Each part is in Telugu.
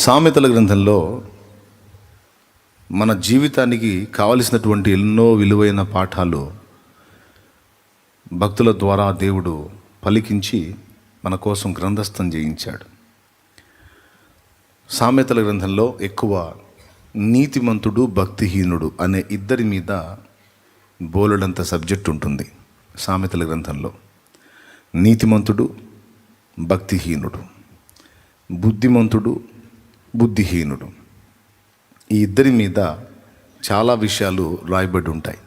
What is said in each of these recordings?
సామెతల గ్రంథంలో మన జీవితానికి కావలసినటువంటి ఎన్నో విలువైన పాఠాలు భక్తుల ద్వారా దేవుడు పలికించి మన కోసం గ్రంథస్థం చేయించాడు. సామెతల గ్రంథంలో ఎక్కువ నీతిమంతుడు భక్తిహీనుడు అనే ఇద్దరి మీద బోలెడంత సబ్జెక్ట్ ఉంటుంది. సామెతల గ్రంథంలో నీతిమంతుడు భక్తిహీనుడు, బుద్ధిమంతుడు బుద్ధిహీనుడు, ఈ ఇద్దరి మీద చాలా విషయాలు రాయబడి ఉంటాయి.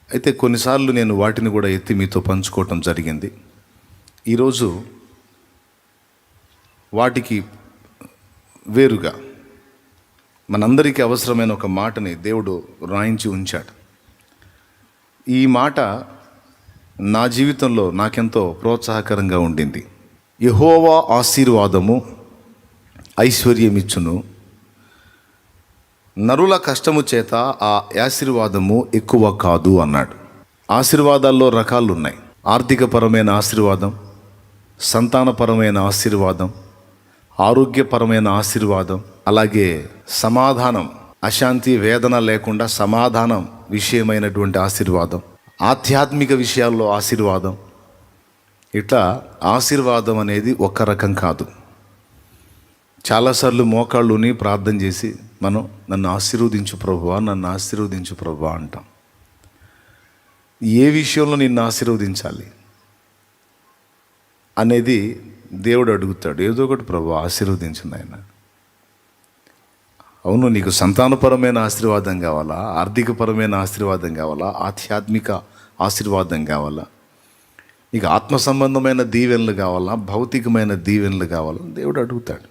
అయితే కొన్నిసార్లు నేను వాటిని కూడా ఎత్తి మీతో పంచుకోవటం జరిగింది. ఈరోజు వాటికి వేరుగా మనందరికీ అవసరమైన ఒక మాటని దేవుడు రాయించి ఉంచాడు. ఈ మాట నా జీవితంలో నాకెంతో ప్రోత్సాహకరంగా ఉండింది. యెహోవా ఆశీర్వాదము ఐశ్వర్యమిచ్చును, నరుల కష్టము చేత ఆ ఆశీర్వాదము ఎక్కువ కాదు అన్నాడు. ఆశీర్వాదాల్లో రకాలు ఉన్నాయి. ఆర్థికపరమైన ఆశీర్వాదం, సంతానపరమైన ఆశీర్వాదం, ఆరోగ్యపరమైన ఆశీర్వాదం, అలాగే సమాధానం, అశాంతి వేదన లేకుండా సమాధానం విషయమైనటువంటి ఆశీర్వాదం, ఆధ్యాత్మిక విషయాల్లో ఆశీర్వాదం. ఇట్లా ఆశీర్వాదం అనేది ఒక రకం కాదు. చాలాసార్లు మోకాళ్ళుని ప్రార్థన చేసి మనం నన్ను ఆశీర్వదించు ప్రభువా, నన్ను ఆశీర్వదించు ప్రభువా అంటాం. ఏ విషయంలో నిన్ను ఆశీర్వదించాలి అనేది దేవుడు అడుగుతాడు. ఏదో ఒకటి ప్రభువా ఆశీర్వదించు నాయన. అవును, నీకు సంతానపరమైన ఆశీర్వాదం కావాలా, ఆర్థికపరమైన ఆశీర్వాదం కావాలా, ఆధ్యాత్మిక ఆశీర్వాదం కావాలా, నీకు ఆత్మ సంబంధమైన దీవెనలు కావాలా, భౌతికమైన దీవెనలు కావాలా, దేవుడు అడుగుతాడు.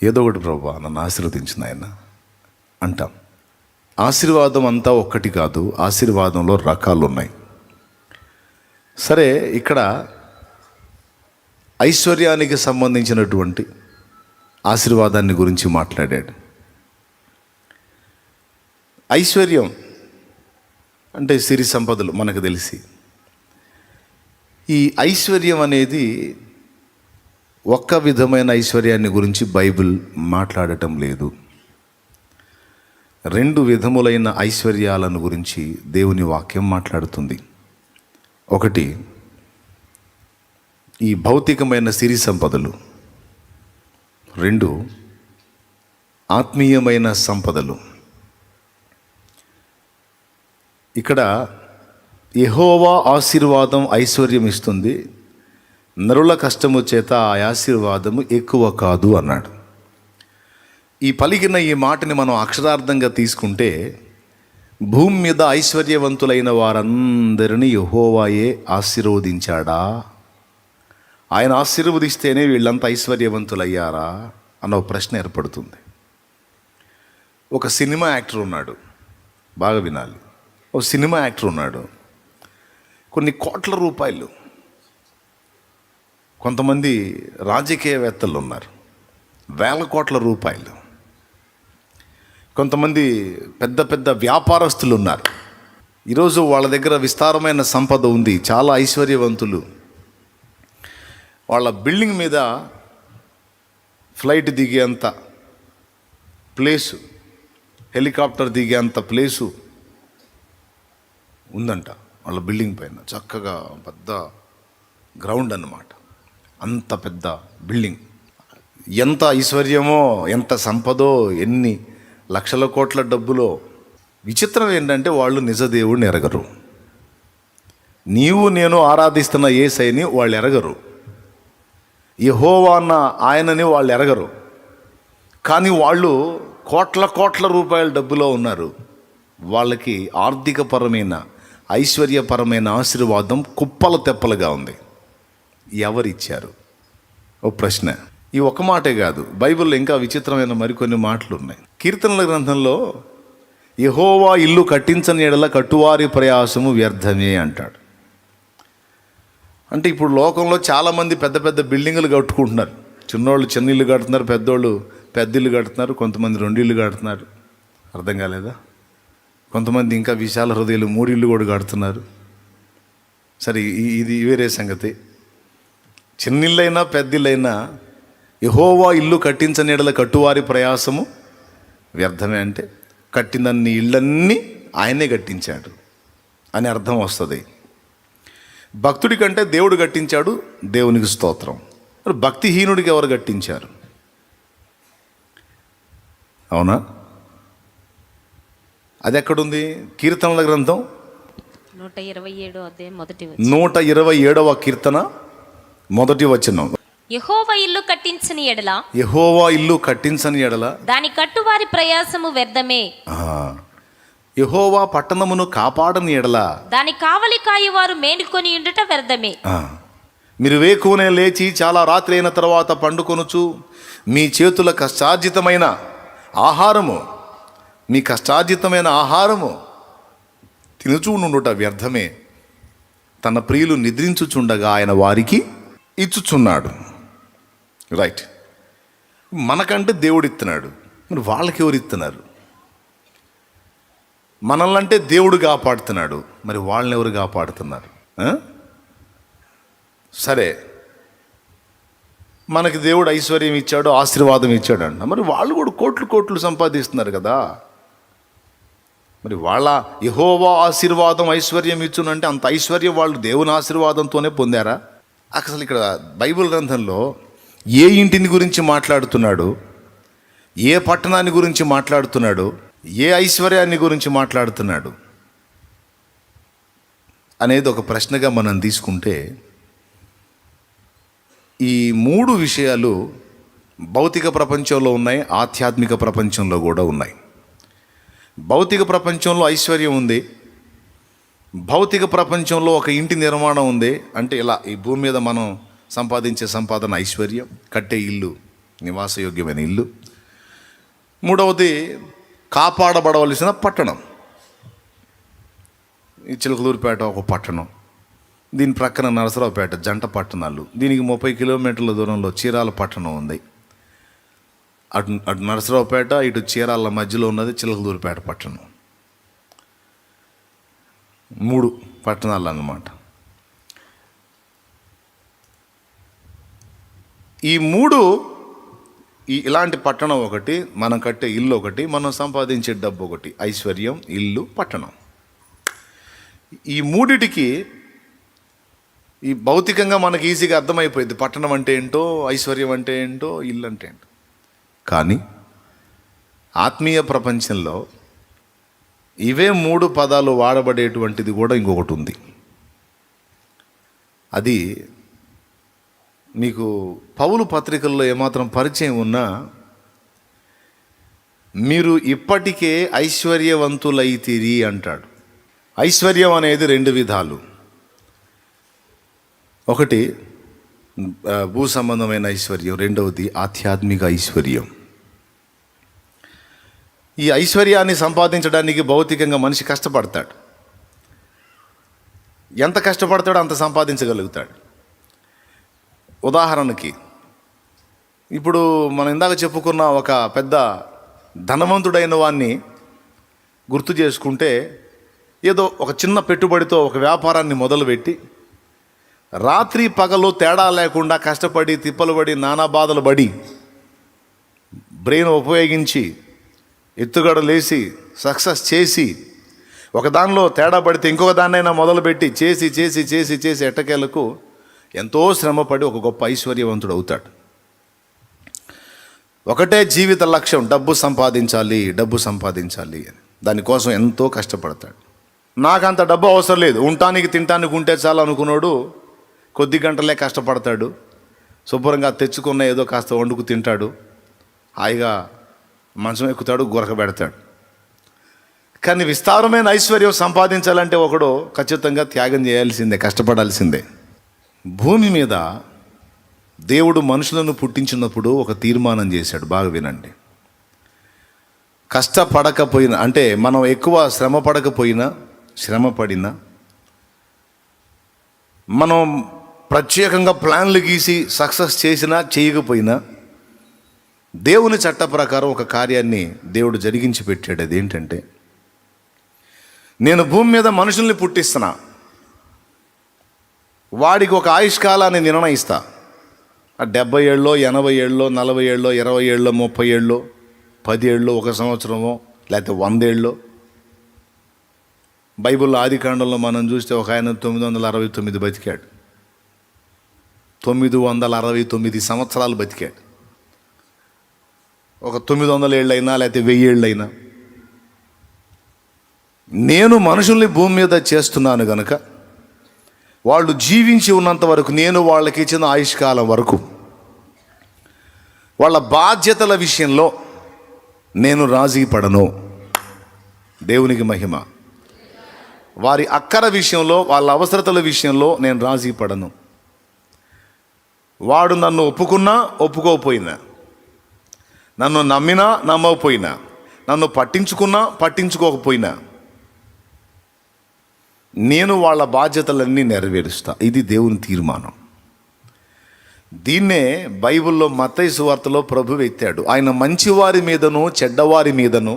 ఏదో ఒకటి ప్రభువా నన్ను ఆశీర్వదించిన ఆయన అంటాం. ఆశీర్వాదం అంతా ఒక్కటి కాదు, ఆశీర్వాదంలో రకాలు ఉన్నాయి. సరే, ఇక్కడ ఐశ్వర్యానికి సంబంధించినటువంటి ఆశీర్వాదాన్ని గురించి మాట్లాడాడు. ఐశ్వర్యం అంటే సిరి సంపదలు మనకు తెలిసి. ఈ ఐశ్వర్యం అనేది ఒక్క విధమైన ఐశ్వర్యాన్ని గురించి బైబిల్ మాట్లాడటం లేదు. రెండు విధములైన ఐశ్వర్యాలను గురించి దేవుని వాక్యం మాట్లాడుతుంది. ఒకటి ఈ భౌతికమైన సిరి సంపదలు, రెండు ఆత్మీయమైన సంపదలు. ఇక్కడ యెహోవా ఆశీర్వాదం ఐశ్వర్యం ఇస్తుంది, నరుల కష్టము చేత ఆ ఆశీర్వాదము ఎక్కువ కాదు అన్నాడు. ఈ పలికిన ఈ మాటని మనం అక్షరార్థంగా తీసుకుంటే, భూమి మీద ఐశ్వర్యవంతులైన వారందరినీ యెహోవాయే ఆశీర్వదించాడా, ఆయన ఆశీర్వదిస్తేనే వీళ్ళంతా ఐశ్వర్యవంతులయ్యారా అన్న ఒక ప్రశ్న ఏర్పడుతుంది. ఒక సినిమా యాక్టర్ ఉన్నాడు, బాగా వినాలి. ఒక సినిమా యాక్టర్ ఉన్నాడు, కొన్ని కోట్ల రూపాయలు. కొంతమంది రాజకీయవేత్తలు ఉన్నారు, వేల కోట్ల రూపాయలు. కొంతమంది పెద్ద పెద్ద వ్యాపారస్తులు ఉన్నారు. ఈరోజు వాళ్ళ దగ్గర విస్తారమైన సంపద ఉంది, చాలా ఐశ్వర్యవంతులు. వాళ్ళ బిల్డింగ్ మీద ఫ్లైట్ దిగేంత ప్లేసు, హెలికాప్టర్ దిగేంత ప్లేసు ఉందంట వాళ్ళ బిల్డింగ్ పైన. చక్కగా పెద్ద గ్రౌండ్ అన్నమాట, అంత పెద్ద బిల్డింగ్. ఎంత ఐశ్వర్యమో, ఎంత సంపదో, ఎన్ని లక్షల కోట్ల డబ్బులో. విచిత్రం ఏంటంటే వాళ్ళు నిజదేవుడిని ఎరగరు. నీవు నేను ఆరాధిస్తున్న యేసయ్యని వాళ్ళు ఎరగరు, యెహోవా అన్న ఆయనని వాళ్ళు ఎరగరు. కానీ వాళ్ళు కోట్ల కోట్ల రూపాయల డబ్బులో ఉన్నారు. వాళ్ళకి ఆర్థికపరమైన ఐశ్వర్యపరమైన ఆశీర్వాదం కుప్పల తెప్పలుగా ఉంది. ఎవరిచ్చారు? ఓ ప్రశ్న. ఈ ఒక్క మాటే కాదు, బైబిల్లో ఇంకా విచిత్రమైన మరికొన్ని మాటలు ఉన్నాయి. కీర్తనల గ్రంథంలో యెహోవా ఇల్లు కట్టించని యెడల కట్టువారి ప్రయాసము వ్యర్థమే అంటాడు. అంటే ఇప్పుడు లోకంలో చాలామంది పెద్ద పెద్ద బిల్డింగులు కట్టుకుంటున్నారు. చిన్నోళ్ళు చిన్న ఇల్లు కడుతున్నారు, పెద్దోళ్ళు పెద్ద ఇల్లు కడుతున్నారు, కొంతమంది 2 ఇళ్ళు కడుతున్నారు. అర్థం కాలేదా? కొంతమంది ఇంకా విశాల హృదయాలు 3 ఇళ్ళు కూడా కడుతున్నారు. సరే, ఇది వేరే సంగతి. చిన్నిళ్ళైనా పెద్దిళ్ళైనా యెహోవా ఇల్లు కట్టించని ఎడల కట్టువారి ప్రయాసము వ్యర్థమే. అంటే కట్టినన్ని ఇళ్ళన్నీ ఆయనే కట్టించాడు అని అర్థం వస్తుంది. భక్తుడి కంటే దేవుడు కట్టించాడు, దేవునికి స్తోత్రం. మరి భక్తిహీనుడికి ఎవరు కట్టించారు? అవునా? అది ఎక్కడుంది? కీర్తనల గ్రంథం 127వ కీర్తన మొదటి వచనం. యెహోవా ఇల్లు కట్టించని ఎడల, యెహోవా ఇల్లు కట్టించని ఎడల దాని కట్టువారి ప్రయాసము వ్యర్థమే. యెహోవా పట్టణమును కాపాడని ఎడల దాని కావలి కాయువారు మేలుకొని ఉండుట వ్యర్థమే. మీరు వేకువనే లేచి చాలా రాత్రి అయిన తర్వాత పండుకొనుచు మీ చేతుల కష్టార్జితమైన ఆహారము, మీ కష్టార్జితమైన ఆహారము తినుచూ నుండుట వ్యర్థమే. తన ప్రియులు నిద్రించుచుండగా ఆయన వారికి ఇచ్చుచున్నాడు. రైట్. మనకంటే దేవుడు ఇస్తున్నాడు, మరి వాళ్ళకి ఎవరు ఇస్తున్నారు? మనల్ని అంటే దేవుడు కాపాడుతున్నాడు, మరి వాళ్ళని ఎవరు కాపాడుతున్నారు? సరే, మనకి దేవుడు ఐశ్వర్యం ఇచ్చాడు, ఆశీర్వాదం ఇచ్చాడు అంట, మరి వాళ్ళు కూడా కోట్లు కోట్లు సంపాదిస్తున్నారు కదా. మరి వాళ్ళ యెహోవా ఆశీర్వాదం ఐశ్వర్యం ఇచ్చునంటే అంత ఐశ్వర్యం వాళ్ళు దేవుని ఆశీర్వాదంతోనే పొందారా? అసలు ఇక్కడ బైబిల్ గ్రంథంలో ఏ ఇంటిని గురించి మాట్లాడుతున్నాడు, ఏ పట్టణాన్ని గురించి మాట్లాడుతున్నాడు, ఏ ఐశ్వర్యాన్ని గురించి మాట్లాడుతున్నాడు అనేది ఒక ప్రశ్నగా మనం తీసుకుంటే, ఈ మూడు విషయాలు భౌతిక ప్రపంచంలో ఉన్నాయి, ఆధ్యాత్మిక ప్రపంచంలో కూడా ఉన్నాయి. భౌతిక ప్రపంచంలో ఐశ్వర్యం ఉంది, భౌతిక ప్రపంచంలో ఒక ఇంటి నిర్మాణం ఉంది. అంటే ఇలా ఈ భూమి మీద మనం సంపాదించే సంపాదన ఐశ్వర్యం, కట్టే ఇల్లు, నివాసయోగ్యమైన ఇల్లు. మూడవది కాపాడబడవలసిన పట్టణం. ఈ చిలకలూరుపేట ఒక పట్టణం, దీని ప్రక్కన నరసరావుపేట, జంట పట్టణాలు. దీనికి 30 కిలోమీటర్ల దూరంలో చీరాల పట్టణం ఉంది. అటు నరసరావుపేట, ఇటు చీరాల మధ్యలో ఉన్నది చిలకలూరుపేట పట్టణం. 3 పట్టణాలు అన్నమాట. ఈ 3 ఇలాంటి పట్టణం ఒకటి, మనం కట్టే ఇల్లు ఒకటి, మనం సంపాదించే డబ్బు ఒకటి. ఐశ్వర్యం, ఇల్లు, పట్టణం. ఈ మూడిటికి ఈ భౌతికంగా మనకి ఈజీగా అర్థమైపోయింది, పట్టణం అంటే ఏంటో, ఐశ్వర్యం అంటే ఏంటో, ఇల్లు అంటే ఏంటో. కానీ ఆత్మీయ ప్రపంచంలో ఇవే 3 పదాలు వాడబడేటువంటిది కూడా ఇంకొకటి ఉంది. అది మీకు పౌలు పత్రికల్లో ఏమాత్రం పరిచయం ఉన్నా, మీరు ఇప్పటికే ఐశ్వర్యవంతులైతిరి అంటాడు. ఐశ్వర్యం అనేది 2 విధాలు. ఒకటి భూ సంబంధమైన ఐశ్వర్యం, రెండవది ఆధ్యాత్మిక ఐశ్వర్యం. ఈ ఐశ్వర్యాన్ని సంపాదించడానికి భౌతికంగా మనిషి కష్టపడతాడు. ఎంత కష్టపడతాడో అంత సంపాదించగలుగుతాడు. ఉదాహరణకి ఇప్పుడు మనం ఇందాక చెప్పుకున్న ఒక పెద్ద ధనవంతుడైన వాడిని గుర్తు చేసుకుంటే, ఏదో ఒక చిన్న పెట్టుబడితో ఒక వ్యాపారాన్ని మొదలుపెట్టి రాత్రి పగలు తేడా లేకుండా కష్టపడి తిప్పలు పడి నానా బాధలు పడి బ్రెయిన్ ఉపయోగించి ఎత్తుగడలేసి సక్సెస్ చేసి, ఒక దానిలో తేడా పడితే ఇంకొక దాన్నైనా మొదలుపెట్టి చేసి చేసి చేసి చేసి ఎట్టకేలకు ఎంతో శ్రమపడి ఒక గొప్ప ఐశ్వర్యవంతుడు అవుతాడు. ఒకటే జీవిత లక్ష్యం, డబ్బు సంపాదించాలి, డబ్బు సంపాదించాలి అని. దానికోసం ఎంతో కష్టపడతాడు. నాకంత డబ్బు అవసరం లేదు, ఉండటానికి తినటానికి ఉంటే చాలు అనుకున్నాడు. కొద్ది గంటలే కష్టపడతాడు, శుభ్రంగా తెచ్చుకున్న ఏదో కాస్త వండుకు తింటాడు, హాయిగా మంచం ఎక్కుతాడు, గురక పెడతాడు. కానీ విస్తారమైన ఐశ్వర్యం సంపాదించాలంటే ఒకడు ఖచ్చితంగా త్యాగం చేయాల్సిందే, కష్టపడాల్సిందే. భూమి మీద దేవుడు మనుషులను పుట్టించినప్పుడు ఒక తీర్మానం చేశాడు, బాగా వినండి. కష్టపడకపోయినా, అంటే మనం ఎక్కువ శ్రమ పడకపోయినా, శ్రమ పడినా, మనం ప్రత్యేకంగా ప్లాన్లు గీసి సక్సెస్ చేసినా చేయకపోయినా, దేవుని చట్ట ప్రకారం ఒక కార్యాన్ని దేవుడు జరిగించి పెట్టాడు. అదేంటంటే, నేను భూమి మీద మనుషుల్ని పుట్టిస్తున్నా, వాడికి ఒక ఆయుష్కాలాన్ని నిర్ణయిస్తా. ఆ 70 ఏళ్ళలో 80 ఏళ్ళలో 40 ఏళ్ళలో 20 ఏళ్ళలో 30 ఏళ్ళలో 10 ఏళ్ళలో 1 సంవత్సరమో లేకపోతే 100 ఏళ్ళలో. బైబిల్లో ఆదికాండంలో మనం చూస్తే ఒక ఆయన 969 బతికాడు. 969 సంవత్సరాలు బతికాడు. ఒక 900 ఏళ్ళైనా లేకపోతే 1000 ఏళ్ళైనా. నేను మనుషుల్ని భూమి మీద చేస్తున్నాను గనుక వాళ్ళు జీవించి ఉన్నంత వరకు, నేను వాళ్ళకి ఇచ్చిన ఆయుష్కాలం వరకు వాళ్ళ బాధ్యతల విషయంలో నేను రాజీ పడను. దేవునికి మహిమ. వారి అక్కర విషయంలో, వాళ్ళ అవసరతల విషయంలో నేను రాజీ పడను. వాడు నన్ను ఒప్పుకున్నా ఒప్పుకోకపోయినా, నన్ను నమ్మినా నమ్మకపోయినా, నన్ను పట్టించుకున్నా పట్టించుకోకపోయినా, నేను వాళ్ళ బాధ్యతలన్నీ నెరవేరుస్తా. ఇది దేవుని తీర్మానం. దీన్నే బైబిల్లో మత్తయి సువార్తలో ప్రభువు ఎత్తాడు. ఆయన మంచివారి మీదను చెడ్డవారి మీదను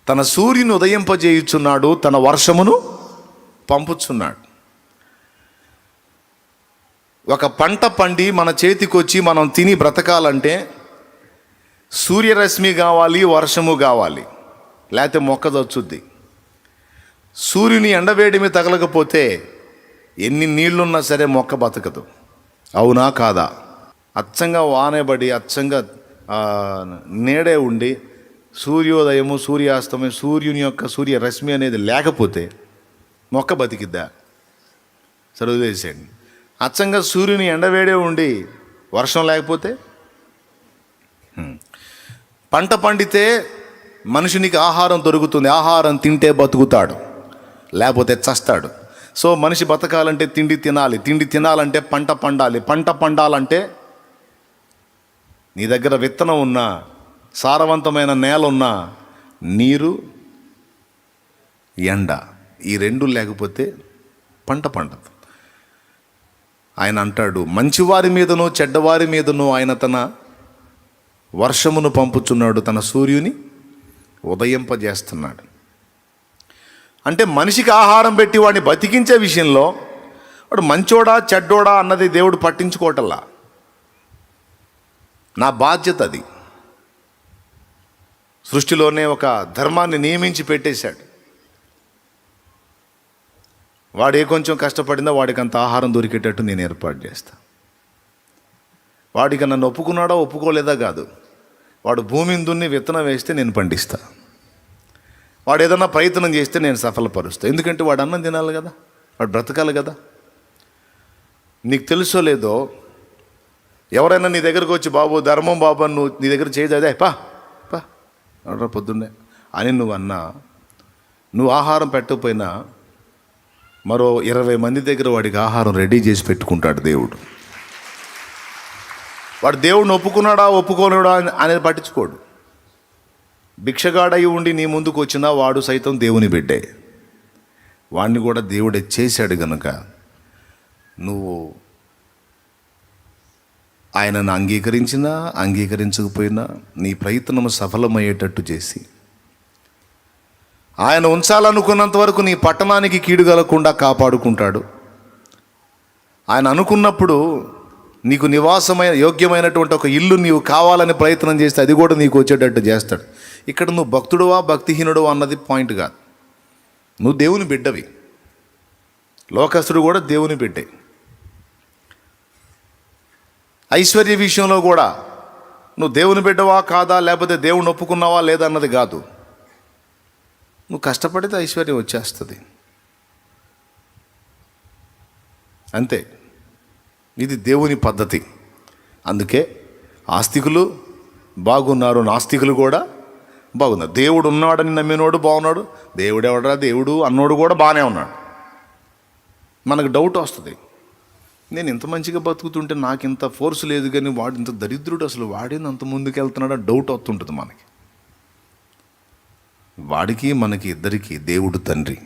తన సూర్యుని ఉదయింపజేయుచున్నాడు, తన వర్షమును పంపుచున్నాడు. ఒక పంట పండి మన చేతికొచ్చి మనం తిని బ్రతకాలంటే సూర్యరశ్మి కావాలి, వర్షము కావాలి, లేకపోతే మొక్క చచ్చుద్ది. సూర్యుని ఎండవేడిమి తగలకపోతే ఎన్ని నీళ్లున్నా సరే మొక్క బతకదు. అవునా కాదా? అచ్చంగా వానేబడి అచ్చంగా నీడే ఉండి సూర్యోదయము సూర్యాస్తమయం సూర్యుని యొక్క సూర్యరశ్మి అనేది లేకపోతే మొక్క బతికిద్దా? చదువుదేసేయండి. అచ్చంగా సూర్యుని ఎండవేడే ఉండి వర్షం లేకపోతే, పంట పండితే మనుషునికి ఆహారం దొరుకుతుంది. ఆహారం తింటే బతుకుతాడు, లేకపోతే చస్తాడు. సో మనిషి బతకాలంటే తిండి తినాలి, తిండి తినాలంటే పంట పండాలి, పంట పండాలంటే నీ దగ్గర విత్తనం ఉన్నా, సారవంతమైన నేల ఉన్నా, నీరు ఎండ ఈ రెండు లేకపోతే పంట పండదు. ఆయన అంటాడు, మంచివారి మీదను చెడ్డవారి మీదను ఆయన తన వర్షమును పంపుచున్నాడు, తన సూర్యుని ఉదయింపజేస్తున్నాడు. అంటే మనిషికి ఆహారం పెట్టి వాడిని బతికించే విషయంలో వాడు మంచోడా చెడ్డోడా అన్నది దేవుడు పట్టించుకోవటల్లా. నా బాధ్యత అది. సృష్టిలోనే ఒక ధర్మాన్ని నియమించి పెట్టేశాడు. వాడు కొంచెం కష్టపడిందా వాడికి అంత ఆహారం దొరికేటట్టు నేను ఏర్పాటు చేస్తా. వాడికి నన్ను ఒప్పుకున్నాడా ఒప్పుకోలేదా కాదు, వాడు భూమిని దున్ని విత్తనం వేస్తే నేను పండిస్తా. వాడు ఏదన్నా ప్రయత్నం చేస్తే నేను సఫలపరుస్తా. ఎందుకంటే వాడు అన్నం తినాలి కదా, వాడు బ్రతకాలి కదా. నీకు తెలుసో లేదో, ఎవరైనా నీ దగ్గరకు వచ్చి బాబు ధర్మం బాబు అని నువ్వు నీ దగ్గర చేయదే పా పా అడ్రా పొద్దున్నే అని నువ్వు అన్నా, నువ్వు ఆహారం పెట్టకపోయినా మరో 20 మంది దగ్గర వాడికి ఆహారం రెడీ చేసి పెట్టుకుంటాడు దేవుడు. వాడు దేవుడిని ఒప్పుకున్నాడా ఒప్పుకోలేడా అనేది పట్టించుకోడు. భిక్షగాడై ఉండి నీ ముందుకు వచ్చినా వాడు సైతం దేవుని బిడ్డే. వాడిని కూడా దేవుడే చేశాడు గనుక నువ్వు ఆయనను అంగీకరించినా అంగీకరించకపోయినా నీ ప్రయత్నము సఫలమయ్యేటట్టు చేసి ఆయన ఉంచాలనుకున్నంత వరకు నీ పట్టణానికి కీడు కలగకుండా కాపాడుకుంటాడు. ఆయన అనుకున్నప్పుడు నీకు నివాసమైన యోగ్యమైనటువంటి ఒక ఇల్లు నీవు కావాలని ప్రయత్నం చేస్తే అది కూడా నీకు వచ్చేటట్టు చేస్తాడు. ఇక్కడ నువ్వు భక్తుడువా భక్తిహీనుడువా అన్నది పాయింట్ కాదు. నువ్వు దేవుని బిడ్డవి. లోకస్తుడు కూడా దేవుని బిడ్డే. ఐశ్వర్య విషయంలో కూడా నువ్వు దేవుని బిడ్డవా కాదా, లేకపోతే దేవుని ఒప్పుకున్నావా లేదా అన్నది కాదు. నువ్వు కష్టపడితే ఐశ్వర్యం వచ్చేస్తుంది, అంతే. ఇది దేవుని పద్ధతి. అందుకే ఆస్తికులు బాగున్నారు, నాస్తికులు కూడా బాగున్నారు. దేవుడు ఉన్నాడని నమ్మినోడు బాగున్నాడు, దేవుడు ఎవడరా దేవుడు అన్నోడు కూడా బాగానే ఉన్నాడు. మనకు డౌట్ వస్తుంది, నేను ఇంత మంచిగా బతుకుతుంటే నాకు ఇంత ఫోర్స్ లేదు కానీ వాడు ఇంత దరిద్రుడు, అసలు వాడేంది అంత ముందుకు వెళ్తున్నాడో డౌట్ వస్తుంటుంది మనకి. వాడికి మనకి ఇద్దరికి దేవుడు తండ్రి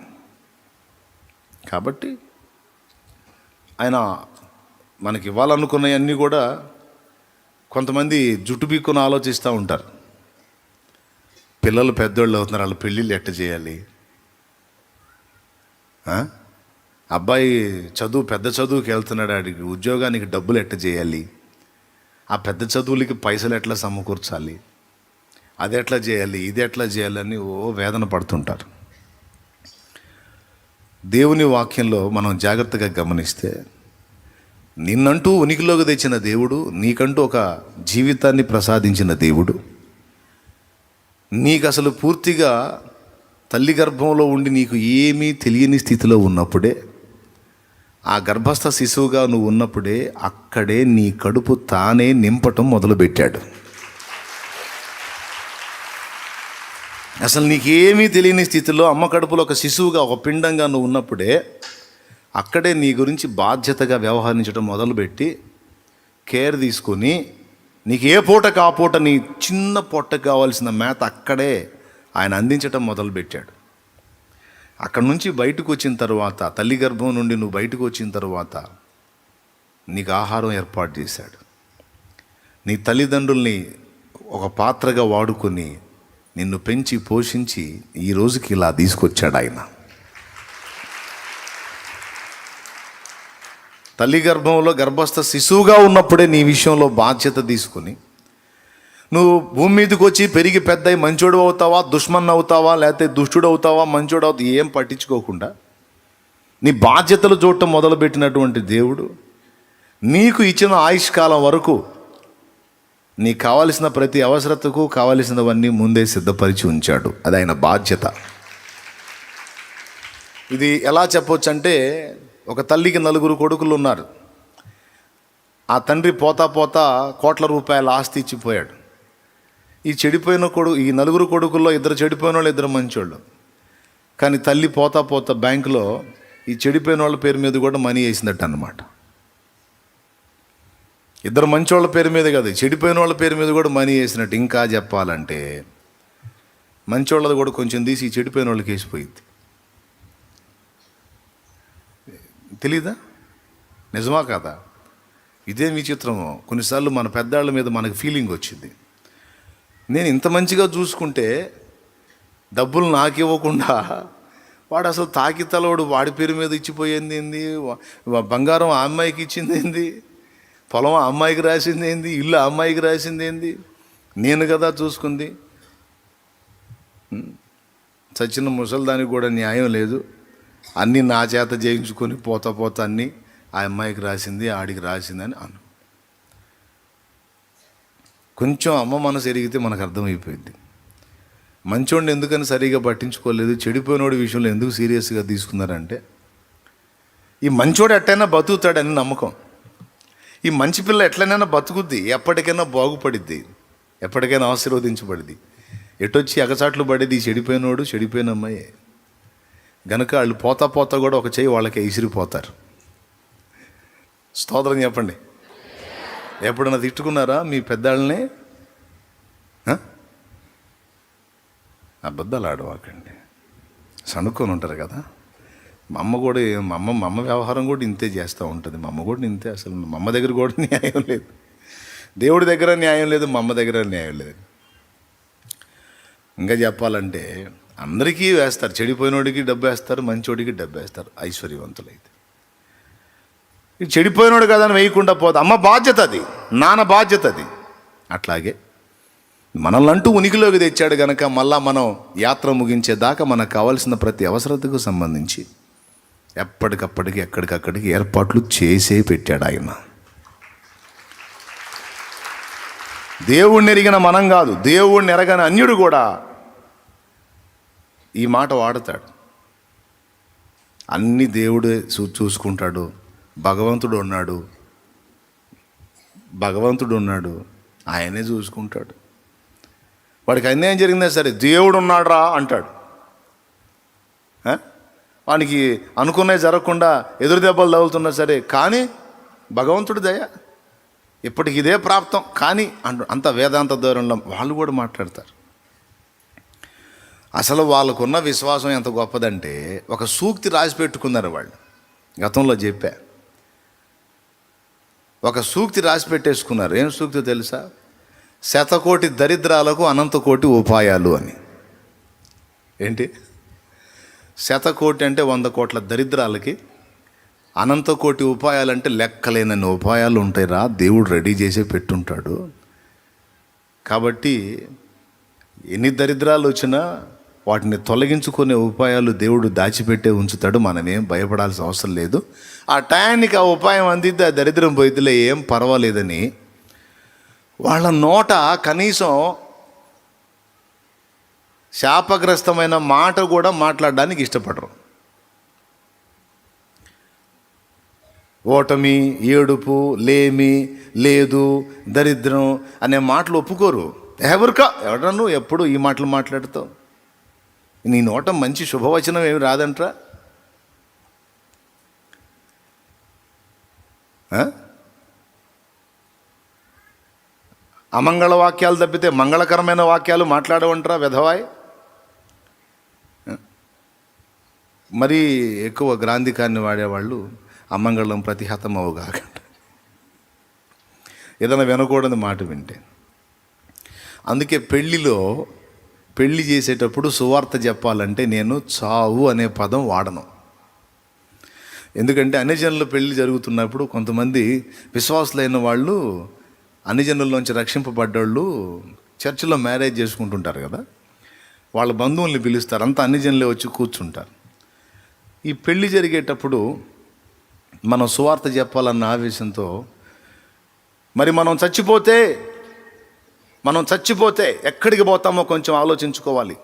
కాబట్టి ఆయన మనకి ఇవ్వాలనుకున్నవన్నీ కూడా కొంతమంది జుట్టు పీక్కుని ఆలోచిస్తూ ఉంటారు. పిల్లలు పెద్దోళ్ళు అవుతున్నారు, వాళ్ళ పెళ్ళిళ్ళు ఎట్ట చేయాలి, అబ్బాయి పెద్ద చదువుకి వెళ్తున్నాడు, ఆడికి ఉద్యోగానికి డబ్బులు ఎట్ట చేయాలి, ఆ పెద్ద చదువులకి పైసలు ఎట్లా సమకూర్చాలి, అది ఎట్లా చేయాలి, ఇది ఎట్లా చేయాలని వేదన పడుతుంటారు. దేవుని వాక్యంలో మనం జాగ్రత్తగా గమనిస్తే, నిన్నంటూ ఉనికిలోకి తెచ్చిన దేవుడు, నీకంటూ ఒక జీవితాన్ని ప్రసాదించిన దేవుడు, నీకు అసలు పూర్తిగా తల్లి గర్భంలో ఉండి నీకు ఏమీ తెలియని స్థితిలో ఉన్నప్పుడే, ఆ గర్భస్థ శిశువుగా నువ్వు ఉన్నప్పుడే అక్కడే నీ కడుపు తానే నింపటం మొదలుపెట్టాడు. అసలు నీకేమీ తెలియని స్థితిలో అమ్మ కడుపులో ఒక శిశువుగా, ఒక పిండంగా నువ్వు ఉన్నప్పుడే అక్కడే నీ గురించి బాధ్యతగా వ్యవహరించడం మొదలుపెట్టి, కేర్ తీసుకొని, నీకు ఏ పూటకు ఆ పూట నీ చిన్న పొట్టకు కావాల్సిన మేత అక్కడే ఆయన అందించటం మొదలుపెట్టాడు. అక్కడి నుంచి బయటకు వచ్చిన తర్వాత, తల్లి గర్భం నుండి నువ్వు బయటకు వచ్చిన తర్వాత నీకు ఆహారం ఏర్పాటు చేశాడు. నీ తల్లిదండ్రుల్ని ఒక పాత్రగా వాడుకొని నిన్ను పెంచి పోషించి ఈ రోజుకి ఇలా తీసుకొచ్చాడు ఆయన. తల్లి గర్భంలో గర్భస్థ శిశువుగా ఉన్నప్పుడే నీ విషయంలో బాధ్యత తీసుకొని, నువ్వు భూమి మీదకి వచ్చి పెరిగి పెద్దయి మంచోడు అవుతావా, దుష్మన్ అవుతావా, లేకపోతే దుష్టుడు అవుతావా, మంచోడు అవుతావా, ఏం పట్టించుకోకుండా నీ బాధ్యతలు చూడటం మొదలుపెట్టినటువంటి దేవుడు నీకు ఇచ్చిన ఆయుష్కాలం వరకు నీకు కావలసిన ప్రతి అవసరతకు కావలసినవన్నీ ముందే సిద్ధపరిచి ఉంచాడు. అది ఆయన బాధ్యత. ఇది ఎలా చెప్పొచ్చు అంటే, ఒక తల్లికి 4 కొడుకులు ఉన్నారు. ఆ తండ్రి పోతా పోతా కోట్ల రూపాయల ఆస్తి ఇచ్చిపోయాడు. ఈ 4 కొడుకుల్లో 2 చెడిపోయిన వాళ్ళు, 2 మంచోళ్ళు. కానీ తల్లి పోతా పోతా బ్యాంకులో ఈ చెడిపోయిన వాళ్ళ పేరు మీద కూడా మనీ వేసినట్టు అన్నమాట. 2 మంచోళ్ళ పేరు మీద కాదు, చెడిపోయిన వాళ్ళ పేరు మీద కూడా మనీ వేసినట్టు. ఇంకా చెప్పాలంటే మంచోళ్ళది కూడా కొంచెం తీసి ఈ చెడిపోయిన వాళ్ళకి వేసిపోయింది. తెలీదా? నిజమా కాదా? ఇదే విచిత్రము. కొన్నిసార్లు మన పెద్దాళ్ళ మీద మనకు ఫీలింగ్ వచ్చింది, నేను ఇంత మంచిగా చూసుకుంటే డబ్బులు నాకు ఇవ్వకుండా వాడు అసలు తాకితలోడు వాడి పేరు మీద ఇచ్చిపోయింది ఏంది, బంగారం ఆ అమ్మాయికి ఇచ్చింది ఏంది, పొలం ఆ అమ్మాయికి రాసింది ఏంది, ఇల్లు ఆ అమ్మాయికి రాసింది ఏంది, నేను కదా చూసుకుంది. చచ్చిన ముసలిదానికి కూడా న్యాయం లేదు, అన్నీ నా చేత చేయించుకొని పోతా అన్నీ ఆ అమ్మాయికి రాసింది, ఆడికి రాసింది అని అను. కొంచెం అమ్మ మనసు ఎరిగితే మనకు అర్థమైపోయింది. మంచోడిని ఎందుకని సరిగా పట్టించుకోలేదు, చెడిపోయినోడి విషయంలో ఎందుకు సీరియస్గా తీసుకున్నారంటే, ఈ మంచోడు ఎట్టయినా బతుకుతాడని నమ్మకం. ఈ మంచి పిల్ల ఎట్లనైనా బతుకుద్ది, ఎప్పటికైనా బాగుపడిద్ది, ఎప్పటికైనా ఆశీర్వదించబడిద్ది. ఎటొచ్చి ఎగచాట్లు పడేది ఈ చెడిపోయినోడు, చెడిపోయిన అమ్మాయి గనక వాళ్ళు పోతా కూడా ఒక చెయ్యి వాళ్ళకే ఇసిరిపోతారు. స్తోత్రం చెప్పండి. ఎప్పుడన్నా తిట్టుకున్నారా మీ పెద్దాళ్ళని? అబద్ధాలు ఆడవాకండి, సణుక్కొని ఉంటారు కదా. మా అమ్మ కూడా, మా అమ్మ వ్యవహారం కూడా ఇంతే చేస్తూ ఉంటుంది. మా అమ్మ కూడా ఇంతే. అసలు మా అమ్మ దగ్గర కూడా న్యాయం లేదు, దేవుడి దగ్గర న్యాయం లేదు, మా అమ్మ దగ్గర న్యాయం లేదు. ఇంకా చెప్పాలంటే అందరికీ వేస్తారు, చెడిపోయినోడికి డబ్బు వేస్తారు, మంచోడికి డబ్బు వేస్తారు ఐశ్వర్యవంతులైతే. ఇది చెడిపోయినోడు కదా అని వేయకుండా పోదు. అమ్మ బాధ్యత అది, నాన్న బాధ్యత అది. అట్లాగే మనల్ని అంటూ ఉనికిలోకి తెచ్చాడు కనుక మళ్ళా మనం యాత్ర ముగించేదాకా మనకు కావాల్సిన ప్రతి అవసరతకు సంబంధించి ఎప్పటికప్పటికి ఎక్కడికక్కడికి ఏర్పాట్లు చేసే పెట్టాడు ఆయన. దేవుణ్ణి ఎరిగిన మనం కాదు, దేవుణ్ణి ఎరగని అన్యుడు కూడా ఈ మాట వాడతాడు. అన్నీ దేవుడే చూసుకుంటాడు, భగవంతుడు ఉన్నాడు, ఆయనే చూసుకుంటాడు. వాడికి అన్యాయం జరిగిందా సరే దేవుడు ఉన్నాడురా అంటాడు. వానికి అనుకున్నవి జరగకుండా ఎదురు దెబ్బలు తగులుతున్నా సరే కానీ భగవంతుడి దయ ఇప్పటికి ఇదే ప్రాప్తం కానీ అంత వేదాంత దూరంలో వాళ్ళు కూడా మాట్లాడతారు. అసలు వాళ్ళకున్న విశ్వాసం ఎంత గొప్పదంటే ఒక సూక్తి రాసి పెట్టుకున్నారు వాళ్ళు. గతంలో చెప్పా, ఒక సూక్తి రాసి పెట్టేసుకున్నారు. ఏం సూక్తి తెలుసా? 100 కోటి దరిద్రాలకు అనంత కోటి ఉపాయాలు అని. ఏంటి? 100 కోటి అంటే 100 కోట్ల దరిద్రాలకి అనంత కోటి ఉపాయాలంటే లెక్కలేనన్ని ఉపాయాలు ఉంటాయిరా, దేవుడు రెడీ చేసే పెట్టుంటాడు. కాబట్టి ఎన్ని దరిద్రాలు వచ్చినా వాటిని తొలగించుకునే ఉపాయాలు దేవుడు దాచిపెట్టే ఉంచుతాడు. మనమేం భయపడాల్సిన అవసరం లేదు. ఆ టయానికి ఆ ఉపాయం అందిద్ది, ఆ దరిద్రం పోయిద్దిలే, ఏం పర్వాలేదని వాళ్ళ నోట కనీసం శాపగ్రస్తమైన మాట కూడా మాట్లాడడానికి ఇష్టపడరు. ఓటమి, ఏడుపు, లేమి, లేదు, దరిద్రం అనే మాటలు ఒప్పుకోరు. ఎవడన్నా నువ్వు ఎప్పుడు ఈ మాటలు మాట్లాడుతావు? నీ నోట మంచి శుభవచనం ఏమి రాదంట్రా? అమంగళ వాక్యాలు తప్పితే మంగళకరమైన వాక్యాలు మాట్లాడవంటరా వెధవాయ్. మరీ ఎక్కువ గ్రాంధికాన్ని వాడేవాళ్ళు అమంగళం ప్రతిహతం అవగాకంట, ఏదైనా వినకూడని మాట వింటే. అందుకే పెళ్ళి చేసేటప్పుడు సువార్త చెప్పాలంటే నేను చావు అనే పదం వాడను. ఎందుకంటే అన్ని జనుల పెళ్ళి జరుగుతున్నప్పుడు కొంతమంది విశ్వాసులైన వాళ్ళు, అన్ని జనుల్లోంచి రక్షింపబడ్డోళ్ళు చర్చిలో మ్యారేజ్ చేసుకుంటుంటారు కదా, వాళ్ళ బంధువుల్ని పిలుస్తారు, అంతా అన్ని జనులే వచ్చి కూర్చుంటారు. ఈ పెళ్ళి జరిగేటప్పుడు మనం సువార్త చెప్పాలన్న ఆవేశంతో, మరి మనం చచ్చిపోతే ఎక్కడికి పోతామో కొంచెం ఆలోచించుకోవాలి.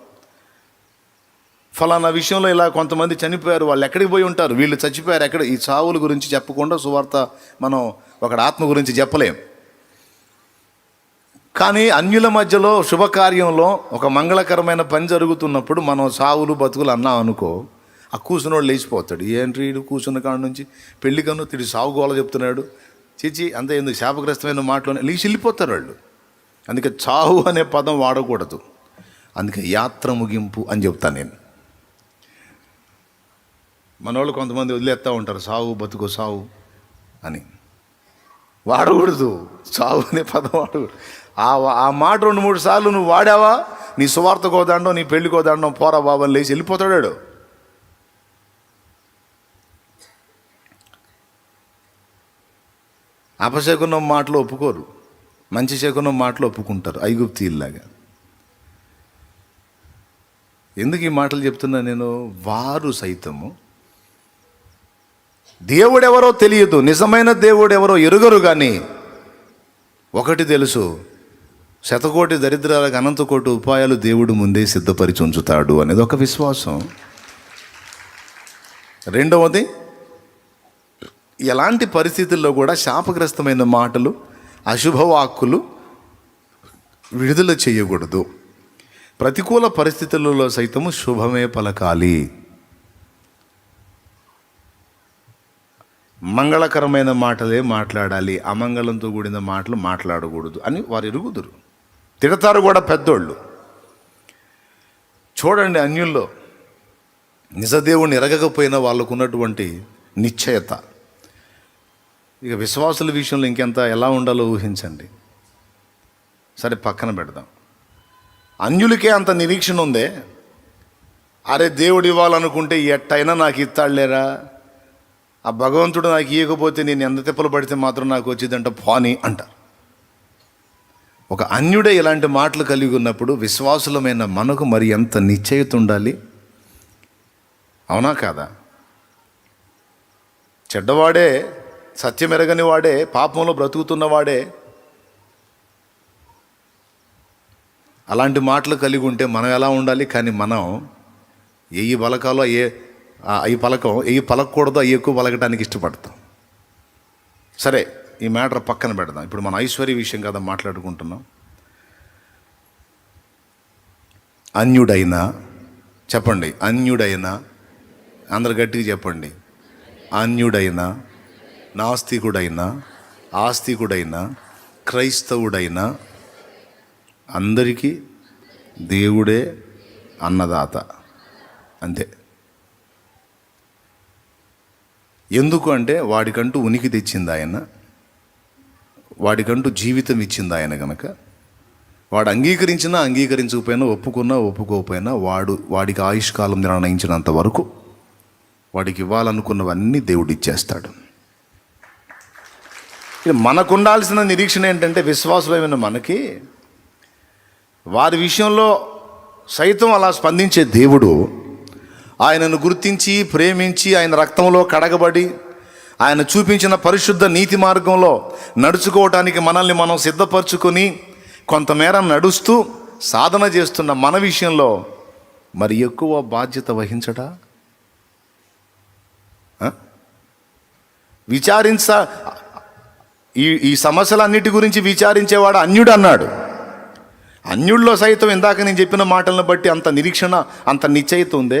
ఫలానా విషయంలో ఇలా కొంతమంది చనిపోయారు, వాళ్ళు ఎక్కడికి పోయి ఉంటారు, వీళ్ళు చచ్చిపోయారు ఎక్కడ, ఈ చావుల గురించి చెప్పకుండా సువార్త మనం ఒకటి ఆత్మ గురించి చెప్పలేం. కానీ అన్యుల మధ్యలో శుభకార్యంలో ఒక మంగళకరమైన పని జరుగుతున్నప్పుడు మనం సావులు బతుకులు అన్నాం అనుకో, ఆ కూర్చున్నోడు లేచిపోతాడు. ఏంటి వీడు కూర్చున్న కాడ నుంచి పెళ్లి కన్ను తిడి సావు గోల చెప్తున్నాడు, చిచి అంత ఎందుకు శాపగ్రస్తమైన మాటలోనే లేచి వెళ్ళిపోతారు వాళ్ళు. అందుకే చావు అనే పదం వాడకూడదు. అందుకే యాత్ర ముగింపు అని చెప్తాను నేను. మనోళ్ళు కొంతమంది వదిలేస్తూ ఉంటారు, సావు బతుకు సావు అని. వాడకూడదు, చావు అనే పదం వాడకూడదు. ఆ మాట 2-3 సార్లు నువ్వు వాడావా, నీ సువార్త కోదాండం, నీ పెళ్లి కోదాండం, పోరా బాబని లేచి వెళ్ళిపోతాడు. అపశకునం మాటలు ఒప్పుకోరు, మంచి శకునం మాటలు ఒప్పుకుంటారు, ఐగుప్తీయుల్లాగా. ఎందుకు ఈ మాటలు చెప్తున్నా నేను? వారు సైతము దేవుడెవరో తెలియదు, నిజమైన దేవుడెవరో ఎరుగరు. కానీ ఒకటి తెలుసు, 100 కోటి దరిద్రాలకు అనంత కోటి ఉపాయాలు దేవుడు ముందే సిద్ధపరిచి ఉంచుతాడు అనేది ఒక విశ్వాసం. రెండవది, ఎలాంటి పరిస్థితుల్లో కూడా శాపగ్రస్తమైన మాటలు, అశుభవాక్కులు విడుదల చేయకూడదు. ప్రతికూల పరిస్థితులలో సైతము శుభమే పలకాలి. మంగళకరమైన మాటలే మాట్లాడాలి, అమంగళంతో కూడిన మాటలు మాట్లాడకూడదు అని వారు ఎరుగుదురు. తిడతారు కూడా పెద్దోళ్ళు. చూడండి, అన్యుల్లో నిజదేవుని ఎరగకపోయినా వాళ్ళకు ఉన్నటువంటి నిశ్చయత. ఇక విశ్వాసుల విషయంలో ఇంకెంత ఎలా ఉండాలో ఊహించండి. సరే పక్కన పెడదాం. అన్యులకే అంత నిరీక్షణ ఉందే, అరే దేవుడు ఇవ్వాలనుకుంటే ఎట్టయినా నాకు ఇస్తాడులేరా, ఆ భగవంతుడు నాకు ఇవ్వకపోతే నేను ఎంత తిప్పలు పడితే మాత్రం నాకు వచ్చిందంట పోనీ అంటారు. ఒక అన్యుడే ఇలాంటి మాటలు కలిగి ఉన్నప్పుడు విశ్వాసులమైన మనకు మరి ఎంత నిశ్చయిత ఉండాలి, అవునా కాదా? చెడ్డవాడే, సత్యం ఎరగని వాడే, పాపంలో బ్రతుకుతున్నవాడే అలాంటి మాటలు కలిగి ఉంటే మనం ఎలా ఉండాలి? కానీ మనం ఏ పలకాలో ఏ పలకూడదో అవి ఎక్కువ పలకడానికి ఇష్టపడతాం. సరే, ఈ మ్యాటర్ పక్కన పెడదాం. ఇప్పుడు మన ఐశ్వర్య విషయం కదా మాట్లాడుకుంటున్నాం. అన్యుడైనా చెప్పండి, అన్యుడైనా, అందరు గట్టిగా చెప్పండి. అన్యుడైనా, నాస్తికుడైనా, ఆస్తికుడైనా, క్రైస్తవుడైనా అందరికీ దేవుడే అన్నదాత, అంతే. ఎందుకు అంటే వాడికంటూ ఉనికి తెచ్చింది ఆయన, వాడికంటూ జీవితం ఇచ్చింది ఆయన. కనుక వాడు అంగీకరించినా అంగీకరించకపోయినా, ఒప్పుకున్నా ఒప్పుకోకపోయినా వాడికి ఆయుష్కాలం నిర్ణయించినంత వరకు వాడికి ఇవ్వాలనుకున్నవన్నీ దేవుడు ఇచ్చేస్తాడు. మనకు ఉండాల్సిన నిరీక్షణ ఏంటంటే, విశ్వాసమైన మనకి వారి విషయంలో సైతం అలా స్పందించే దేవుడు, ఆయనను గుర్తించి ప్రేమించి ఆయన రక్తంలో కడగబడి ఆయన చూపించిన పరిశుద్ధ నీతి మార్గంలో నడుచుకోవటానికి మనల్ని మనం సిద్ధపరచుకొని కొంతమేర నడుస్తూ సాధన చేస్తున్న మన విషయంలో మరి ఎక్కువ బాధ్యత వహించడా? ఈ సమస్యలన్నిటి గురించి విచారించేవాడు అన్యుడు అన్నాడు. అన్యుల్లో సైతం ఇందాక నేను చెప్పిన మాటలను బట్టి అంత నిరీక్షణ, అంత నిశ్చయిత ఉందే,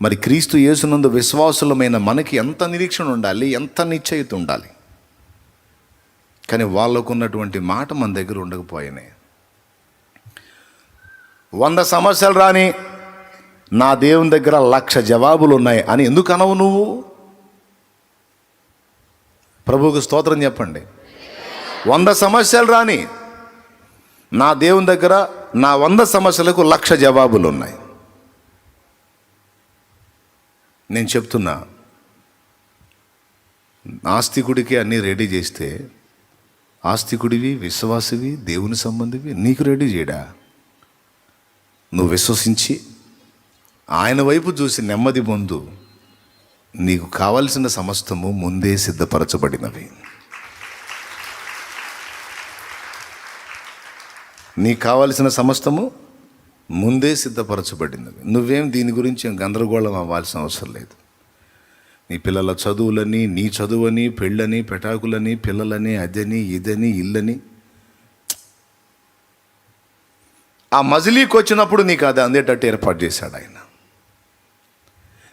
మరి క్రీస్తు యేసునందు విశ్వాసులమైన మనకి ఎంత నిరీక్షణ ఉండాలి, ఎంత నిశ్చయిత ఉండాలి. కానీ వాళ్ళకు ఉన్నటువంటి మాట మన దగ్గర ఉండకపోయినాయి. 100 సమస్యలు రాని నా దేవుని దగ్గర 1,00,000 జవాబులు ఉన్నాయి అని ఎందుకు అనవు నువ్వు? ప్రభువుకు స్తోత్రం చెప్పండి. 100 సమస్యలు రాని నా దేవుని దగ్గర నా 100 సమస్యలకు 1,00,000 జవాబులు ఉన్నాయి. నేను చెప్తున్నా, ఆస్తికుడికి అన్నీ రెడీ చేస్తే, ఆస్తికుడివి, విశ్వాసివి, దేవుని సంబంధివి నీకు రెడీ చేయడా? నువ్వు విశ్వసించి ఆయన వైపు చూసి నెమ్మది పొందు. నీకు కావలసిన సమస్తము ముందే సిద్ధపరచబడినవి. నీకు కావలసిన సమస్తము ముందే సిద్ధపరచబడినవి. నువ్వేం దీని గురించి గందరగోళం అవ్వాల్సిన అవసరం లేదు. నీ పిల్లల చదువులని, నీ చదువని, పెళ్ళని, పెటాకులని, పిల్లలని, అదని, ఇదని, ఇల్లని, ఆ మజిలీకి వచ్చినప్పుడు నీకు అది అందేటట్టు ఏర్పాటు చేశాడు ఆయన.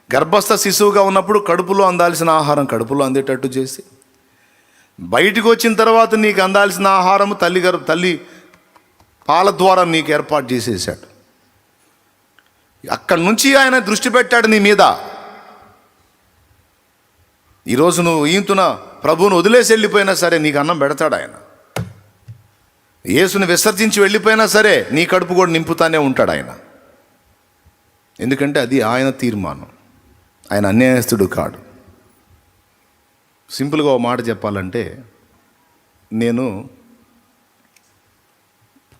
గర్భస్థ శిశువుగా ఉన్నప్పుడు కడుపులో అందాల్సిన ఆహారం కడుపులో అందేటట్టు చేసి, బయటికి వచ్చిన తర్వాత నీకు అందాల్సిన ఆహారం తల్లి పాల ద్వారా నీకు ఏర్పాటు చేసేసాడు. అక్కడి నుంచి ఆయన దృష్టి పెట్టాడు నీ మీద. ఈరోజు నువ్వు ఈంతున ప్రభువును వదిలేసి వెళ్ళిపోయినా సరే నీకు అన్నం పెడతాడు ఆయన. యేసుని విసర్జించి వెళ్ళిపోయినా సరే నీ కడుపు కూడా నింపుతానే ఉంటాడు ఆయన. ఎందుకంటే అది ఆయన తీర్మానం. ఆయన అన్యాయస్తుడు కాడు. సింపుల్గా ఒక మాట చెప్పాలంటే, నేను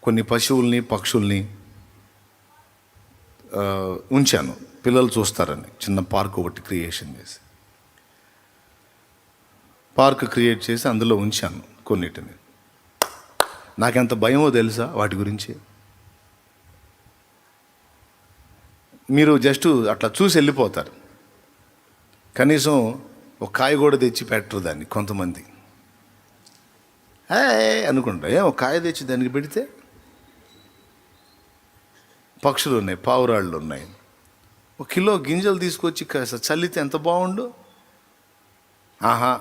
కొన్ని పశువుల్ని, పక్షుల్ని ఉంచాను, పిల్లలు చూస్తారని. చిన్న పార్క్ ఒకటి క్రియేట్ చేసి అందులో ఉంచాను కొన్నిటిని. నాకెంత భయమో తెలుసా వాటి గురించి. మీరు జస్ట్ అట్లా చూసి వెళ్ళిపోతారు, కనీసం ఒక కాయ కూడా తెచ్చి పెట్టరు దాన్ని. కొంతమంది అనుకుంటా, ఒక కాయ తెచ్చి దానికి పెడితే. పక్షులు ఉన్నాయి, పావురాళ్ళు ఉన్నాయి. 1 కిలో గింజలు తీసుకొచ్చి కాస్త చల్లితే ఎంత బాగుండు. ఆహా,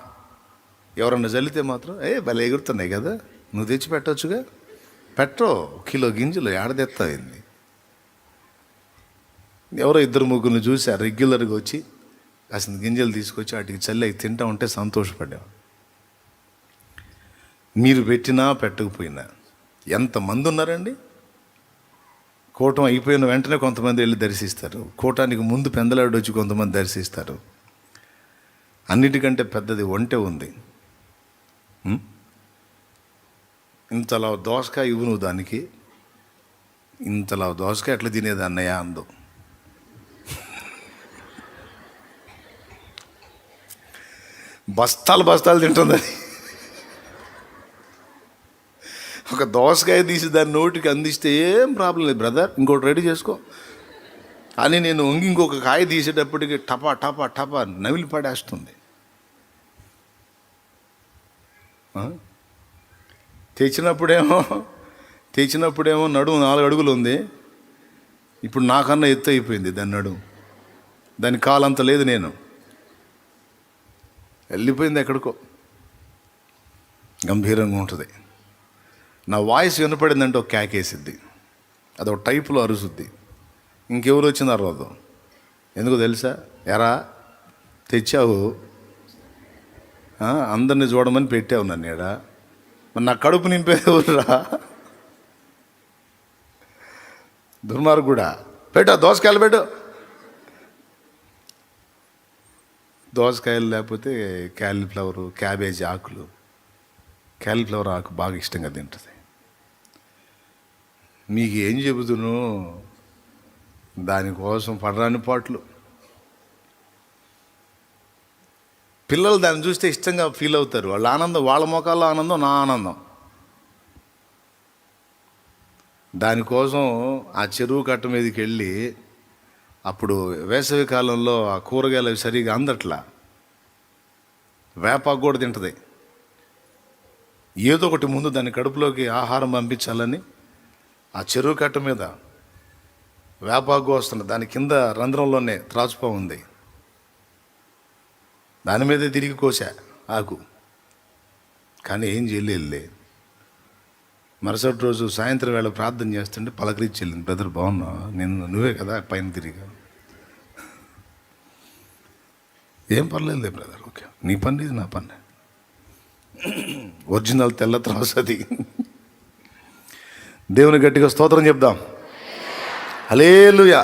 ఎవరన్నా చల్లితే మాత్రం భలే ఎగురుతున్నాయి కదా, నువ్వు తెచ్చి పెట్టవచ్చుగా. పెట్టో 1 కిలో గింజలు ఏడదెత్తాయింది. ఎవరో 2-3 చూసి రెగ్యులర్గా వచ్చి కాసిన గింజలు తీసుకొచ్చి వాటికి చల్లి అవి తింటా ఉంటే సంతోషపడ్డాం. మీరు పెట్టినా పెట్టకపోయినా ఎంతమంది ఉన్నారండి. కూటం అయిపోయిన వెంటనే కొంతమంది వెళ్ళి దర్శిస్తారు. కూటానికి ముందు పెందలాడు వచ్చి కొంతమంది దర్శిస్తారు. అన్నిటికంటే పెద్దది ఒంటె ఉంది. ఇంతలా దోసకాయ ఇవ్వు నువ్వు దానికి. ఇంతలా దోసకాయ ఎట్లా తినేది అన్నయ్య అందు. బస్తాలు తింటుంది అది. ఒక దోసకాయ తీసి దాని నోటికి అందిస్తే ఏం ప్రాబ్లం లేదు, బ్రదర్ ఇంకోటి రెడీ చేసుకో అని నేను ఇంకొక కాయ తీసేటప్పటికి టపా టపా టపా నవిలి పడేస్తుంది. తెచ్చినప్పుడేమో నడుము 4 అడుగులు ఉంది. ఇప్పుడు నాకన్నా ఎత్తు అయిపోయింది దాని నడుము. దాని కాలంత లేదు, నేను వెళ్ళిపోయింది ఎక్కడికో. గంభీరంగా ఉంటుంది. నా వాయిస్ వినపడిందంటే ఒక కేకేసిద్ది, అదొక టైపులో అరుసుద్ది. ఇంకెవరు వచ్చింది అరవదు. ఎందుకు తెలుసా? ఎరా తెచ్చావు, అందరినీ చూడమని పెట్టావు నన్ను ఏడా, మరి నా కడుపు నింపేది ఎవరురా? దుర్మార్గుడా, పెట్టు దోసకాయలు పెట్టు. దోసకాయలు లేకపోతే క్యాలీఫ్లవరు, క్యాబేజీ ఆకులు. క్యాలీఫ్లవర్ ఆకు బాగా ఇష్టంగా తింటుంది. మీకు ఏం చెబుతును, దానికోసం పడరాని పాటలు. పిల్లలు దాన్ని చూస్తే ఇష్టంగా ఫీల్ అవుతారు. వాళ్ళ ఆనందం, వాళ్ళ ముఖాల్లో ఆనందం, నా ఆనందం. దానికోసం ఆ చెరువు కట్ట మీదకి వెళ్ళి, అప్పుడు వేసవి కాలంలో ఆ కూరగాయలు అవి సరిగా అందట్లా, వేపాకు కూడా తింటుంది. ఏదో ఒకటి ముందు దాని కడుపులోకి ఆహారం పంపించాలని ఆ చెరువు కట్ట మీద వేపాకు వస్తుంది. దాని కింద రంధ్రంలోనే త్రాచుపా ఉంది. దాని మీదే తిరిగి కోసా ఆకు. కానీ ఏం చేయలే. మరుసటి రోజు సాయంత్రం వేళ ప్రార్థన చేస్తుంటే పలకరించి వెళ్ళింది. బ్రదర్ బాగున్నా, నువ్వే కదా పైన తిరిగా. ఏం పర్లేదు బ్రదర్, ఓకే, నీ పని ఇది, నా పని. ఒరిజినల్ తెల్ల త్రాసు అది. దేవుని గట్టిగా స్తోత్రం చెప్దాం. హల్లెలూయా.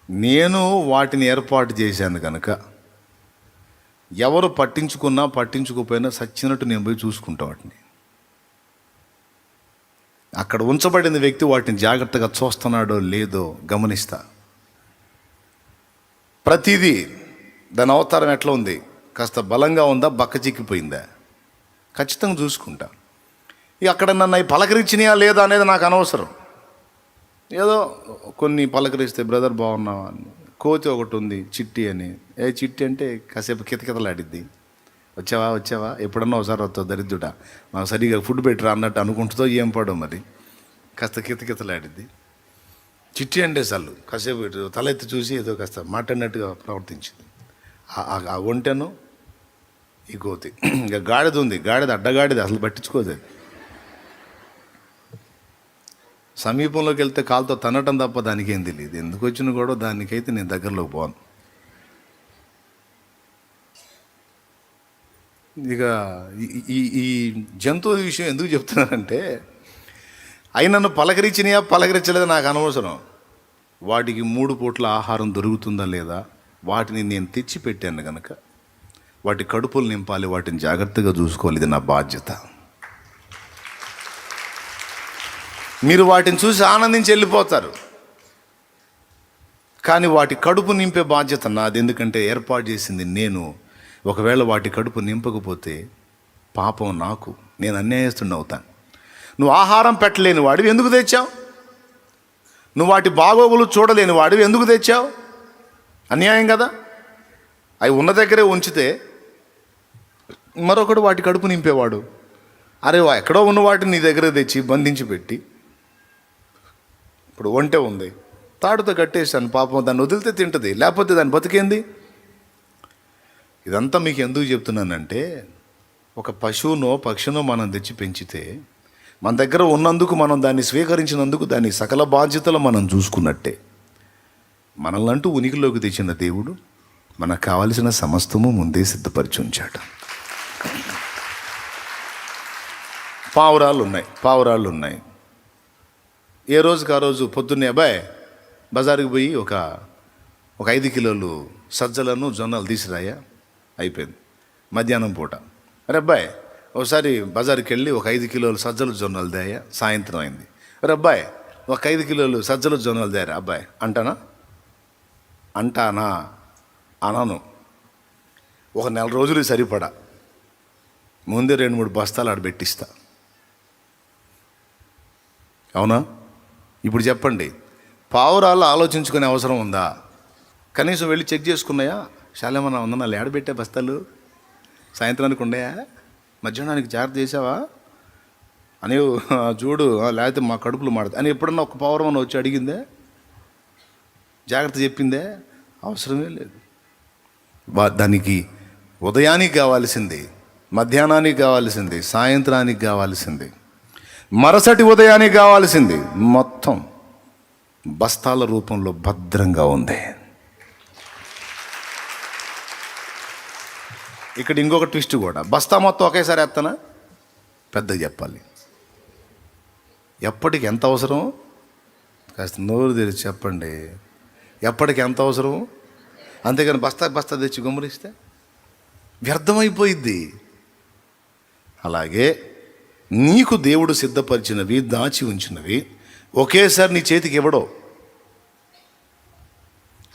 నేను వాటిని ఏర్పాటు చేశాను కనుక ఎవరు పట్టించుకున్నా పట్టించుకోకపోయినా సచ్చినట్టు నేను పోయి చూసుకుంటా వాటిని. అక్కడ ఉంచబడిన వ్యక్తి వాటిని జాగ్రత్తగా చూస్తున్నాడో లేదో గమనిస్తా. ప్రతిదీ దాని అవతారం ఎట్లా ఉంది, కాస్త బలంగా ఉందా, బక్క చిక్కిపోయిందా, ఖచ్చితంగా చూసుకుంటా. ఇక అక్కడ నన్ను అవి పలకరించినాయా లేదా అనేది నాకు అనవసరం. ఏదో కొన్ని పలకరిస్తే బ్రదర్ బాగున్నావా అని. కోతి ఒకటి ఉంది చిట్టి అని. చిట్టి అంటే కాసేపు కితకితలాడిద్ది. వచ్చావా ఎప్పుడన్నా ఒకసారి వస్తావు దరిద్రుడా, మాకు సరిగా ఫుడ్ పెట్టరా అన్నట్టు అనుకుంటుందో ఏం పడో మరి, కాస్త కితకితలాడిద్ది. చిట్టి అంటే చాలు కాసేపు తలెత్తి చూసి ఏదో కాస్త మాట్లాడినట్టుగా ప్రవర్తించింది. ఆ ఒంటెను ఈ కోతి. ఇక గాడిద ఉంది, గాడిద అడ్డగాడిద, అసలు పట్టించుకోదు. సమీపంలోకి వెళ్తే కాలుతో తనటం తప్ప దానికి ఏం తెలియదు. ఎందుకు వచ్చినా కూడా దానికైతే నేను దగ్గరలోకి పోను. ఇక ఈ జంతువుల విషయం ఎందుకు చెప్తున్నానంటే, అవి నన్ను పలకరించలేదా నాకు అనవసరం. వాటికి 3 పూట్ల ఆహారం దొరుకుతుందా లేదా, వాటిని నేను తెచ్చి పెట్టాను కనుక వాటి కడుపులు నింపాలి, వాటిని జాగ్రత్తగా చూసుకోవాలి. ఇది నా బాధ్యత. మీరు వాటిని చూసి ఆనందించి వెళ్ళిపోతారు, కానీ వాటి కడుపు నింపే బాధ్యత నాది. ఎందుకంటే ఏర్పాటు చేసింది నేను. ఒకవేళ వాటి కడుపు నింపకపోతే పాపం నాకు, నేను అన్యాయస్తుడిని అవుతాను. నువ్వు ఆహారం పెట్టలేని వాడివి ఎందుకు తెచ్చావు? నువ్వు వాటి బాగోగులు చూడలేని వాడివి ఎందుకు తెచ్చావు? అన్యాయం కదా. అవి ఉన్న దగ్గరే ఉంచితే మరొకడు వాటి కడుపు నింపేవాడు. అరే ఎక్కడో ఉన్న వాటిని నీ దగ్గర తెచ్చి బంధించి పెట్టి, ఇప్పుడు ఒంటె ఉంది, తాడుతో కట్టేసాను, పాపం దాన్ని వదిలితే తింటుంది, లేకపోతే దాన్ని బతికేంది. ఇదంతా మీకు ఎందుకు చెప్తున్నానంటే, ఒక పశువునో పక్షినో మనం తెచ్చి పెంచితే మన దగ్గర ఉన్నందుకు, మనం దాన్ని స్వీకరించినందుకు దాని సకల బాధ్యతలు మనం చూసుకున్నట్టే. మనల్నంటూ ఉనికిలోకి తెచ్చిన దేవుడు మనకు కావలసిన సమస్తము ముందే సిద్ధపరిచి ఉంచాడు. పావురాళ్ళు ఉన్నాయి. ఏ రోజుకి ఆ రోజు పొద్దున్నే అబ్బాయి బజారుకి పోయి ఒక 5 కిలోలు సజ్జలను జొన్నలు తీసిరాయా, అయిపోయింది. మధ్యాహ్నం పూట అరే అబ్బాయి ఒకసారి బజారుకి వెళ్ళి ఒక 5 కిలోలు సజ్జలు జొన్నలు తేయా, సాయంత్రం అయింది. అరే అబ్బాయి ఒక 5 కిలోలు సజ్జలు జొన్నలు తేరా అబ్బాయి అంటానా అనను. ఒక 4 రోజులు సరిపడా ముందే 2-3 బస్తాలు ఆడ పెట్టిస్తా. అవునా? ఇప్పుడు చెప్పండి, పావురాలు ఆలోచించుకునే అవసరం ఉందా? కనీసం వెళ్ళి చెక్ చేసుకున్నాయా, శాలేమన్నా ఉందా, నా ఏడబెట్టే బస్తాలు సాయంత్రానికి ఉన్నాయా, మధ్యాహ్నానికి జాగ్రత్త చేసావా అని చూడు, లేకపోతే మా కడుపులు మాడదు అని ఎప్పుడన్నా ఒక పావురం వచ్చి అడిగిందే, జాగ్రత్త చెప్పిందే? అవసరమే లేదు. దానికి ఉదయానికి కావాల్సింది, మధ్యాహ్నానికి కావాల్సింది, సాయంత్రానికి కావాల్సింది, మరుసటి ఉదయానికి కావాల్సింది మొత్తం బస్తాల రూపంలో భద్రంగా ఉంది. ఇక్కడ ఇంకొక ట్విస్ట్ కూడా, బస్తా మొత్తం ఒకేసారి ఎత్తనా? పెద్దగా చెప్పాలి. ఎప్పటికి ఎంత అవసరం కాస్త నోరు తెరిచి చెప్పండి. ఎప్పటికి ఎంత అవసరమో, అంతేగాని బస్తా తెచ్చి గుమ్మరిస్తే వ్యర్థమైపోయిద్ది. అలాగే నీకు దేవుడు సిద్ధపరిచినవి, దాచి ఉంచినవి ఒకేసారి నీ చేతికి ఇవ్వడో.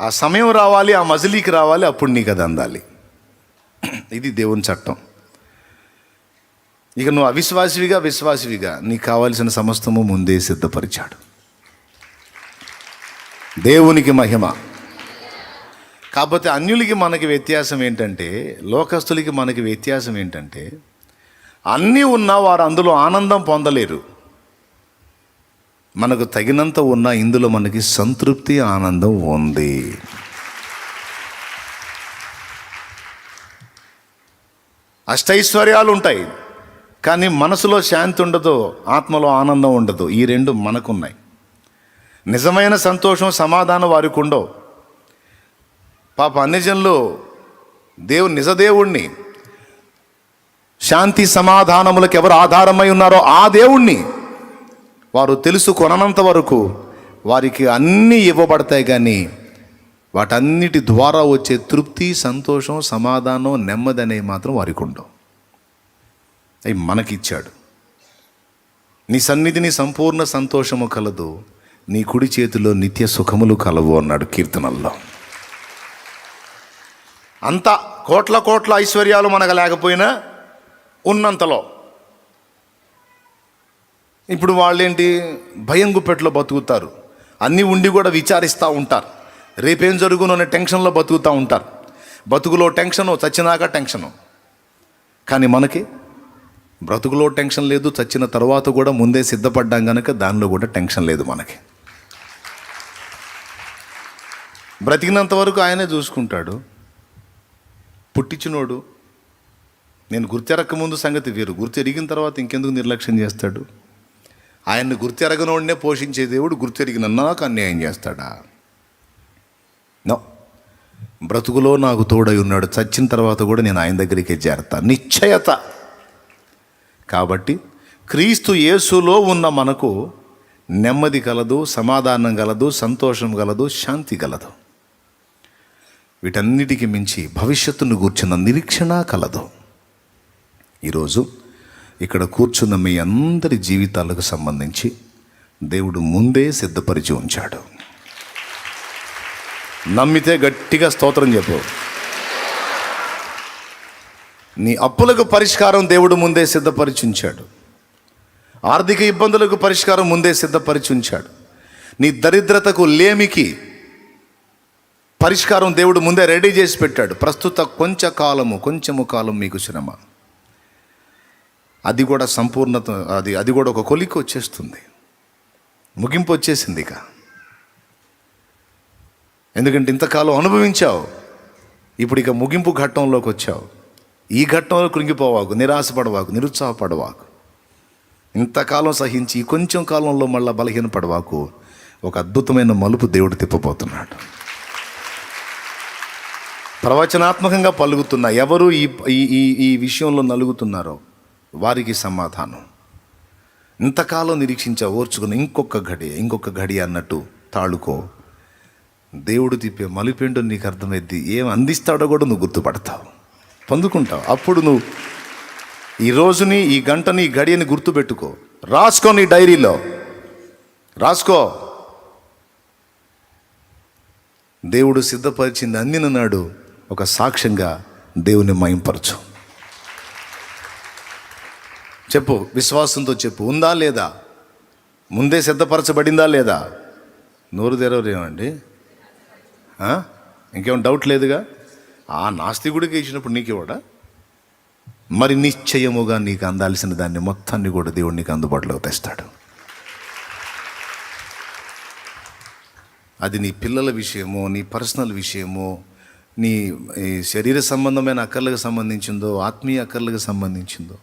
ఆ సమయం రావాలి, ఆ మజిలీకి రావాలి, అప్పుడు నీకు అది అందాలి. ఇది దేవుని చట్టం. ఇక నువ్వు విశ్వాసివిగా నీకు కావాల్సిన సమస్తము ముందే సిద్ధపరిచాడు. దేవునికి మహిమ. కాకపోతే అన్యులకి మనకి వ్యత్యాసం ఏంటంటే, లోకస్తులకి మనకి వ్యత్యాసం ఏంటంటే, అన్నీ ఉన్నా వారు అందులో ఆనందం పొందలేరు. మనకు తగినంత ఉన్నా ఇందులో మనకి సంతృప్తి, ఆనందం ఉంది. అష్టైశ్వర్యాలు ఉంటాయి, కానీ మనసులో శాంతి ఉండదు, ఆత్మలో ఆనందం ఉండదు. ఈ రెండు మనకున్నాయి. నిజమైన సంతోషం, సమాధానం వారికి ఉండవు. పాప అన్యజనులు నిజదేవుణ్ణి, శాంతి సమాధానములకు ఎవరు ఆధారమై ఉన్నారో ఆ దేవుణ్ణి వారు తెలుసుకొనంత వరకు వారికి అన్నీ ఇవ్వబడతాయి, కానీ వాటన్నిటి ద్వారా వచ్చే తృప్తి, సంతోషం, సమాధానం, నెమ్మది అనేవి మాత్రం వారికి ఉండవు. అవి మనకిచ్చాడు. నీ సన్నిధిని సంపూర్ణ సంతోషము కలదు, నీ కుడి చేతిలో నిత్య సుఖములు కలవు అన్నాడు కీర్తనల్లో. అంత కోట్ల ఐశ్వర్యాలు మనకు లేకపోయినా ఉన్నంతలో. ఇప్పుడు వాళ్ళేంటి, భయం గుప్పెట్లో బతుకుతారు. అన్నీ ఉండి కూడా విచారిస్తూ ఉంటారు. రేపేం జరుగును అనే టెన్షన్లో బతుకుతూ ఉంటారు. బతుకులో టెన్షను, చచ్చినాక టెన్షను. కానీ మనకి బ్రతుకులో టెన్షన్ లేదు, చచ్చిన తర్వాత కూడా ముందే సిద్ధపడ్డాం కనుక దానిలో కూడా టెన్షన్ లేదు మనకి. బ్రతికినంత వరకు ఆయనే చూసుకుంటాడు. పుట్టించినోడు. నేను గుర్తెరక్క ముందు సంగతి వేరు, గుర్తెరిగిన తర్వాత ఇంకెందుకు నిర్లక్ష్యం చేస్తాడు? ఆయన్ని గుర్తెరగనోడినే పోషించే దేవుడు గుర్తెరిగిన నాకు అన్యాయం చేస్తాడా? నో. బ్రతుకులో నాకు తోడై ఉన్నాడు, చచ్చిన తర్వాత కూడా నేను ఆయన దగ్గరికే చేరతా, నిశ్చయత. కాబట్టి క్రీస్తు యేసులో ఉన్న మనకు నెమ్మది కలదు, సమాధానం కలదు, సంతోషం కలదు, శాంతి కలదు. వీటన్నిటికీ మించి భవిష్యత్తును గూర్చిన నిరీక్షణ కలదు. ఈరోజు ఇక్కడ కూర్చున్న మీ అందరి జీవితాలకు సంబంధించి దేవుడు ముందే సిద్ధపరిచి ఉంచాడు. నమ్మితే గట్టిగా స్తోత్రం చెప్పు. నీ అప్పులకు పరిష్కారం దేవుడు ముందే సిద్ధపరిచి ఉంచాడు. ఆర్థిక ఇబ్బందులకు పరిష్కారం ముందే సిద్ధపరిచి ఉంచాడు. నీ దరిద్రతకు, లేమికి పరిష్కారం దేవుడు ముందే రెడీ చేసి పెట్టాడు. ప్రస్తుత కొంచెము కాలం మీకు శ్రమ, అది కూడా సంపూర్ణత, అది కూడా ఒక కొలికి వచ్చేస్తుంది, ముగింపు వచ్చేసింది ఇక. ఎందుకంటే ఇంతకాలం అనుభవించావు, ఇప్పుడు ఇక ముగింపు ఘట్టంలోకి వచ్చావు. ఈ ఘట్టంలో కృంగిపోవాకు, నిరాశపడవాకు, నిరుత్సాహపడవాకు. ఇంతకాలం సహించి ఈ కొంచెం కాలంలో మళ్ళీ బలహీనపడవాకు. ఒక అద్భుతమైన మలుపు దేవుడు తిప్పబోతున్నాడు. ప్రవచనాత్మకంగా పలుకుతున్న ఎవరు ఈ విషయంలో నలుగుతున్నారో వారికి సమాధానం. ఇంతకాలం నిరీక్షించా, ఓర్చుకుని ఇంకొక గడి అన్నట్టు తాళుకో. దేవుడు తిప్పే మలుపేంటో నీకు అర్థమైద్ది. ఏం అందిస్తాడో కూడా నువ్వు గుర్తుపడతావు, పొందుకుంటావు. అప్పుడు నువ్వు ఈ రోజుని, ఈ గంటని, ఈ గడియని గుర్తుపెట్టుకో. రాసుకో, నీ డైరీలో రాసుకో. దేవుడు సిద్ధపరిచింది అందిన నాడు ఒక సాక్ష్యంగా దేవుని మహింపరచు. చెప్పు, విశ్వాసంతో చెప్పు. ఉందా లేదా? ముందే సిద్ధపరచబడిందా లేదా? నోరు తెరవరేమండి? ఇంకేమైనా డౌట్ లేదుగా? ఆ నాస్తికుడికి ఇచ్చినప్పుడు నీకు ఇవ్వడా? మరి నిశ్చయముగా నీకు అందాల్సిన దాన్ని మొత్తాన్ని కూడా దేవుడు నీకు అందుబాటులోకి తెస్తాడు. అది నీ పిల్లల విషయమో, నీ పర్సనల్ విషయమో, నీ శరీర సంబంధమైన అక్కర్లకు సంబంధించిందో, ఆత్మీయ అక్కర్లకు సంబంధించిందో,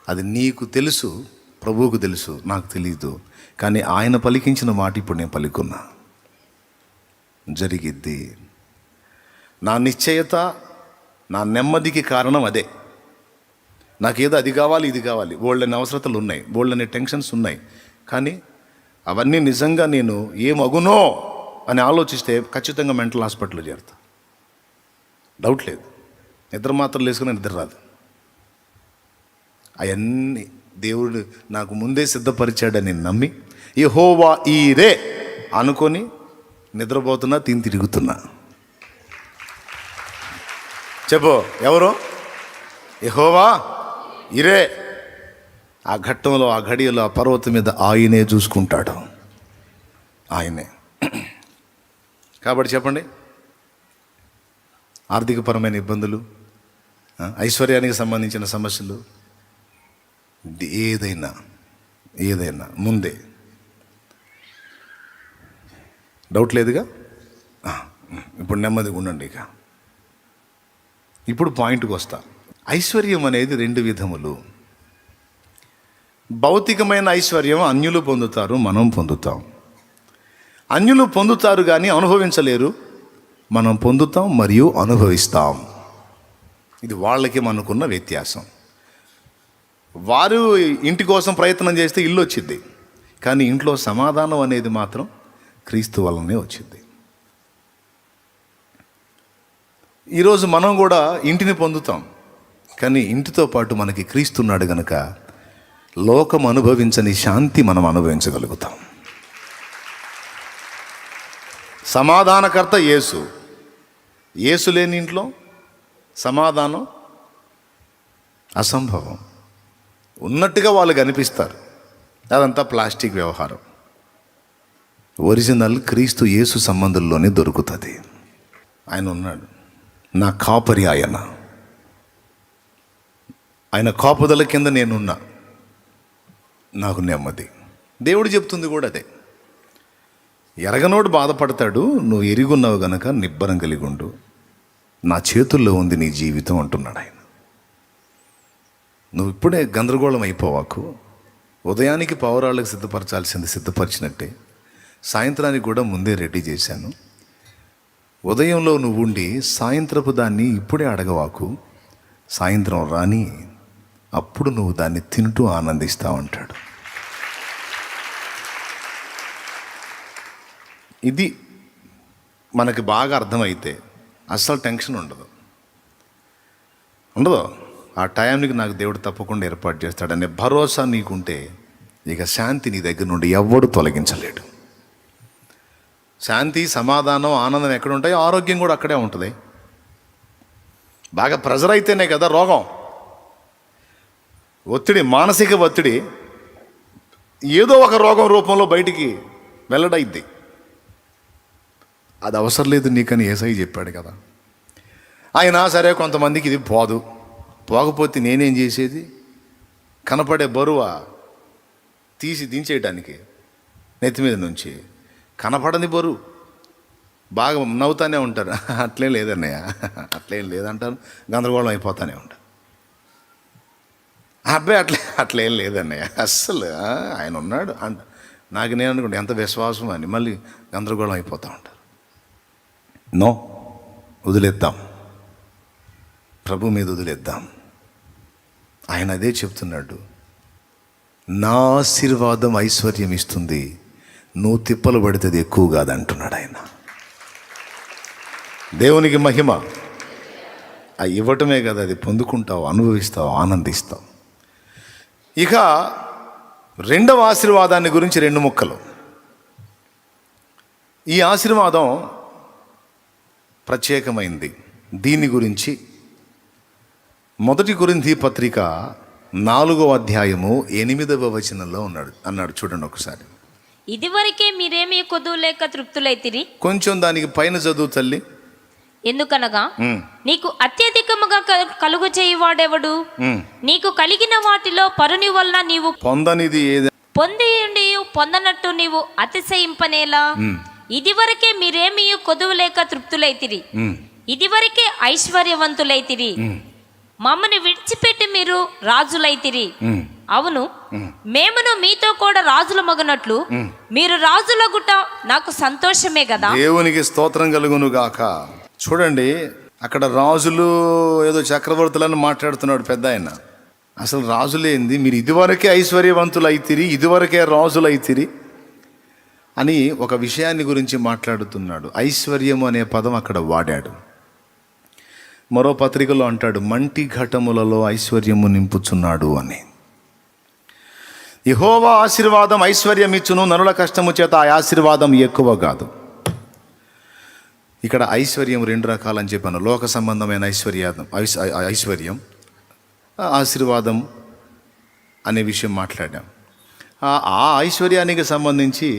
అది నీకు తెలుసు, ప్రభువుకు తెలుసు, నాకు తెలియదు. కానీ ఆయన పలికించిన మాట ఇప్పుడు నేను పలుకున్నా, జరిగిద్ది. నా నిశ్చయత, నా నెమ్మదికి కారణం అదే. నాకేదో అది కావాలి, ఇది కావాలి, బోల్డని అవసరతలు ఉన్నాయి, బోల్డని టెన్షన్స్ ఉన్నాయి. కానీ అవన్నీ నిజంగా నేను ఏమగునో అని ఆలోచిస్తే ఖచ్చితంగా మెంటల్ హాస్పిటల్లో చేరుతా, డౌట్ లేదు. నిద్ర మాత్రం వేసుకుని నిద్ర రాదు. అవన్నీ దేవుడు నాకు ముందే సిద్ధపరిచాడని నమ్మి యెహోవా ఈరే అనుకొని నిద్రపోతున్నా, తిరుగుతున్నా. చెప్పు, ఎవరు? యెహోవా ఈరే. ఆ ఘట్టంలో, ఆ ఘడియలో, ఆ పర్వతం మీద ఆయనే చూసుకుంటాడు, ఆయనే. కాబట్టి చెప్పండి, ఆర్థికపరమైన ఇబ్బందులు, ఐశ్వర్యానికి సంబంధించిన సమస్యలు, ఏదైనా ముందే డౌట్ లేదుగా. ఇప్పుడు నెమ్మదిగా ఉండండి. ఇప్పుడు పాయింట్కి వస్తా. ఐశ్వర్యం అనేది 2 విధములు. భౌతికమైన ఐశ్వర్యం అన్యులు పొందుతారు, మనం పొందుతాం. అన్యులు పొందుతారు కానీ అనుభవించలేరు, మనం పొందుతాం మరియు అనుభవిస్తాం. ఇది వాళ్ళకి మనకున్న వ్యత్యాసం. వారు ఇంటి కోసం ప్రయత్నం చేస్తే ఇల్లు వచ్చింది, కానీ ఇంట్లో సమాధానం అనేది మాత్రం క్రీస్తు వల్లనే వచ్చింది. ఈరోజు మనం కూడా ఇంటిని పొందుతాం, కానీ ఇంటితో పాటు మనకి క్రీస్తున్నాడు గనుక లోకం అనుభవించని శాంతి మనం అనుభవించగలుగుతాం. సమాధానకర్త యేసు. యేసు లేని ఇంట్లో సమాధానం అసంభవం. ఉన్నట్టుగా వాళ్ళు కనిపిస్తారు, అదంతా ప్లాస్టిక్ వ్యవహారం. ఒరిజినల్ క్రీస్తు యేసు సంబంధంలోనే దొరుకుతుంది. ఆయన ఉన్నాడు, నా కాపరి ఆయన కాపుదల కింద నేనున్నా, నాకు నెమ్మది. దేవుడు చెప్తుంది కూడా అదే. ఎరగనోడు బాధపడతాడు, నువ్వు ఎరుగున్నావు గనక నిబ్బరం కలిగి ఉండు, నా చేతుల్లో ఉంది నీ జీవితం అంటున్నాడు ఆయన. నువ్వు ఇప్పుడే గందరగోళం అయిపోవాకు. ఉదయానికి పౌరాళ్ళకి సిద్ధపరచాల్సింది సిద్ధపరిచినట్టే సాయంత్రానికి కూడా ముందే రెడీ చేశాను. ఉదయంలో నువ్వు ఉండి సాయంత్రపు దాన్ని ఇప్పుడే అడగవాకు, సాయంత్రం రాని అప్పుడు నువ్వు దాన్ని తింటూ ఆనందిస్తావు అంటాడు. ఇది మనకి బాగా అర్థమైతే అస్సలు టెన్షన్ ఉండదు. ఆ టైంకి నాకు దేవుడు తప్పకుండా ఏర్పాటు చేస్తాడనే భరోసా నీకుంటే ఇక శాంతి నీ దగ్గర నుండి ఎవ్వడు తొలగించలేడు. శాంతి, సమాధానం, ఆనందం ఎక్కడ ఉంటాయో ఆరోగ్యం కూడా అక్కడే ఉంటుంది. బాగా ప్రెజర్ అయితేనే కదా రోగం, ఒత్తిడి, మానసిక ఒత్తిడి ఏదో ఒక రోగం రూపంలో బయటికి వెల్లడైద్ది. అది అవసరం లేదు నీకని యేసయ్య చెప్పాడు కదా. అయినా సరే కొంతమందికి ఇది పోకపోతే నేనేం చేసేది? కనపడే బరువా తీసి దించేయడానికి నెత్తి మీద నుంచి కనపడని బరువు బాగా నవ్వుతానే ఉంటారు. అట్లేం లేదన్నయ్య, అట్లేం లేదంటారు, గందరగోళం అయిపోతానే ఉంటారు. అబ్బాయి అట్లేం లేదన్నయ్య, అస్సలు ఆయన ఉన్నాడు అంట. నేను అనుకుంటే ఎంత విశ్వాసం అని మళ్ళీ గందరగోళం అయిపోతూ ఉంటారు. నో, వదిలేద్దాం, ప్రభు మీద వదిలేద్దాం. ఆయన అదే చెప్తున్నాడు, నా ఆశీర్వాదం ఐశ్వర్యం ఇస్తుంది, నువ్వు తిప్పలు పడితే ఎక్కువ కాదంటున్నాడు ఆయన. దేవునికి మహిమ. అది ఇవ్వటమే కదా, అది పొందుకుంటావు, అనుభవిస్తావు, ఆనందిస్తావు. ఇక 2వ ఆశీర్వాదాన్ని గురించి 2 ముక్కలు. ఈ ఆశీర్వాదం ప్రత్యేకమైంది. దీని గురించి 1 కొరింథీ పత్రిక 4వ అధ్యాయము 8వ వచనంలో అన్నాడు. చూడండి ఒకసారి. ఇదివరకే మీరేమీ కొదువు లేక తృప్తులైతిరి. కొంచెం దానికి పైన చదువు తల్లి. ఎందుకనగా నీకు అత్యధికముగా కలుగు చేయువాడెవడు? నీకు కలిగిన వాటిలో పరుని వలన నీవు పొందనిది ఏది పొంది పొందనట్టు నీవు అతిశయింపనేలా? ఇదివరకే మీరేమీ కొదువు లేక తృప్తులైతిరి, ఇదివరకే ఐశ్వర్యవంతులైతిరి, మమ్మల్ని విడిచిపెట్టి మీరు రాజులైతిరి. అవును, మేమును మీతో కూడా రాజుల మగనట్లు మీరు రాజులగుట నాకు సంతోషమే కదా. దేవునికి స్తోత్రం కలుగును గాక. చూడండి, అక్కడ రాజులు ఏదో చక్రవర్తులని మాట్లాడుతున్నాడు పెద్ద ఆయన. అసలు రాజులేంది? మీరు ఇదివరకే ఐశ్వర్యవంతులు అయితిరి, ఇదివరకే రాజులు అయితిరి. అని ఒక విషయాన్ని గురించి మాట్లాడుతున్నాడు. ఐశ్వర్యము అనే పదం అక్కడ వాడాడు. మరో పత్రికలో అంటాడు, మంటి ఘటములలో ఐశ్వర్యము నింపుచున్నాడు అని. యెహోవా ఆశీర్వాదం ఐశ్వర్యం ఇచ్చును, నరుల కష్టము చేత ఆ ఆశీర్వాదం ఎక్కువ కాదు. ఇక్కడ ఐశ్వర్యం రెండు రకాలని చెప్పాను. లోక సంబంధమైన ఐశ్వర్యం, ఆశీర్వాదం అనే విషయం మాట్లాడాం. ఆ ఐశ్వర్యానికి సంబంధించి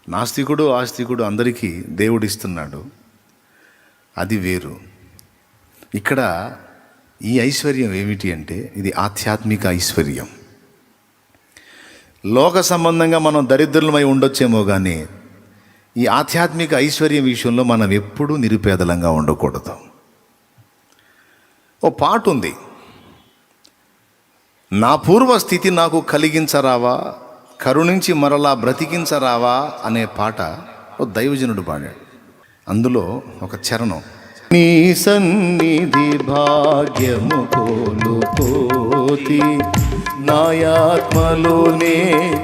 నాస్తికుడు ఆస్తికుడు అందరికీ దేవుడు ఇస్తున్నాడు, అది వేరు. ఇక్కడ ఈ ఐశ్వర్యం ఏమిటి అంటే ఇది ఆధ్యాత్మిక ఐశ్వర్యం. లోక సంబంధంగా మనం దరిద్రులమై ఉండొచ్చేమో కానీ ఈ ఆధ్యాత్మిక ఐశ్వర్యం విషయంలో మనం ఎప్పుడూ నిరుపేదలంగా ఉండకూడదు. ఓ పాట ఉంది, నా పూర్వస్థితి నాకు కలిగించరావా, కరుణించి మరలా బ్రతికించరావా అనే పాట ఓ దైవజనుడు పాడాడు. అందులో ఒక చరణం, నీ సన్నిధి భాగ్యము కోల్పోతి నాయాత్మలోనే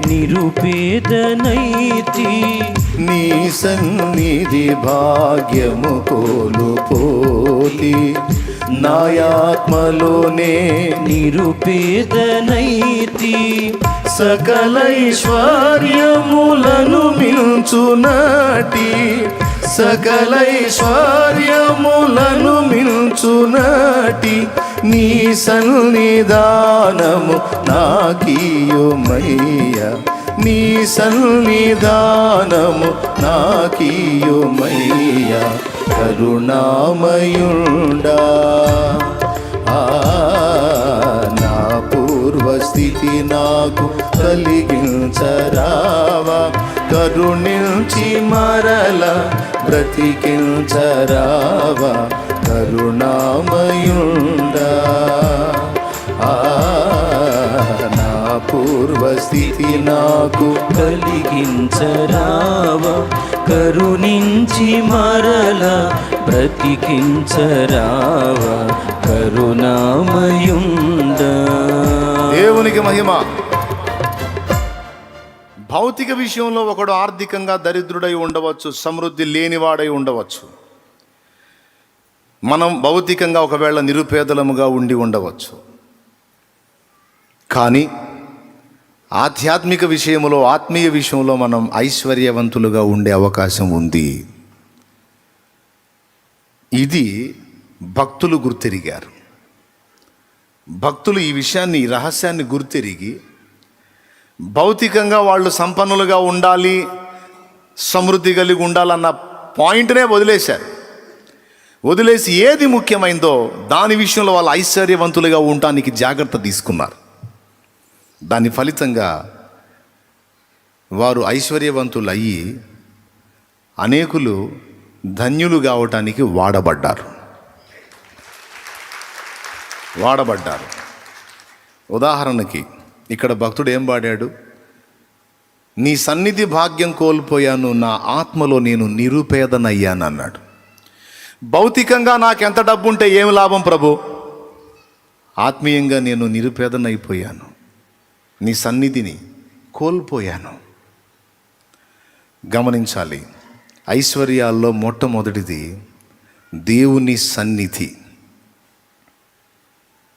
నిరుపేదనైతి, నీ సన్నిధి భాగ్యము కోల్పోతి నాయాత్మలోనే నిరుపేదనైతి, సకలైశ్వర్యములను మించునటి, సకలైశ్వర్యములను మించునటి నీ సన్నిధానము నాకీయుమయ్యా, నీ సన్నిధానము నాకీయుమయ్యా, కరుణామయుండా. నా పూర్వస్థితి నాకు కలిగించరావా, కరుణించి మరల బ్రతికించరావా, కరుణామయుండా. నా పూర్వస్థితి నాకు కలిగించరావా, కరుణించి మరల బ్రతికించరావా, కరుణామయుండా. దేవునికి మహిమ. భౌతిక విషయంలో ఒకడు ఆర్థికంగా దరిద్రుడై ఉండవచ్చు, సమృద్ధి లేనివాడై ఉండవచ్చు. మనం భౌతికంగా ఒకవేళ నిరుపేదలముగా ఉండి ఉండవచ్చు. కానీ ఆధ్యాత్మిక విషయంలో, ఆత్మీయ విషయంలో మనం ఐశ్వర్యవంతులుగా ఉండే అవకాశం ఉంది. ఇది భక్తులు గుర్తెరిగారు. భక్తులు ఈ విషయాన్ని, ఈ రహస్యాన్ని గుర్తెరిగి భౌతికంగా వాళ్ళు సంపన్నులుగా ఉండాలి, సమృద్ధి కలిగి ఉండాలన్న పాయింట్నే వదిలేశారు. వదిలేసి ఏది ముఖ్యమైందో దాని విషయంలో వాళ్ళు ఐశ్వర్యవంతులుగా ఉండటానికి జాగ్రత్త తీసుకున్నారు. దాని ఫలితంగా వారు ఐశ్వర్యవంతులు అయ్యి అనేకులు ధన్యులు కావటానికి వాడబడ్డారు. ఉదాహరణకి ఇక్కడ భక్తుడు ఏం పాడాడు, నీ సన్నిధి భాగ్యం కోల్పోయాను, నా ఆత్మలో నేను నిరుపేదనయ్యాను అన్నాడు. భౌతికంగా నాకెంత డబ్బు ఉంటే ఏమి లాభం ప్రభు, ఆత్మీయంగా నేను నిరుపేదనైపోయాను, నీ సన్నిధిని కోల్పోయాను. గమనించాలి, ఐశ్వర్యాల్లో మొట్టమొదటిది దేవుని సన్నిధి.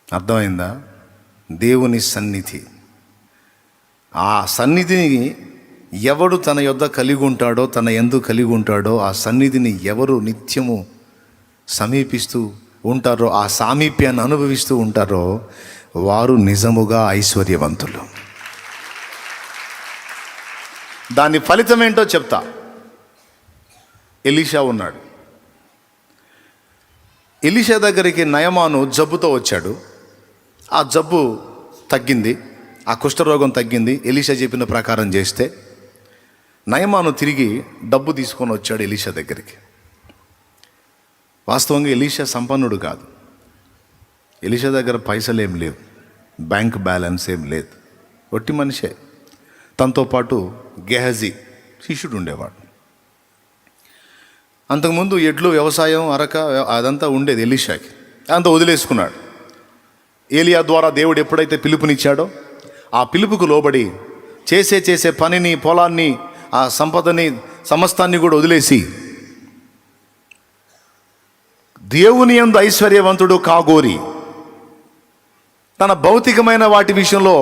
అర్థమైందా? దేవుని సన్నిధి. ఆ సన్నిధిని ఎవడు తన యొద్ద కలిగి ఉంటాడో, తన యందు కలిగి ఉంటాడో, ఆ సన్నిధిని ఎవరు నిత్యము సమీపిస్తూ ఉంటారో, ఆ సామీప్యాన్ని అనుభవిస్తూ ఉంటారో వారు నిజముగా ఐశ్వర్యవంతులు. దాని ఫలితం ఏంటో చెప్తా. ఎలీషా ఉన్నాడు. ఎలీషా దగ్గరికి నయమాను జబ్బుతో వచ్చాడు. ఆ జబ్బు తగ్గింది, ఆ కుష్ఠరోగం తగ్గింది. ఎలీషా చెప్పిన ప్రకారం చేస్తే నయమాను తిరిగి డబ్బు తీసుకొని వచ్చాడు ఎలీషా దగ్గరికి. వాస్తవంగా ఎలీషా సంపన్నుడు కాదు. ఎలీషా దగ్గర పైసలు ఏం లేవు, బ్యాంక్ బ్యాలెన్స్ ఏం లేదు, ఒట్టి మనిషే. తనతో పాటు గెహజీ శిష్యుడు ఉండేవాడు. అంతకుముందు ఎడ్లు, వ్యవసాయం, అరక అదంతా ఉండేది ఎలీషాకి. అంతా వదిలేసుకున్నాడు. ఏలియా ద్వారా దేవుడు ఎప్పుడైతే పిలుపునిచ్చాడో ఆ పిలుపుకు లోబడి చేసే పనిని, పొలాన్ని ఆ సంపదని సమస్తాన్ని కూడా వదిలేసి దేవుని యందు ఐశ్వర్యవంతుడు కాగోరి తన భౌతికమైన వాటి విషయంలో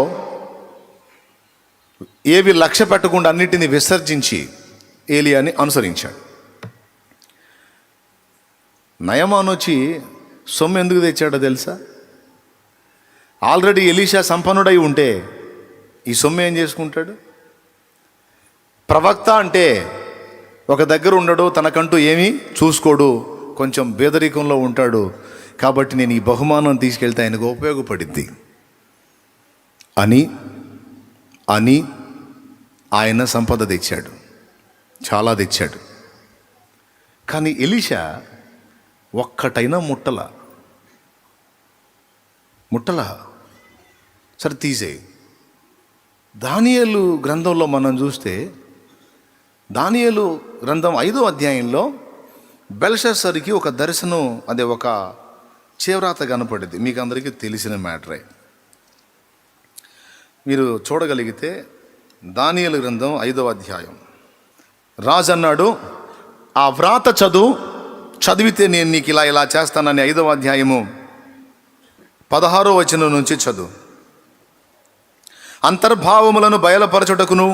ఏవి లక్ష్య పెట్టకుండా అన్నిటిని విసర్జించి ఏలియాని అనుసరించాడు. నయమాను వచ్చి సొమ్ము ఎందుకు తెచ్చాడో తెలుసా? ఆల్రెడీ ఎలీషా సంపన్నుడై ఉంటే ఈ సొమ్ము ఏం చేసుకుంటాడు? ప్రవక్త అంటే ఒక దగ్గర ఉండడు, తనకంటూ ఏమీ చూసుకోడు, కొంచెం పేదరికంలో ఉంటాడు. కాబట్టి నేను ఈ బహుమానం తీసుకెళ్తే ఆయనకు ఉపయోగపడిద్ది అని ఆయన సంపద తెచ్చాడు, చాలా తెచ్చాడు. కానీ ఎలీషా ఒక్కటైనా ముట్టలా. సరే తీసేయి. దానియేలు గ్రంథంలో మనం చూస్తే దానియేలు గ్రంథం 5వ అధ్యాయంలో బెల్షస్సరుకి ఒక దర్శనం, అదే ఒక చేవ్రాత కనపడింది. మీకు అందరికీ తెలిసిన మ్యాటరే. మీరు చూడగలిగితే దానియేలు గ్రంథం 5వ అధ్యాయం రాజు అన్నాడు, ఆ వ్రాత చదివితే నేను నీకు ఇలా చేస్తానని 5వ అధ్యాయము 16వ వచనం నుంచి చదువు. అంతర్భావములను బయలుపరచుటకును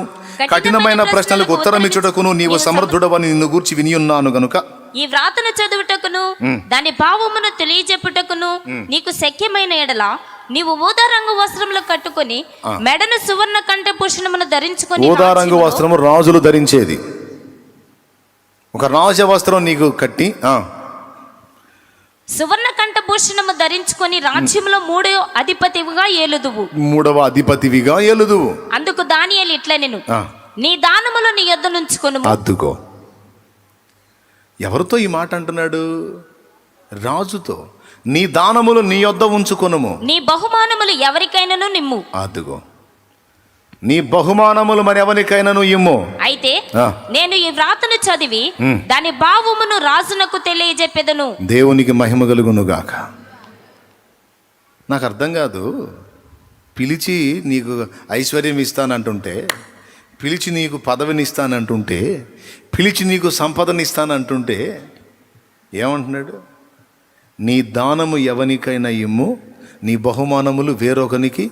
కఠినమైన ప్రశ్నలకు ఉత్తరమిచ్చుటకును నీవు సమర్థుడవని నిన్ను గూర్చి వినియున్నాను గనుక ఈ వ్రాతను చదువుటకును దాని భావమును తెలియజెప్పుటకును నీకు శక్యమైన ఎడల నీవు ఊదా రంగు వస్త్రములు కట్టుకొని మెడను సువర్ణ కంఠభూషణమును ధరించుకొని. ఊదా రంగు వస్త్రము రాజులు ధరించేది. ఒక రాజ వస్త్రం నీకు కట్టి సువర్ణ కంఠభూషణము ధరించుకొని రాజ్యంలో మూడవ అధిపతివిగా ఏలుదువు. అందుకు దానియేలు ఇట్లా నేను నీ దానములు నీ యొద్ద నుంచుకొనుము. అద్దుకో. ఎవరితో ఈ మాట అంటున్నాడు? రాజుతో. నీ దానములు నీ యొద్ద ఉంచుకొనుము, నీ బహుమానములు ఎవరికైనాను నిమ్ము. అద్దుకో. నీ బహుమానములు మరి ఎవరికైనాను ఇమ్ము. అయితే నేను ఈ వ్రాతను చదివి దాని భావమును రాజునకు తెలియజెప్పెదను. దేవునికి మహిమ కలుగును గాక. నాకు అర్థం కాదు, పిలిచి నీకు ఐశ్వర్యం ఇస్తానంటుంటే, పిలిచి నీకు పదవిని ఇస్తానంటుంటే, పిలిచి నీకు సంపదను ఇస్తానంటుంటే ఏమంటున్నాడు? నీ దానము ఎవనికైనా ఇమ్ము, నీ బహుమానములు వేరొకనికి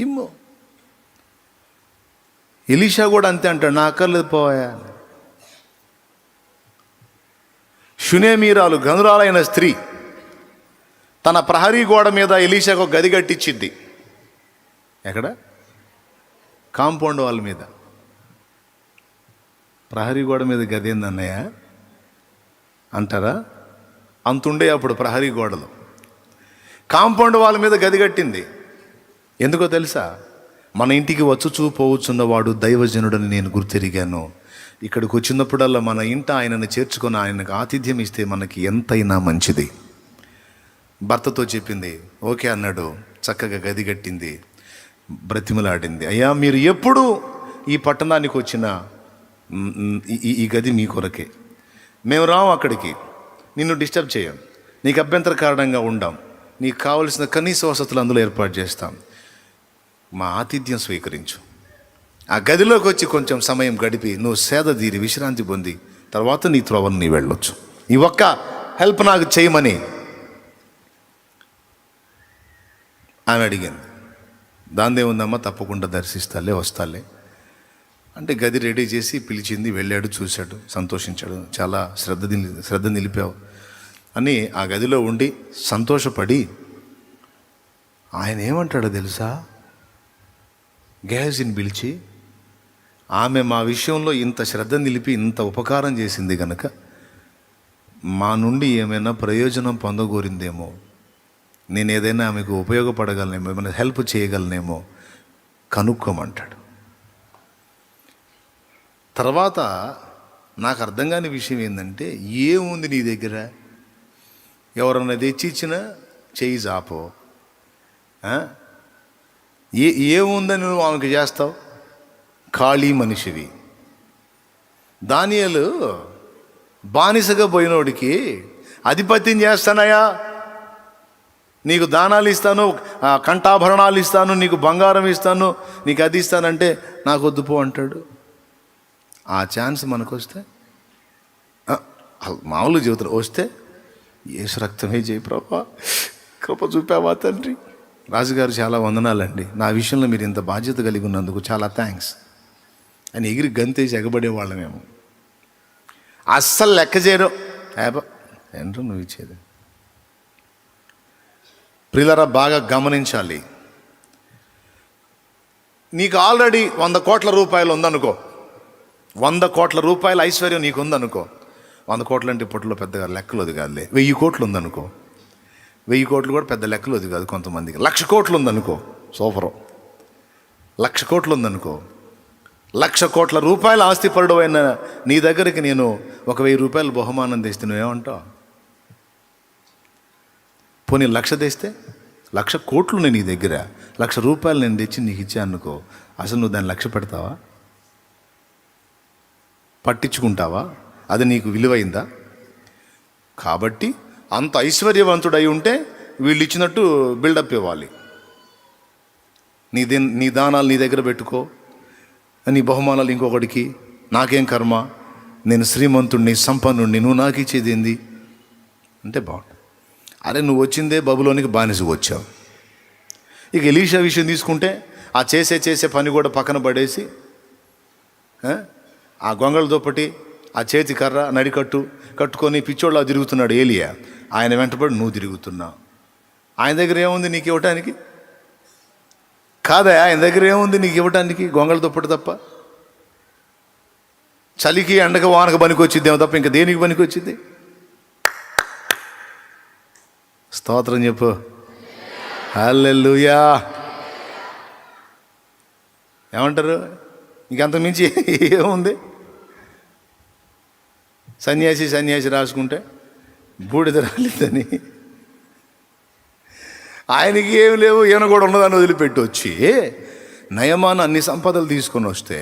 ఇమ్ము. ఎలీషా కూడా అంతే అంటాడు, నా అక్కర్లేదు పోయా. షునేమీరాలు గనురాలైన స్త్రీ తన ప్రహరీ గోడ మీద ఎలీషాకు ఒక గది కట్టించిద్ది. ఎక్కడ? కాంపౌండ్ వాళ్ళ మీద. ప్రహరీ గోడ మీద గది ఏందన్నయ్య అంటారా? అంతుండే అప్పుడు ప్రహరీ గోడలు. కాంపౌండ్ వాళ్ళ మీద గది కట్టింది. ఎందుకో తెలుసా? మన ఇంటికి వచ్చుచూ పోవచ్చున్నవాడు దైవజనుడని నేను గుర్తెరిగాను. ఇక్కడికి వచ్చినప్పుడల్లా మన ఇంట ఆయనను చేర్చుకొని ఆయనకు ఆతిథ్యం ఇస్తే మనకి ఎంతైనా మంచిది. భర్తతో చెప్పింది, ఓకే అన్నాడు. చక్కగా గది కట్టింది, బ్రతిమలాడింది. అయ్యా, మీరు ఎప్పుడు ఈ పట్టణానికి వచ్చినా ఈ గది మీ కొరకే. మేము రాము అక్కడికి, నిన్ను డిస్టర్బ్ చేయం, నీకు అభ్యంతర కారణంగా ఉండాం, నీకు కావలసిన కనీస వసతులు అందులో ఏర్పాటు చేస్తాం, మా ఆతిథ్యం స్వీకరించు. ఆ గదిలోకి వచ్చి కొంచెం సమయం గడిపి నువ్వు సేద తీరి విశ్రాంతి పొంది తర్వాత నీ త్రోవను నీ వెళ్ళొచ్చు. ఈ ఒక్క హెల్ప్ నాకు చేయమని ఆమె అడిగింది. దాందే ఉందమ్మా, తప్పకుండా దర్శిస్తాలే, వస్తాలే అంటే గది రెడీ చేసి పిలిచింది. వెళ్ళాడు, చూశాడు, సంతోషించాడు. చాలా శ్రద్ధ నిలిపావు అని ఆ గదిలో ఉండి సంతోషపడి ఆయన ఏమంటాడో తెలుసా? గేహజీని పిలిచి, ఆమె మా విషయంలో ఇంత శ్రద్ధ నిలిపి ఇంత ఉపకారం చేసింది కనుక మా నుండి ఏమైనా ప్రయోజనం పొందగోరిందేమో, నేను ఏదైనా ఆమెకు ఉపయోగపడగలనేమో, ఏమైనా హెల్ప్ చేయగలనేమో కనుక్కోమంటాడు. తర్వాత నాకు అర్థం కాని విషయం ఏంటంటే, ఏముంది నీ దగ్గర? ఎవరన్నా తెచ్చి ఇచ్చినా చెయ్యి చాపో. ఏముందని నువ్వు ఆమెకు చేస్తావు? ఖాళీ మనిషివి. దానియేలు బానిసగా పోయినోడికి అధిపత్యం చేస్తానయా, నీకు దానాలు ఇస్తాను, కంఠాభరణాలు ఇస్తాను, నీకు బంగారం ఇస్తాను, నీకు అది ఇస్తానంటే నాకు వద్దు పో అంటాడు. ఆ ఛాన్స్ మనకు వస్తే మామూలు జీవితంలో వస్తే యేసు రక్తమే చేయి ప్రభా, కృప చూపావా తండ్రి. రాజుగారు చాలా వందనాలండి, నా విషయంలో మీరు ఇంత బాధ్యత కలిగి ఉన్నందుకు చాలా థ్యాంక్స్ అని ఎగిరి గంతేసి ఎగబడేవాళ్ళమేమో. అస్సలు లెక్క చేయరు. ఏంటో నువ్వు ఇచ్చేది. ప్రియులారా, బాగా గమనించాలి. నీకు ఆల్రెడీ 100 కోట్ల రూపాయలు ఉందనుకో, 100 కోట్ల రూపాయల ఐశ్వర్యం నీకు ఉందనుకో. 100 కోట్లు అంటే ఇప్పట్లో పెద్దగా లెక్కలోది కాదులే. 1000 కోట్లు ఉందనుకో, 1000 కోట్లు కూడా పెద్ద లెక్కలోది కాదు కొంతమందికి. 1,00,000 కోట్లు ఉందనుకో, సూపరు. 1,00,000 కోట్లు ఉందనుకో, 1,00,000 కోట్ల రూపాయల ఆస్తిపరుడు అయిన నీ దగ్గరికి నేను 1,000 రూపాయలు బహుమానం తెస్తే నువ్వేమంటావు? పోనీ 1,00,000 తెస్తే, 1,00,000 కోట్లు నీ దగ్గర, 1,00,000 రూపాయలు నేను తెచ్చి నీకు ఇచ్చాను అనుకో, అసలు నువ్వు దాన్ని లక్ష్య పెడతావా? పట్టించుకుంటావా? అది నీకు విలువైందా? కాబట్టి అంత ఐశ్వర్యవంతుడై ఉంటే వీళ్ళు ఇచ్చినట్టు బిల్డప్ ఇవ్వాలి. నీ దానాలు నీ దగ్గర పెట్టుకో, నీ బహుమానాలు ఇంకొకటికి. నాకేం కర్మ, నేను శ్రీమంతుడిని, సంపన్నుడిని, నువ్వు నాకు ఇచ్చేది ఏంది అంటే బాగుంటుంది. అరే, నువ్వు వచ్చిందే బబులోనికి బానిసకు వచ్చావు. ఇక ఎలీషా విషయం తీసుకుంటే ఆ చేసే పని కూడా పక్కన పడేసి ఆ గొంగళ దుప్పటి, ఆ చేతి కర్ర, నడికట్టు కట్టుకొని పిచ్చోళ్ళ తిరుగుతున్నాడు ఏలియా. ఆయన వెంటబడి నువ్వు తిరుగుతున్నావు. ఆయన దగ్గర ఏముంది నీకు ఇవ్వటానికి? కాదా, ఆయన దగ్గర ఏముంది నీకు ఇవ్వటానికి? గొంగళ దుప్పటి తప్ప. చలికి ఎండక వానకు పనికొచ్చిద్దేమో తప్ప ఇంకా దేనికి పనికొచ్చింది? స్తోత్రం చెప్పు. హల్లెలూయా. ఏమంటారు? ఇంకంత మించి ఏముంది? సన్యాసి రాసుకుంటే బూడిద రాలేదని, ఆయనకి ఏమి లేవు, ఈయన కూడా ఉన్నదాన్ని వదిలిపెట్టి వచ్చి నయమాన అన్ని సంపదలు తీసుకొని వస్తే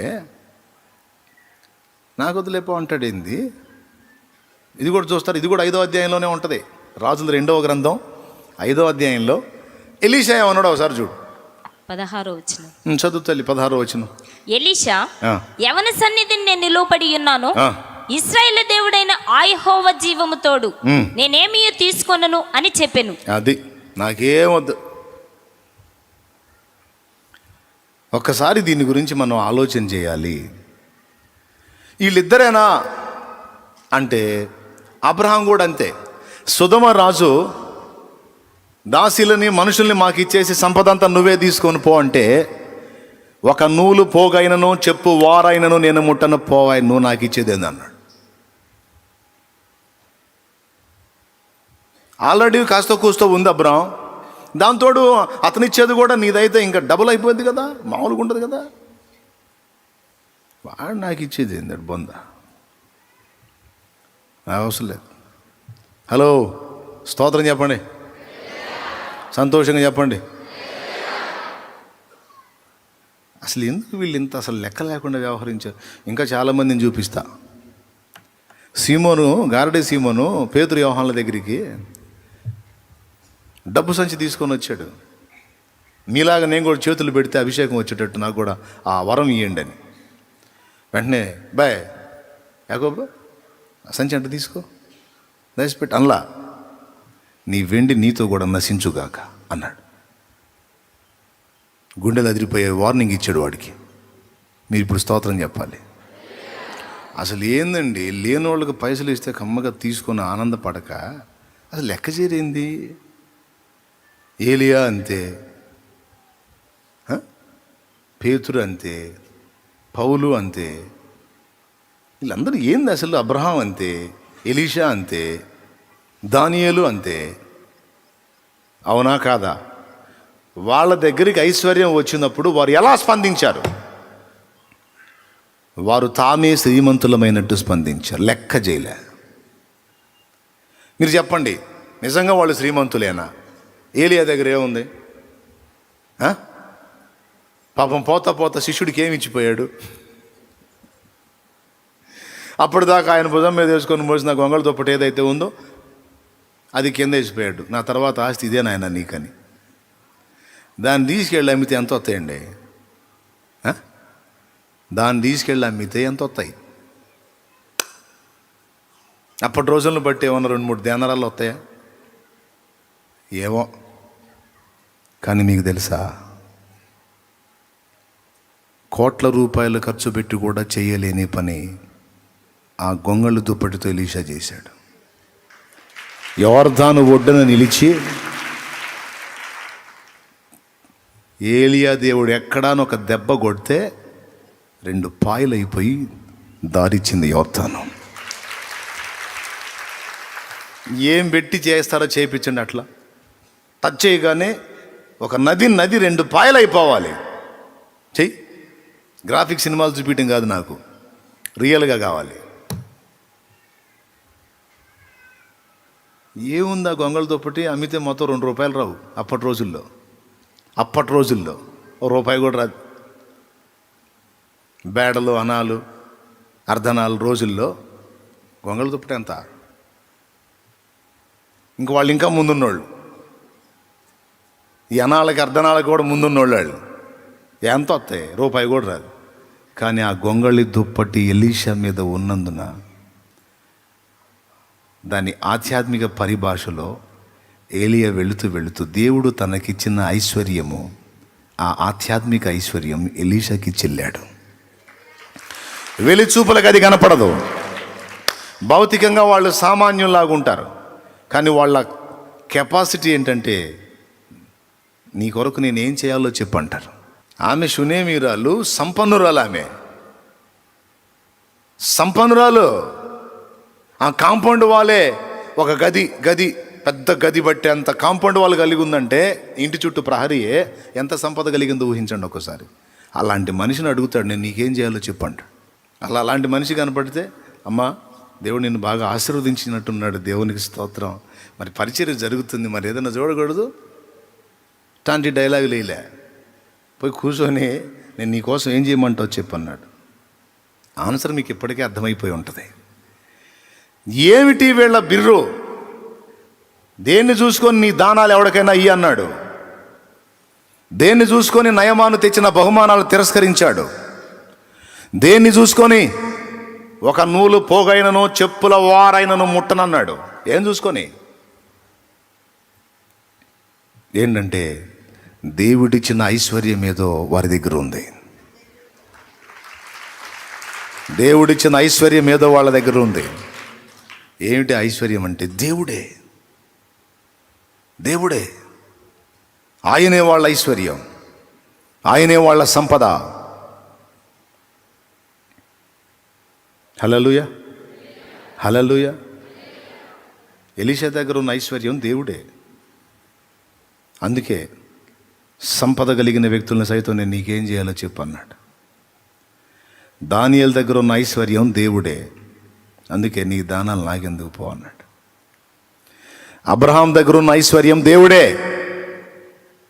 నాకు వదిలేపో అంటాడు. ఏంది ఇది? కూడా చూస్తారు. ఇది కూడా 5వ అధ్యాయంలోనే ఉంటుంది. రాజుల 2వ గ్రంథం 5వ అధ్యాయంలో ఎలీషా ఏమన్నాడు ఒకసారి చూడు. 16వ వచనం చదువు తల్లి. 16వ వచనం. ఎలీషా, ఎవని సన్నిధిని నేను నిలువబడి ఉన్నాను, ఇశ్రాయేలు దేవుడైన యెహోవా జీవము తోడు నేనేమీ తీసుకొనను అని చెప్పాను. అది నాకేమొద్దు. ఒక్కసారి దీని గురించి మనం ఆలోచన చేయాలి. వీళ్ళిద్దరేనా అంటే అబ్రహాం కూడా అంతే. సొదొమ రాజు దాసీలని, మనుషుల్ని మాకు ఇచ్చేసి సంపదంతా నువ్వే తీసుకొని పో అంటే, ఒక నూలు పోగైనను చెప్పు వారైనను నేను ముట్టను, పోవాయి నువ్వు నాకు ఇచ్చేది ఏందన్నాడు. ఆల్రెడీ కాస్త కూస్తో ఉంది అబ్రహాం. దాంతోడు అతనిచ్చేది కూడా నీదైతే ఇంకా డబుల్ అయిపోయింది కదా, మామూలుగా ఉంటుంది కదా. వాడు నాకు ఇచ్చేది ఏందాడు బొంద, అవసరం లేదు. హలో, స్తోత్రం చెప్పండి, సంతోషంగా చెప్పండి. అసలు ఎందుకు వీళ్ళు ఇంత అసలు లెక్క లేకుండా వ్యవహరించారు? ఇంకా చాలామందిని చూపిస్తా. సీమోను, గారడీ సీమోను పేతురు యోహాన్ల దగ్గరికి డబ్బు సంచి తీసుకొని వచ్చాడు. మీలాగా నేను కూడా చేతులు పెడితే అభిషేకం వచ్చేటట్టు నాకు కూడా ఆ వరం ఇవ్వండి అని. వెంటనే బాయ్ యాకోబు సంచి అంటే తీసుకో, దయచేపెట్టి అనలా, నీ వెండి నీతో కూడా నశించుగాక అన్నాడు. గుండెలు అదిరిపోయే వార్నింగ్ ఇచ్చాడు వాడికి. మీరు ఇప్పుడు స్తోత్రం చెప్పాలి. అసలు ఏందండి, లేని వాళ్ళకి పైసలు ఇస్తే కమ్మగా తీసుకొని ఆనందపడక అసలు లెక్క చేరేంది? ఏలియా అంతే, పేతురు అంతే, పౌలు అంతే. వీళ్ళందరూ ఏంది అసలు? అబ్రహాం అంతే, ఎలీషా అంతే, దానియేలు అంతే. అవునా కాదా? వాళ్ళ దగ్గరికి ఐశ్వర్యం వచ్చినప్పుడు వారు ఎలా స్పందించారు? వారు తామే శ్రీమంతులమైనట్టు స్పందించారు, లెక్క చేయలే. మీరు చెప్పండి, నిజంగా వాళ్ళు శ్రీమంతులేనా? ఏలియా దగ్గర ఏముంది? పాపం పోతా శిష్యుడికి ఏమి ఇచ్చిపోయాడు? అప్పటిదాకా ఆయన భుజం మీద వేసుకొని మోసిన గొంగళ దుప్పటి ఏదైతే ఉందో అది కింద వేసిపోయాడు. నా తర్వాత ఆస్తి ఇదే నాయన నీకని. దాన్ని తీసుకెళ్ళి అమ్మితే ఎంత వస్తాయండి? దాన్ని తీసుకెళ్ళి అమ్మితే ఎంత వస్తాయి? అప్పటి రోజులను బట్టి ఏమన్నా 2-3 దేనారాలు వస్తాయా? ఏమో. కానీ మీకు తెలుసా, కోట్ల రూపాయలు ఖర్చు పెట్టి కూడా చేయలేని పని ఆ గొంగళ్ళు దుప్పటితో ఎలీషా చేశాడు. యోర్దాను ఒడ్డున నిలిచి ఏలియా దేవుడు ఎక్కడానో ఒక దెబ్బ కొడితే 2 పాయలు అయిపోయి దారిచ్చింది యోర్దాను. ఏం పెట్టి చేస్తారో చేయించండి. అట్లా టచ్ చేయగానే ఒక నది 2 పాయలు అయిపోవాలి. చెయ్యి. గ్రాఫిక్ సినిమాలు చూపించడం కాదు, నాకు రియల్గా కావాలి. ఏముంది ఆ గొంగళ దుప్పటి అమ్మితే మొత్తం 2 రూపాయలు రావు. అప్పటి రోజుల్లో ₹1 కూడా రాదు. బేడలు, అనాలు, అర్ధనాలు రోజుల్లో గొంగళ దుప్పటి ఎంత? ఇంక వాళ్ళు ఇంకా ముందున్నోళ్ళు, ఈ అనాలకి అర్ధనాలకి కూడా ముందున్నోళ్ళు. వాళ్ళు ఎంత వస్తాయి? ₹1 కూడా రాదు. కానీ ఆ గొంగళి దుప్పటి ఎలీషా మీద ఉన్నందున దాని ఆధ్యాత్మిక పరిభాషలో ఏలియా వెళుతూ దేవుడు తనకిచ్చిన ఐశ్వర్యము, ఆ ఆధ్యాత్మిక ఐశ్వర్యం ఎలీషాకి చెల్లాడు. వెలిచూపులకు అది కనపడదు. భౌతికంగా వాళ్ళు సామాన్యులాగా ఉంటారు, కానీ వాళ్ళ కెపాసిటీ ఏంటంటే, నీ కొరకు నేనేం చేయాలో చెప్పంటారు. ఆమె షునేమీరాలు, సంపన్నురాలు. ఆమె సంపన్నురాలు. ఆ కాంపౌండ్ వాలే ఒక గది పెద్ద గది బట్టి అంత కాంపౌండ్ వాళ్ళు కలిగి ఉందంటే, ఇంటి చుట్టూ ప్రహరీయే ఎంత సంపద కలిగిందో ఊహించండి ఒకసారి. అలాంటి మనిషిని అడుగుతాడు, నేను నీకేం చేయాలో చెప్పంటాడు. అలాంటి మనిషి కనపడితే, అమ్మా దేవుడు నిన్ను బాగా ఆశీర్వదించినట్టున్నాడు, దేవునికి స్తోత్రం, మరి పరిచర్య జరుగుతుంది, మరి ఏదైనా చూడకూడదు, ఇట్లాంటి డైలాగులు వేయలే. పోయి కూర్చొని నేను నీకోసం ఏం చేయమంటావు చెప్పన్నాడు. ఆన్సర్ మీకు ఇప్పటికే అర్థమైపోయి ఉంటుంది. ఏమిటి వీళ్ళ బిర్రు? దేన్ని చూసుకొని నీ దానాలు ఎవరికైనా ఇయ్యి అన్నాడు. దేన్ని చూసుకొని నయమాను తెచ్చిన బహుమానాలు తిరస్కరించాడు. దేన్ని చూసుకొని ఒక నూలు పోగైనను చెప్పుల వారైనను ముట్టనన్నాడు. ఏం చూసుకొని? ఏంటంటే దేవుడిచ్చిన ఐశ్వర్యం ఏదో వారి దగ్గర ఉంది. దేవుడిచ్చిన ఐశ్వర్యం ఏదో వాళ్ళ దగ్గర ఉంది. ఏమిటి ఐశ్వర్యం అంటే? దేవుడే. ఆయనే వాళ్ళ ఐశ్వర్యం, ఆయనే వాళ్ళ సంపద. హల్లెలూయా, హల్లెలూయా. ఎలీషా దగ్గర ఉన్న ఐశ్వర్యం దేవుడే. అందుకే సంపద కలిగిన వ్యక్తులను సైతం నేను నీకేం చేయాలో చెప్పు అన్నాడు. దానియేలు దగ్గర ఉన్న ఐశ్వర్యం దేవుడే. అందుకే నీ దానాలు నాకెందుకు పో అన్నాడు. అబ్రహాం దగ్గర ఉన్న ఐశ్వర్యం దేవుడే.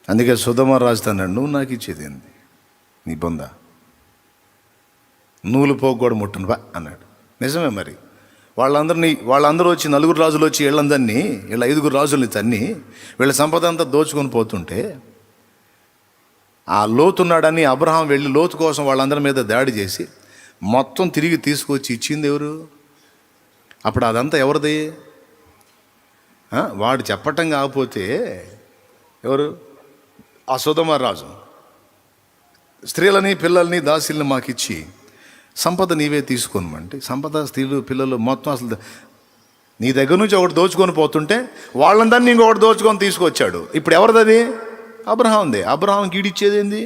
అందుకే సొదొమ రాజుతో అన్నాడు, నువ్వు నాకు ఇచ్చేది ఏంది? నీ బొంద నూలు పోగు కూడా ముట్టను బా అన్నాడు. నిజమే. మరి వాళ్ళందరూ వచ్చి 4 రాజులు వచ్చి వీళ్ళందరినీ, వీళ్ళ 5 రాజుల్ని తన్ని వీళ్ళ సంపద అంతా దోచుకొని పోతుంటే, ఆ లోతున్నాడని అబ్రహాం వెళ్ళి లోతు కోసం వాళ్ళందరి మీద దాడి చేసి మొత్తం తిరిగి తీసుకొచ్చి ఇచ్చింది ఎవరు? అప్పుడు అదంతా ఎవరిది? వాడు చెప్పటం కాకపోతే ఎవరు? ఆ సొదొమ రాజు. స్త్రీలని, పిల్లల్ని, దాసీల్ని మాకిచ్చి సంపద నీవే తీసుకోనమంటే, సంపద, స్త్రీలు, పిల్లలు మొత్తం అసలు నీ దగ్గర నుంచి ఒకటి దోచుకొని పోతుంటే వాళ్ళందరినీ ఇంకొకటి దోచుకొని తీసుకొచ్చాడు. ఇప్పుడు ఎవరిది? అబ్రహాందే. అబ్రహాంకి ఈడిచ్చేది ఏంది?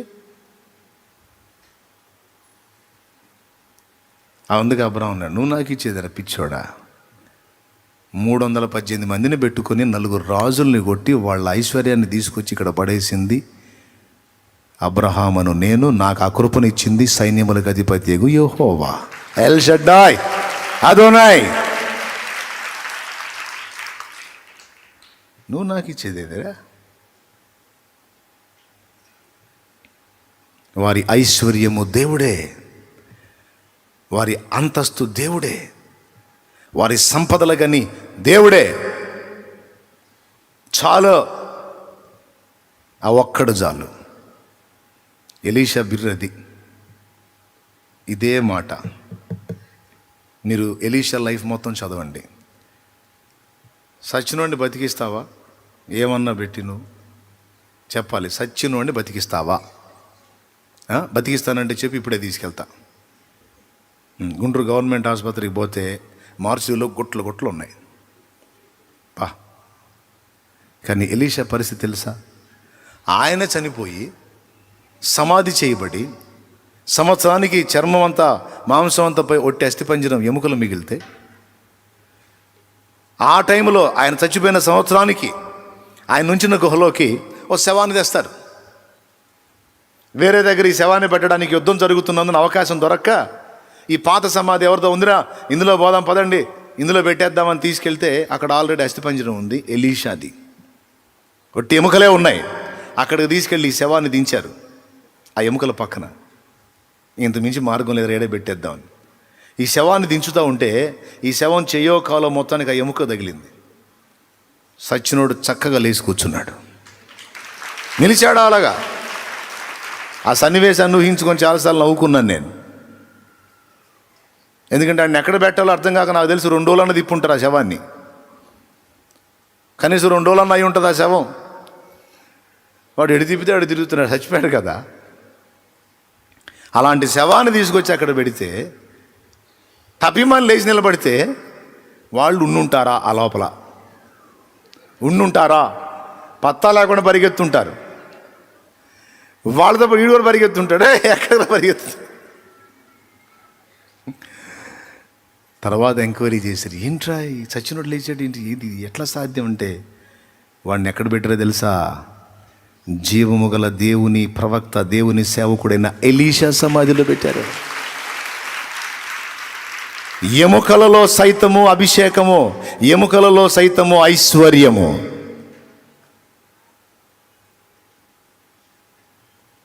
అందుకే అబ్రహాం అన్నాడు, నువ్వు నాకు ఇచ్చేదిరా పిచ్చోడా. 318 మందిని పెట్టుకొని 4 రాజుల్ని కొట్టి వాళ్ళ ఐశ్వర్యాన్ని తీసుకొచ్చి ఇక్కడ పడేసింది అబ్రహామును నేను. నాకు ఆ కృపనిచ్చింది సైన్యములకు అధిపతి యెహోవా, ఎల్ షడ్డాయ్, అదోనాయ్. నువ్వు నాకు ఇచ్చేదేదిరా? వారి ఐశ్వర్యము దేవుడే, వారి అంతస్తు దేవుడే, వారి సంపదలు కానీ దేవుడే. చాలు, ఆ ఒక్కడు చాలు. ఎలీషా బిర్రది. ఇదే మాట మీరు ఎలీషా లైఫ్ మొత్తం చదవండి. సచ్చినోడిని బతికిస్తావా? ఏమన్నా పెట్టి నువ్వు చెప్పాలి. సచ్చినోడిని బతికిస్తావా? బతికిస్తానంటే చెప్పి ఇప్పుడే తీసుకెళ్తా. గుంటూరు గవర్నమెంట్ ఆసుపత్రికి పోతే మార్చిలో గుట్లు ఉన్నాయి. కానీ ఎలీషా పరిస్థితి తెలుసా? ఆయన చనిపోయి సమాధి చేయబడి సంవత్సరానికి చర్మం అంతా మాంసం అంతా పై ఒట్టి అస్థిపంజరం ఎముకలు మిగిలితే, ఆ టైంలో ఆయన చచ్చిపోయిన సంవత్సరానికి ఆయన ఉంచిన గుహలోకి ఓ శవాన్ని తెస్తారు. వేరే దగ్గర ఈ శవాన్ని పెట్టడానికి యుద్ధం జరుగుతున్నందున అవకాశం దొరక్క, ఈ పాత సమాధి ఎవరితో ఉందిరా, ఇందులో పోదాం పదండి, ఇందులో పెట్టేద్దామని తీసుకెళ్తే అక్కడ ఆల్రెడీ అస్థిపంజరం ఉంది, ఎలీషాది. ఒట్టి ఎముకలే ఉన్నాయి. అక్కడికి తీసుకెళ్ళి ఈ శవాన్ని దించారు. ఆ ఎముకల పక్కన ఇంత మించి మార్గం లేదు, రేడే పెట్టేద్దామని ఈ శవాన్ని దించుతూ ఉంటే ఈ శవం చెయ్యో కాలో మొత్తానికి ఆ ఎముక తగిలింది. సచ్చినోడు చక్కగా లేచి కూర్చున్నాడు, నిలిచాడు అలాగా. ఆ సన్నివేశాన్ని ఊహించుకొని చాలాసార్లు నవ్వుకున్నాను నేను. ఎందుకంటే ఆయన ఎక్కడ పెట్టాలో అర్థం కాక నాకు తెలుసు 2 రోజులన్నా తిప్పుంటారు ఆ శవాన్ని. కనీసం 2 రోజులన్నా అయి ఉంటుంది ఆ శవం. వాడు ఎడు తిప్పితే అడు తిరుగుతున్నాడు, చచ్చిపోయాడు కదా. అలాంటి శవాన్ని తీసుకొచ్చి అక్కడ పెడితే తప్పిమని లేచి నిలబడితే వాళ్ళు ఉండుంటారా? ఆ లోపల ఉండుంటారా? పత్తా లేకుండా పరిగెత్తుంటారు. వాళ్ళతో వీడు కూడా పరిగెత్తుంటాడే, ఎక్కడ పరిగెత్తు. తర్వాత ఎంక్వైరీ చేశారు, ఏంట్రా ఈ చచ్చినోడు లేచాడు ఏంటి, ఇది ఎట్లా సాధ్యం అంటే, వాడిని ఎక్కడ పెట్టారో తెలుసా? జీవము గల దేవుని ప్రవక్త, దేవుని సేవకుడైన ఎలీషా సమాధిలో పెట్టారు. ఎముకలలో సైతము అభిషేకము, ఎముకలలో సైతము ఐశ్వర్యము.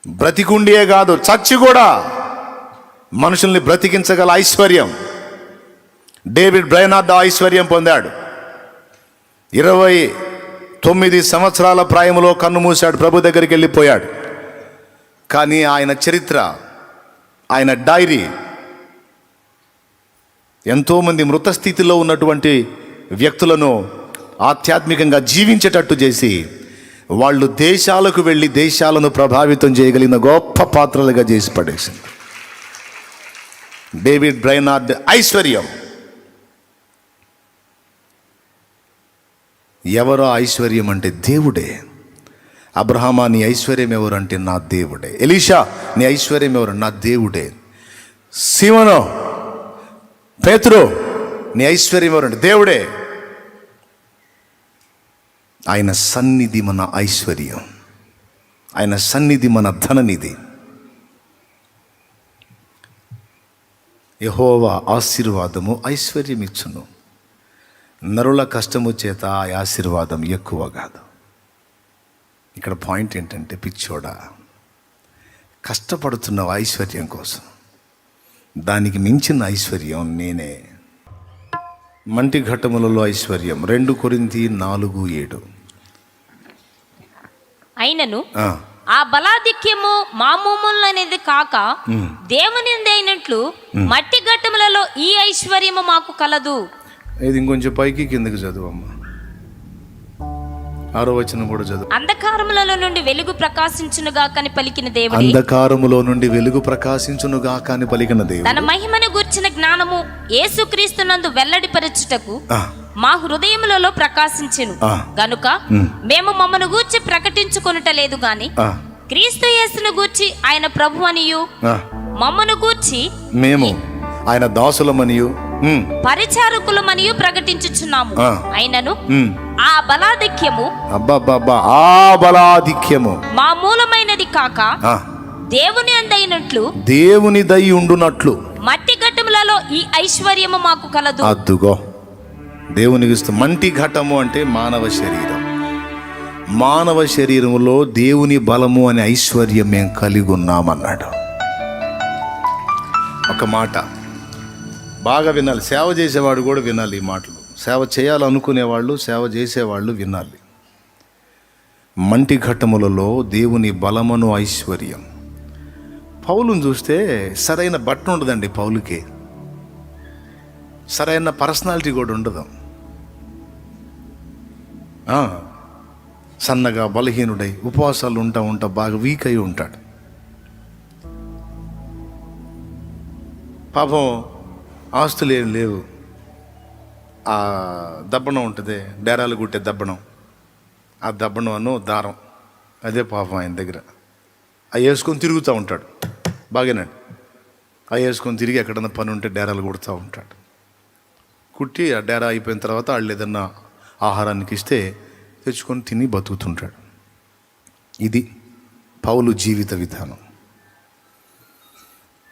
బ్రతికుండియే కాదు, చచ్చి కూడా మనుషుల్ని బ్రతికించగల ఐశ్వర్యం. డేవిడ్ బ్రైనార్డ్ ఐశ్వర్యం పొందాడు. 29 సంవత్సరాల ప్రాయంలో కన్ను మూశాడు, ప్రభు దగ్గరికి వెళ్ళిపోయాడు. కానీ ఆయన చరిత్ర, ఆయన డైరీ ఎంతోమంది మృత స్థితిలో ఉన్నటువంటి వ్యక్తులను ఆధ్యాత్మికంగా జీవించేటట్టు చేసి వాళ్ళు దేశాలకు వెళ్ళి దేశాలను ప్రభావితం చేయగలిగిన గొప్ప పాత్రలుగా చేసి పడేసింది. డేవిడ్ బ్రైనార్డ్ ఐశ్వర్యం. ఎవరో ఐశ్వర్యం అంటే దేవుడే. అబ్రహామా నీ ఐశ్వర్యం ఎవరంటే నా దేవుడే. ఎలీషా నీ ఐశ్వర్యం ఎవరు? నా దేవుడే. సీమోను, పేతురు నీ ఐశ్వర్యం ఎవరంటే దేవుడే. ఆయన సన్నిధి మన ఐశ్వర్యం, ఆయన సన్నిధి మన ధననిధి. యెహోవా ఆశీర్వాదము ఐశ్వర్యం ఇచ్చును, నరుల కష్టము చేత ఆ ఆశీర్వాదం ఎక్కువ కాదు. ఇక్కడ పాయింట్ ఏంటంటే, పిచ్చోడా, కష్టపడుతున్న ఐశ్వర్యం కోసం, దానికి మించిన ఐశ్వర్యం నేనే. మంటి ఘట్టములలో ఐశ్వర్యం. 2 కొరింథీ 4:7. అయినను ఆ బలాధిక్యము మామూలు అనేది కాక దేవుని అయినట్లు మట్టి ఘట్టములలో ఈ ఐశ్వర్యము మాకు కలదు. ఇది ఇంకొంచెం పైకి కిందకి చదువమ్మా. 6వ వచనం కూడా చదువు. అంధకారములలో నుండి వెలుగు ప్రకాశించునుగా కని పలికిన దేవుడు, అంధకారములో నుండి వెలుగు ప్రకాశించునుగా కాని పలికిన దేవుడు, తన మహిమను గూర్చిన జ్ఞానము యేసుక్రీస్తునందు వెల్లడిపరచుటకు మా హృదయములలో ప్రకాశించెను గనుక మేము మమ్మను గూర్చి ప్రకటించుకొనుట లేదు గాని క్రీస్తు యేసును గూర్చి ఆయన ప్రభు అనియు మమ్మను గూర్చి మేము ఆయన దాసులమనియు పరిచారకులమనియు ప్రకటించుచున్నాము. అయినను ఆ బలాధిక్యము ఆ బలాధిక్యము మామూలమైనది కాక దేవుని అందైనట్లు, దేవుని దై ఉండునట్లు మట్టి ఘట్టములలో ఈ ఐశ్వర్యము మాకు కలదు. అద్దుగో దేవునికి ఇస్తూ. మంటి ఘట్టము అంటే మానవ శరీరం. మానవ శరీరములో దేవుని బలము అనే ఐశ్వర్యం మేము కలిగి ఉన్నామన్నాడు. ఒక మాట బాగా వినాలి, సేవ చేసేవాడు కూడా వినాలి ఈ మాటలు. సేవ చేయాలనుకునేవాళ్ళు, సేవ చేసేవాళ్ళు వినాలి. మంటి ఘట్టములలో దేవుని బలమును ఐశ్వర్యం. పౌలుని చూస్తే సరైన బట్ట ఉండదండి. పౌలుకి సరైన పర్సనాలిటీ కూడా ఉండదు. సన్నగా బలహీనుడై ఉపవాసాలు ఉంటా బాగా వీక్ అయి ఉంటాడు. పాపం ఆస్తులు ఏం లేవు. ఆ దబ్బనం ఉంటుంది, డేరాలు కుట్టే దబ్బనం, ఆ దబ్బనం దారం, అదే పాపం ఆయన దగ్గర. అవి వేసుకొని తిరుగుతూ ఉంటాడు. బాగానండి, అవి వేసుకొని తిరిగి ఎక్కడన్నా పని ఉంటే డేరాలు కుడుతూ ఉంటాడు. కుట్టి ఆ డేరా అయిపోయిన తర్వాత వాళ్ళు ఏదన్నా ఆహారానికి ఇస్తే తెచ్చుకొని తిని బతుకుతుంటాడు. ఇది పౌలు జీవిత విధానం.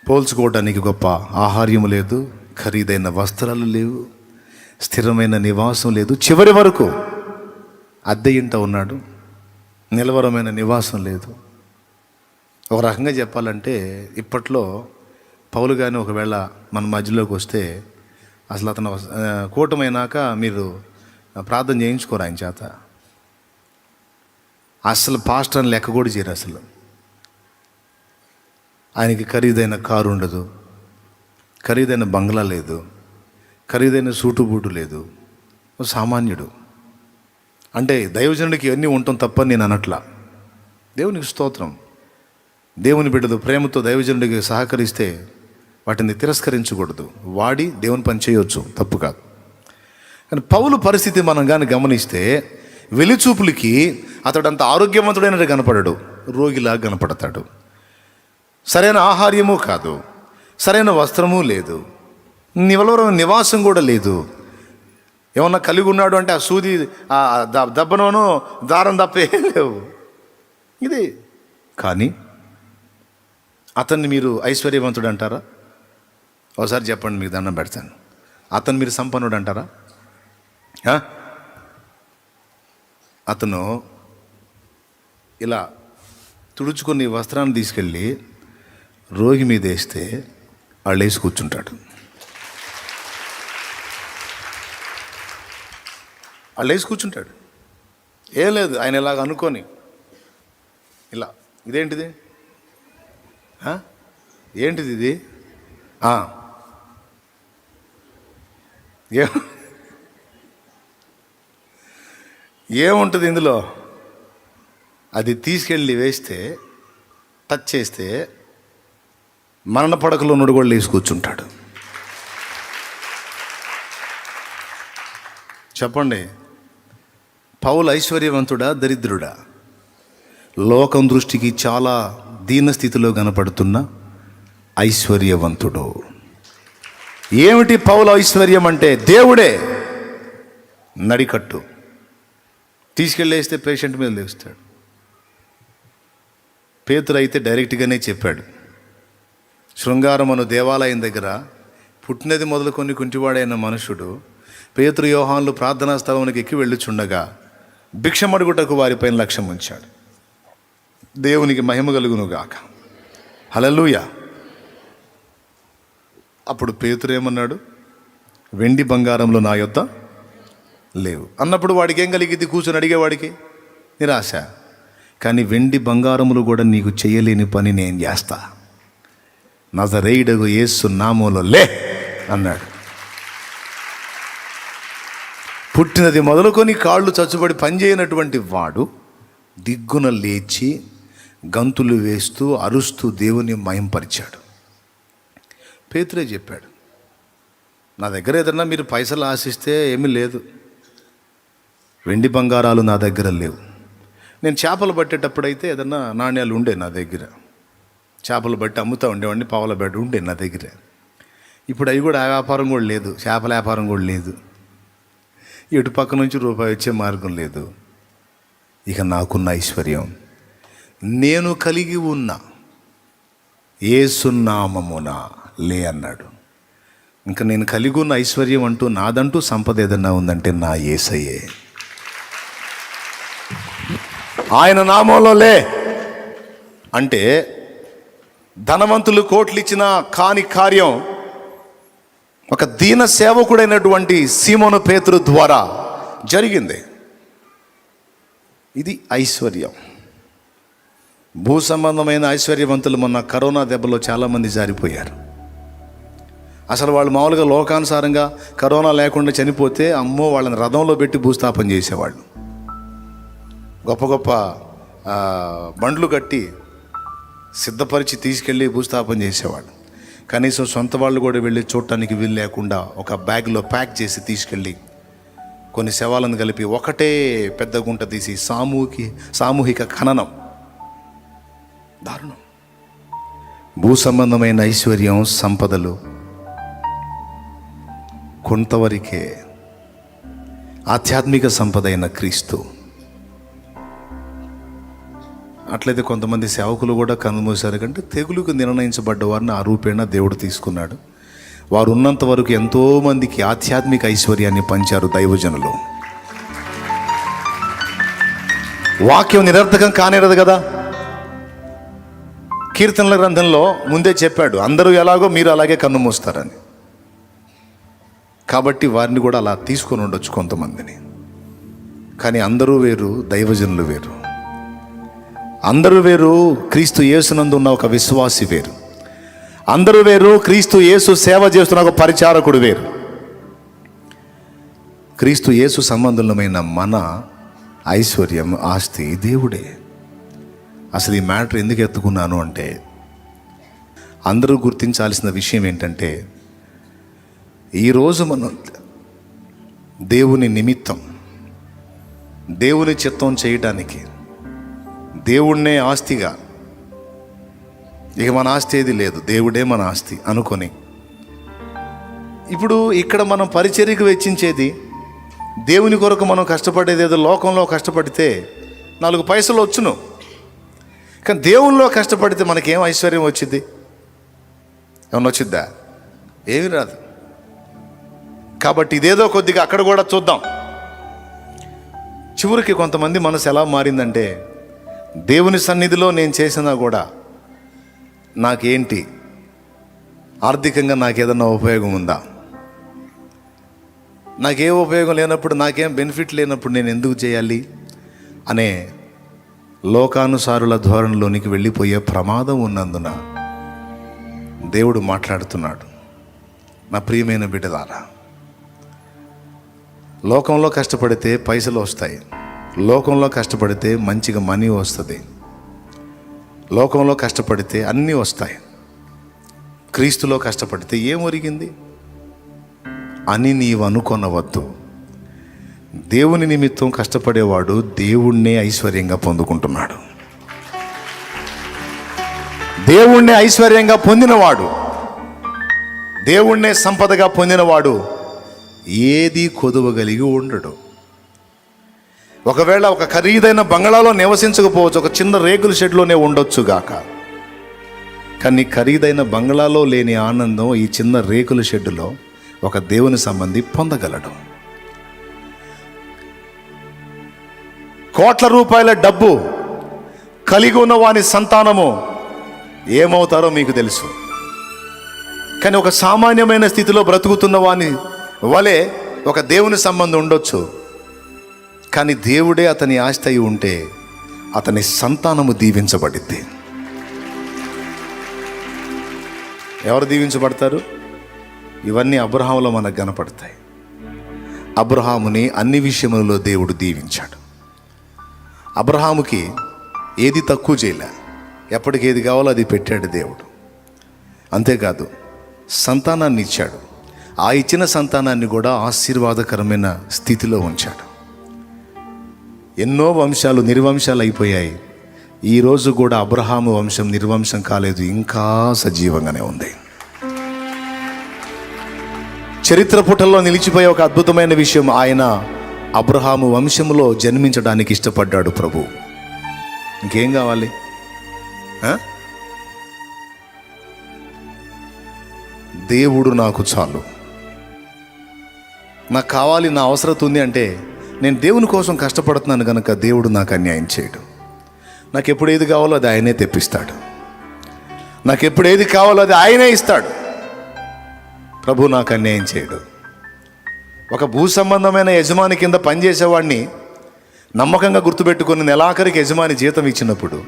పోల్చుకోవడానికి గొప్ప ఆహార్యం లేదు, ఖరీదైన వస్త్రాలు లేవు, స్థిరమైన నివాసం లేదు, చివరి వరకు అద్దె ఇంట ఉన్నాడు, నిలవరమైన నివాసం లేదు. ఒక రకంగా చెప్పాలంటే ఇప్పట్లో పౌలు కానీ ఒకవేళ మన మధ్యలోకి వస్తే అసలు అతను కూటమైనాక మీరు ప్రార్థన చేయించుకోరు ఆయన చేత. అసలు పాస్టర్ అని లెక్క కూడా చేయరు. అసలు ఆయనకి ఖరీదైన కారు ఉండదు, ఖరీదైన బంగ్లా లేదు, ఖరీదైన సూటు బూటు లేదు, సామాన్యుడు. అంటే దైవజనుడికి ఇవన్నీ ఉండటం తప్పని నేను అనట్లా. దేవునికి స్తోత్రం. దేవుని బిడ్డలు ప్రేమతో దైవజనుడికి సహకరిస్తే వాటిని తిరస్కరించకూడదు. వాడి దేవుని పని చేయవచ్చు, తప్పు కాదు. కానీ పౌలు పరిస్థితి మనం కానీ గమనిస్తే వెలిచూపులకి అతడంత ఆరోగ్యవంతుడైనట్టు కనపడడు, రోగిలా కనపడతాడు. సరైన ఆహార్యము కాదు, సరైన వస్త్రము లేదు, నివలవరం నివాసం కూడా లేదు. ఏమన్నా కలిగి ఉన్నాడు అంటే ఆ సూది ఆ దబ్బనోను దారం తప్పే లేవు. ఇది కానీ అతన్ని మీరు ఐశ్వర్యవంతుడు అంటారా? ఒకసారి చెప్పండి, మీకు దండం పెడతాను. అతను మీరు సంపన్నుడు అంటారా? అతను ఇలా తుడుచుకొని వస్త్రాన్ని తీసుకెళ్ళి రోగి మీద వేస్తే వాళ్ళు వేసి కూర్చుంటాడు. వాళ్ళు వేసి కూర్చుంటాడు. ఏం లేదు, ఆయన ఇలాగ అనుకొని ఇలా, ఇదేంటిది, ఏంటిది ఇది, ఏముంటుంది ఇందులో, అది తీసుకెళ్ళి వేస్తే టచ్ చేస్తే మరణ పడకలో నుండి కూడా లేచి కూర్చుంటాడు. చెప్పండి, పౌలు ఐశ్వర్యవంతుడా దరిద్రుడా? లోకం దృష్టికి చాలా దీనస్థితిలో కనపడుతున్న ఐశ్వర్యవంతుడు. ఏమిటి పౌలు ఐశ్వర్యం అంటే? దేవుడే నడికట్టు తీసుకెళ్ళేస్తే పేషెంట్ మీద లేస్తాడు. పేతురు అయితే డైరెక్ట్గానే చెప్పాడు. శృంగారం అను దేవాలయం దగ్గర పుట్టినది మొదలుకొని కుంటివాడైన మనుషుడు పేతురు యోహానులు ప్రార్థనా స్థలంలోకి ఎక్కి వెళ్ళుచుండగా భిక్షమడుగుటకు వారిపైన లక్ష్యం ఉంచాడు. దేవునికి మహిమ కలుగును గాక. హల్లెలూయా. అప్పుడు పేతురు ఏమన్నాడు? వెండి బంగారంలో నా యొద్ద లేవు అన్నప్పుడు వాడికి ఏం కలిగింది? కూర్చొని అడిగేవాడికి నిరాశ. కానీ వెండి బంగారములు కూడా నీకు చేయలేని పని నేను చేస్తా, నజరేయుడగు యేసు నామములో లే అన్నాడు. పుట్టినది మొదలుకొని కాళ్ళు చచ్చుబడి పనిచేయనటువంటి వాడు దిగ్గున లేచి గంతులు వేస్తూ అరుస్తూ దేవుని మహింపరిచాడు. పేతురే చెప్పాడు, నా దగ్గర ఏదన్నా మీరు పైసలు ఆశిస్తే ఏమీ లేదు, వెండి బంగారాలు నా దగ్గర లేవు. నేను చేపలు పట్టేటప్పుడైతే ఏదన్నా నాణ్యాలు ఉండే నా దగ్గర, చేపలు బట్టి అమ్ముతూ ఉండేవాడిని, పావుల బట్టి ఉండే నా దగ్గర. ఇప్పుడు అవి కూడా ఆ వ్యాపారం కూడా లేదు, చేపల వ్యాపారం కూడా లేదు, ఇటు పక్క నుంచి రూపాయి వచ్చే మార్గం లేదు. ఇక నాకున్న ఐశ్వర్యం నేను కలిగి ఉన్న యేసు నామమున లే అన్నాడు. ఇంకా నేను కలిగి ఉన్న ఐశ్వర్యం అంటూ నాదంటూ సంపద ఏదన్నా ఉందంటే నా యేసయ్యే. ఆయన నామంలో లే అంటే ధనవంతులు కోట్లు ఇచ్చినా కాని కార్యం ఒక దీన సేవకుడైనటువంటి సీమోను పేతురు ద్వారా జరిగింది. ఇది ఐశ్వర్యం. భూ సంబంధమైన ఐశ్వర్యవంతులు మొన్న కరోనా దెబ్బలో చాలామంది జారిపోయారు. అసలు వాళ్ళు మామూలుగా లోకానుసారంగా కరోనా లేకుండా చనిపోతే అమ్మో వాళ్ళని రథంలో పెట్టి భూస్థాపన చేసేవాళ్ళు. గొప్ప గొప్ప బండ్లు కట్టి సిద్ధపరిచి తీసుకెళ్ళి భూస్థాపన చేసేవాడు. కనీసం సొంత వాళ్ళు కూడా వెళ్ళి చూడటానికి వీలు లేకుండా ఒక బ్యాగ్లో ప్యాక్ చేసి తీసుకెళ్ళి కొన్ని శవాలను కలిపి ఒకటే పెద్ద గుంట తీసి సామూహిక ఖననం. దారుణం. భూ సంబంధమైన ఐశ్వర్యం, సంపదలు కొంతవరకే. ఆధ్యాత్మిక సంపద అయిన క్రీస్తు. అట్లయితే కొంతమంది సేవకులు కూడా కన్నుమూశారు కంటే తెగులుకు నిర్ణయించబడ్డ వారిని ఆ రూపేణ దేవుడు తీసుకున్నాడు. వారు ఉన్నంత వరకు ఎంతోమందికి ఆధ్యాత్మిక ఐశ్వర్యాన్ని పంచారు దైవజనులు. వాక్యం నిరర్థకం కానేరదు కదా. కీర్తనల గ్రంథంలో ముందే చెప్పాడు, అందరూ ఎలాగో మీరు అలాగే కన్ను మూస్తారని. కాబట్టి వారిని కూడా అలా తీసుకొని ఉండొచ్చు కొంతమందిని. కానీ అందరూ వేరు, దైవజనులు వేరు. అందరూ వేరు, క్రీస్తు యేసునందు ఉన్న ఒక విశ్వాసి వేరు. అందరూ వేరు, క్రీస్తు యేసు సేవ చేస్తున్న ఒక పరిచారకుడు వేరు. క్రీస్తు యేసు సంబంధులమైన మన ఐశ్వర్యం, ఆస్తి దేవుడే. అసలు ఈ మ్యాటర్ ఎందుకు ఎత్తుకున్నాను అంటే, అందరూ గుర్తించాల్సిన విషయం ఏంటంటే, ఈరోజు మనం దేవుని నిమిత్తం, దేవుని చిత్తం చేయడానికి, దేవుణ్ణే ఆస్తిగా, ఇక మన ఆస్తి ఏది లేదు, దేవుడే మన ఆస్తి అనుకొని, ఇప్పుడు ఇక్కడ మనం పరిచర్యకు వెచ్చించేది, దేవుని కొరకు మనం కష్టపడేది ఏదో లోకంలో కష్టపడితే 4 పైసలు వచ్చును. కానీ దేవునిలో కష్టపడితే మనకేం ఐశ్వర్యం వచ్చింది? ఏమన్నా వచ్చిద్దా? ఏమీ రాదు. కాబట్టి ఇదేదో కొద్దిగా అక్కడ కూడా చూద్దాం. చివరికి కొంతమంది మనసు ఎలా మారిందంటే, దేవుని సన్నిధిలో నేను చేసినా కూడా నాకేంటి, ఆర్థికంగా నాకేదన్నా ఉపయోగం ఉందా? నాకేం ఉపయోగం లేనప్పుడు, నాకేం బెనిఫిట్ లేనప్పుడు నేను ఎందుకు చేయాలి అనే లోకానుసారుల ధోరణిలోనికి వెళ్ళిపోయే ప్రమాదం ఉన్నందున దేవుడు మాట్లాడుతున్నాడు. నా ప్రియమైన బిడ్డలారా, లోకంలో కష్టపడితే పైసలు వస్తాయి, లోకంలో కష్టపడితే మంచిగా మనీ వస్తుంది, లోకంలో కష్టపడితే అన్నీ వస్తాయి. క్రీస్తులో కష్టపడితే ఏం ఒరిగింది అని నీవు అనుకొనవద్దు. దేవుని నిమిత్తం కష్టపడేవాడు దేవుణ్ణే ఐశ్వర్యంగా పొందుకుంటున్నాడు. దేవుణ్ణే ఐశ్వర్యంగా పొందినవాడు, దేవుణ్ణే సంపదగా పొందినవాడు ఏది కొదువగలిగి ఉండడు. ఒకవేళ ఒక ఖరీదైన బంగళాలో నివసించకపోవచ్చు, ఒక చిన్న రేకుల షెడ్లోనే ఉండొచ్చు గాక. కానీ ఖరీదైన బంగళాలో లేని ఆనందం ఈ చిన్న రేకుల షెడ్డులో ఒక దేవుని సంబంధి పొందగలడు. కోట్ల రూపాయల డబ్బు కలిగి ఉన్న వాని సంతానము ఏమవుతారో మీకు తెలుసు. కానీ ఒక సామాన్యమైన స్థితిలో బ్రతుకుతున్న వాని వలె ఒక దేవుని సంబంధం ఉండొచ్చు. కానీ దేవుడే అతని ఆస్తి అయి ఉంటే అతని సంతానము దీవించబడిద్ది. ఎవరు దీవించబడతారు? ఇవన్నీ అబ్రహాములో మనకు కనపడతాయి. అబ్రహాముని అన్ని విషయములలో దేవుడు దీవించాడు. అబ్రహాముకి ఏది తక్కువ చేయలే, ఎప్పటికి ఏది కావాలో అది పెట్టాడు దేవుడు. అంతేకాదు సంతానాన్ని ఇచ్చాడు. ఆ ఇచ్చిన సంతానాన్ని కూడా ఆశీర్వాదకరమైన స్థితిలో ఉంచాడు. ఎన్నో వంశాలు నిర్వంశాలు అయిపోయాయి. ఈరోజు కూడా అబ్రహాము వంశం నిర్వంశం కాలేదు, ఇంకా సజీవంగానే ఉంది. చరిత్ర పుటల్లో నిలిచిపోయే ఒక అద్భుతమైన విషయం, ఆయన అబ్రహాము వంశంలో జన్మించడానికి ఇష్టపడ్డాడు ప్రభు. ఇంకేం కావాలి? దేవుడు నాకు చాలు, నాకు కావాలి, నా అవసరం ఉంది అంటే నేను దేవుని కోసం కష్టపడుతున్నాను కనుక దేవుడు నాకు అన్యాయం చేయడు. నాకు ఎప్పుడు ఏది కావాలో అది ఆయనే తెప్పిస్తాడు. నాకు ఎప్పుడు ఏది కావాలో అది ఆయనే ఇస్తాడు. ప్రభు నాకు అన్యాయం చేయడు. ఒక భూ సంబంధమైన యజమాని కింద పనిచేసేవాడిని నమ్మకంగా గుర్తుపెట్టుకుని నెలాఖరికి యజమాని జీతం ఇచ్చినప్పుడు,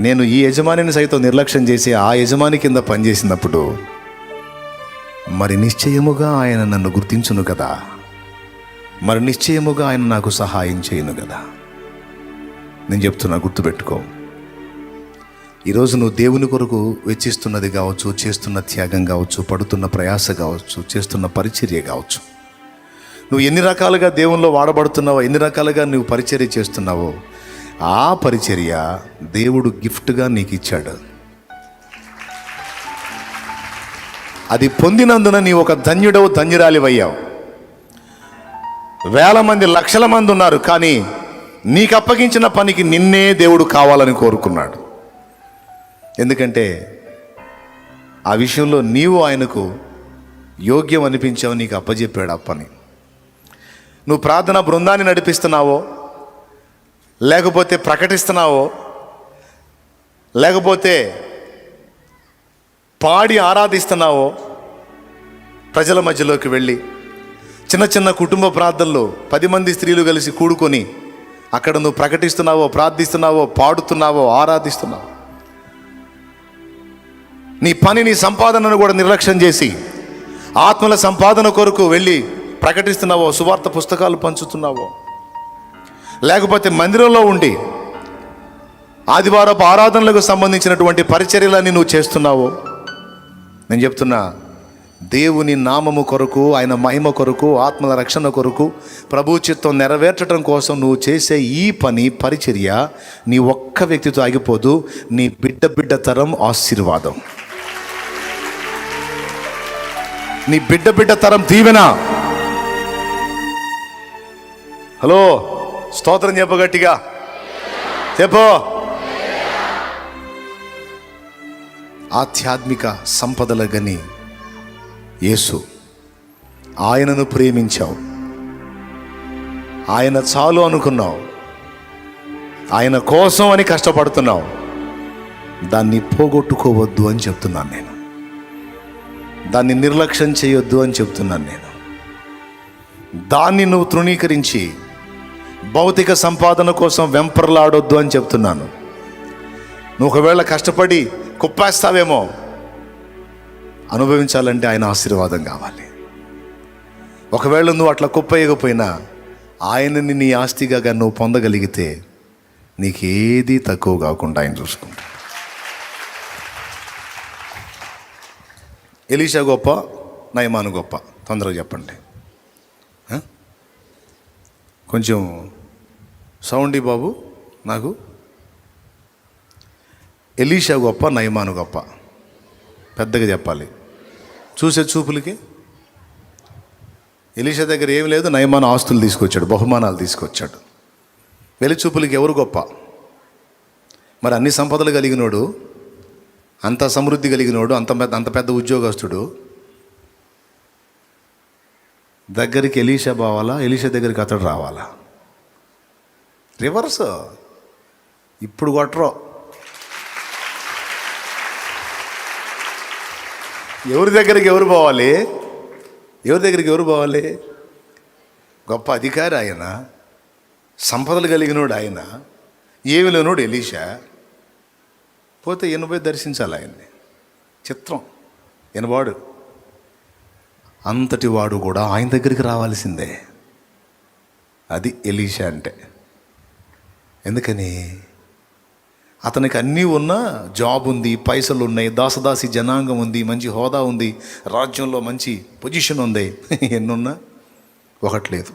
నేను ఈ యజమానిని సైతం నిర్లక్ష్యం చేసి ఆ యజమాని కింద పనిచేసినప్పుడు, మరి నిశ్చయముగా ఆయన నన్ను గుర్తించును కదా, మరి నిశ్చయముగా ఆయన నాకు సహాయం చేయను కదా. నేను చెప్తున్నా, గుర్తుపెట్టుకో. ఈరోజు నువ్వు దేవుని కొరకు వెచ్చిస్తున్నది కావచ్చు, చేస్తున్న త్యాగం కావచ్చు, పడుతున్న ప్రయాస కావచ్చు, చేస్తున్న పరిచర్య కావచ్చు, నువ్వు ఎన్ని రకాలుగా దేవునిలో వాడబడుతున్నావో, ఎన్ని రకాలుగా నువ్వు పరిచర్య చేస్తున్నావో, ఆ పరిచర్య దేవుడు గిఫ్ట్గా నీకు ఇచ్చాడు. అది పొందినందున నీ ఒక ధన్యుడవు, ధన్యురాలివయ్యావు. వేల మంది, లక్షల మంది ఉన్నారు, కానీ నీకు అప్పగించిన పనికి నిన్నే దేవుడు కావాలని కోరుకున్నాడు. ఎందుకంటే ఆ విషయంలో నీవు ఆయనకు యోగ్యం అనిపించావు, నీకు అప్పచెప్పాడు ఆ పని. నువ్వు ప్రార్థన బృందాన్ని నడిపిస్తున్నావో, లేకపోతే ప్రకటిస్తున్నావో, లేకపోతే పాడి ఆరాధిస్తున్నావో, ప్రజల మధ్యలోకి వెళ్ళి చిన్న చిన్న కుటుంబ ప్రార్థనలు 10 మంది స్త్రీలు కలిసి కూడుకొని అక్కడ నువ్వు ప్రకటిస్తున్నావో, ప్రార్థిస్తున్నావో, పాడుతున్నావో, ఆరాధిస్తున్నావో, నీ పని, నీ సంపాదనను కూడా నిర్లక్ష్యం చేసి ఆత్మల సంపాదన కొరకు వెళ్ళి ప్రకటిస్తున్నావో, సువార్త పుస్తకాలు పంచుతున్నావో, లేకపోతే మందిరంలో ఉండి ఆదివారపు ఆరాధనలకు సంబంధించినటువంటి పరిచర్యలన్నీ నువ్వు చేస్తున్నావో, నేను చెప్తున్నా, దేవుని నామము కొరకు, ఆయన మహిమ కొరకు, ఆత్మల రక్షణ కొరకు, ప్రభు చిత్తం నెరవేర్చడం కోసం నువ్వు చేసే ఈ పని, పరిచర్య నీ ఒక్క వ్యక్తితో ఆగిపోదు. నీ బిడ్డ తరం ఆశీర్వాదం, నీ బిడ్డ తరం దీవెన. హలో, స్తోత్రం చెప్పు, గట్టిగా చెప్పు. ఆధ్యాత్మిక సంపదల గని యేసు, ఆయనను ప్రేమించావు, ఆయన చాలు అనుకున్నావు, ఆయన కోసం అని కష్టపడుతున్నావు. దాన్ని పోగొట్టుకోవద్దు అని చెప్తున్నాను నేను. దాన్ని నిర్లక్ష్యం చేయొద్దు అని చెప్తున్నాను నేను. దాన్ని నువ్వు తృణీకరించి భౌతిక సంపాదన కోసం వెంపర్లాడొద్దు అని చెప్తున్నాను. నువ్వు ఒకవేళ కష్టపడి కుప్పేస్తావేమో, అనుభవించాలంటే ఆయన ఆశీర్వాదం కావాలి. ఒకవేళ నువ్వు అట్లా కుప్పేయకపోయినా ఆయనని నీ ఆస్తిగా నువ్వు పొందగలిగితే నీకేది తక్కువ కాకుండా ఆయన చూసుకుంటా. ఎలీషా గొప్ప, నయమాను గొప్ప? తొందరగా చెప్పండి. కొంచెం సౌండ్ బాబు నాకు. ఎలీషా గొప్ప, నయమాను గొప్ప? పెద్దగా చెప్పాలి, చూసే చూపులకి. ఎలీషా దగ్గర ఏమి లేదు, నయమాను ఆస్తులు తీసుకొచ్చాడు, బహుమానాలు తీసుకొచ్చాడు. వెలి చూపులకి ఎవరు గొప్ప? మరి అన్ని సంపదలు కలిగినోడు, అంత సమృద్ధి కలిగినోడు, అంత పెద్ద ఉద్యోగస్తుడు దగ్గరికి ఎలీషా పోవాలా, ఎలీషా దగ్గరికి అతడు రావాలా? రివర్స్. ఇప్పుడు కొట్టరు. ఎవరి దగ్గరికి ఎవరు పోవాలి? ఎవరి దగ్గరికి ఎవరు పోవాలి? గొప్ప అధికారి ఆయన, సంపదలు కలిగినోడు ఆయన, ఏమి లేనోడు ఎలీషా. పోతే ఈయన పోయి దర్శించాలి ఆయన్ని. చిత్రం. ఈయనవాడు అంతటి వాడు కూడా ఆయన దగ్గరికి రావాల్సిందే. అది ఎలీషా అంటే. ఎందుకని? అతనికి అన్నీ ఉన్నా, జాబ్ ఉంది, పైసలు ఉన్నాయి, దాసదాసి జనాంగం ఉంది, మంచి హోదా ఉంది, రాజ్యంలో మంచి పొజిషన్ ఉంది. ఎన్నున్నా ఒకటి లేదు.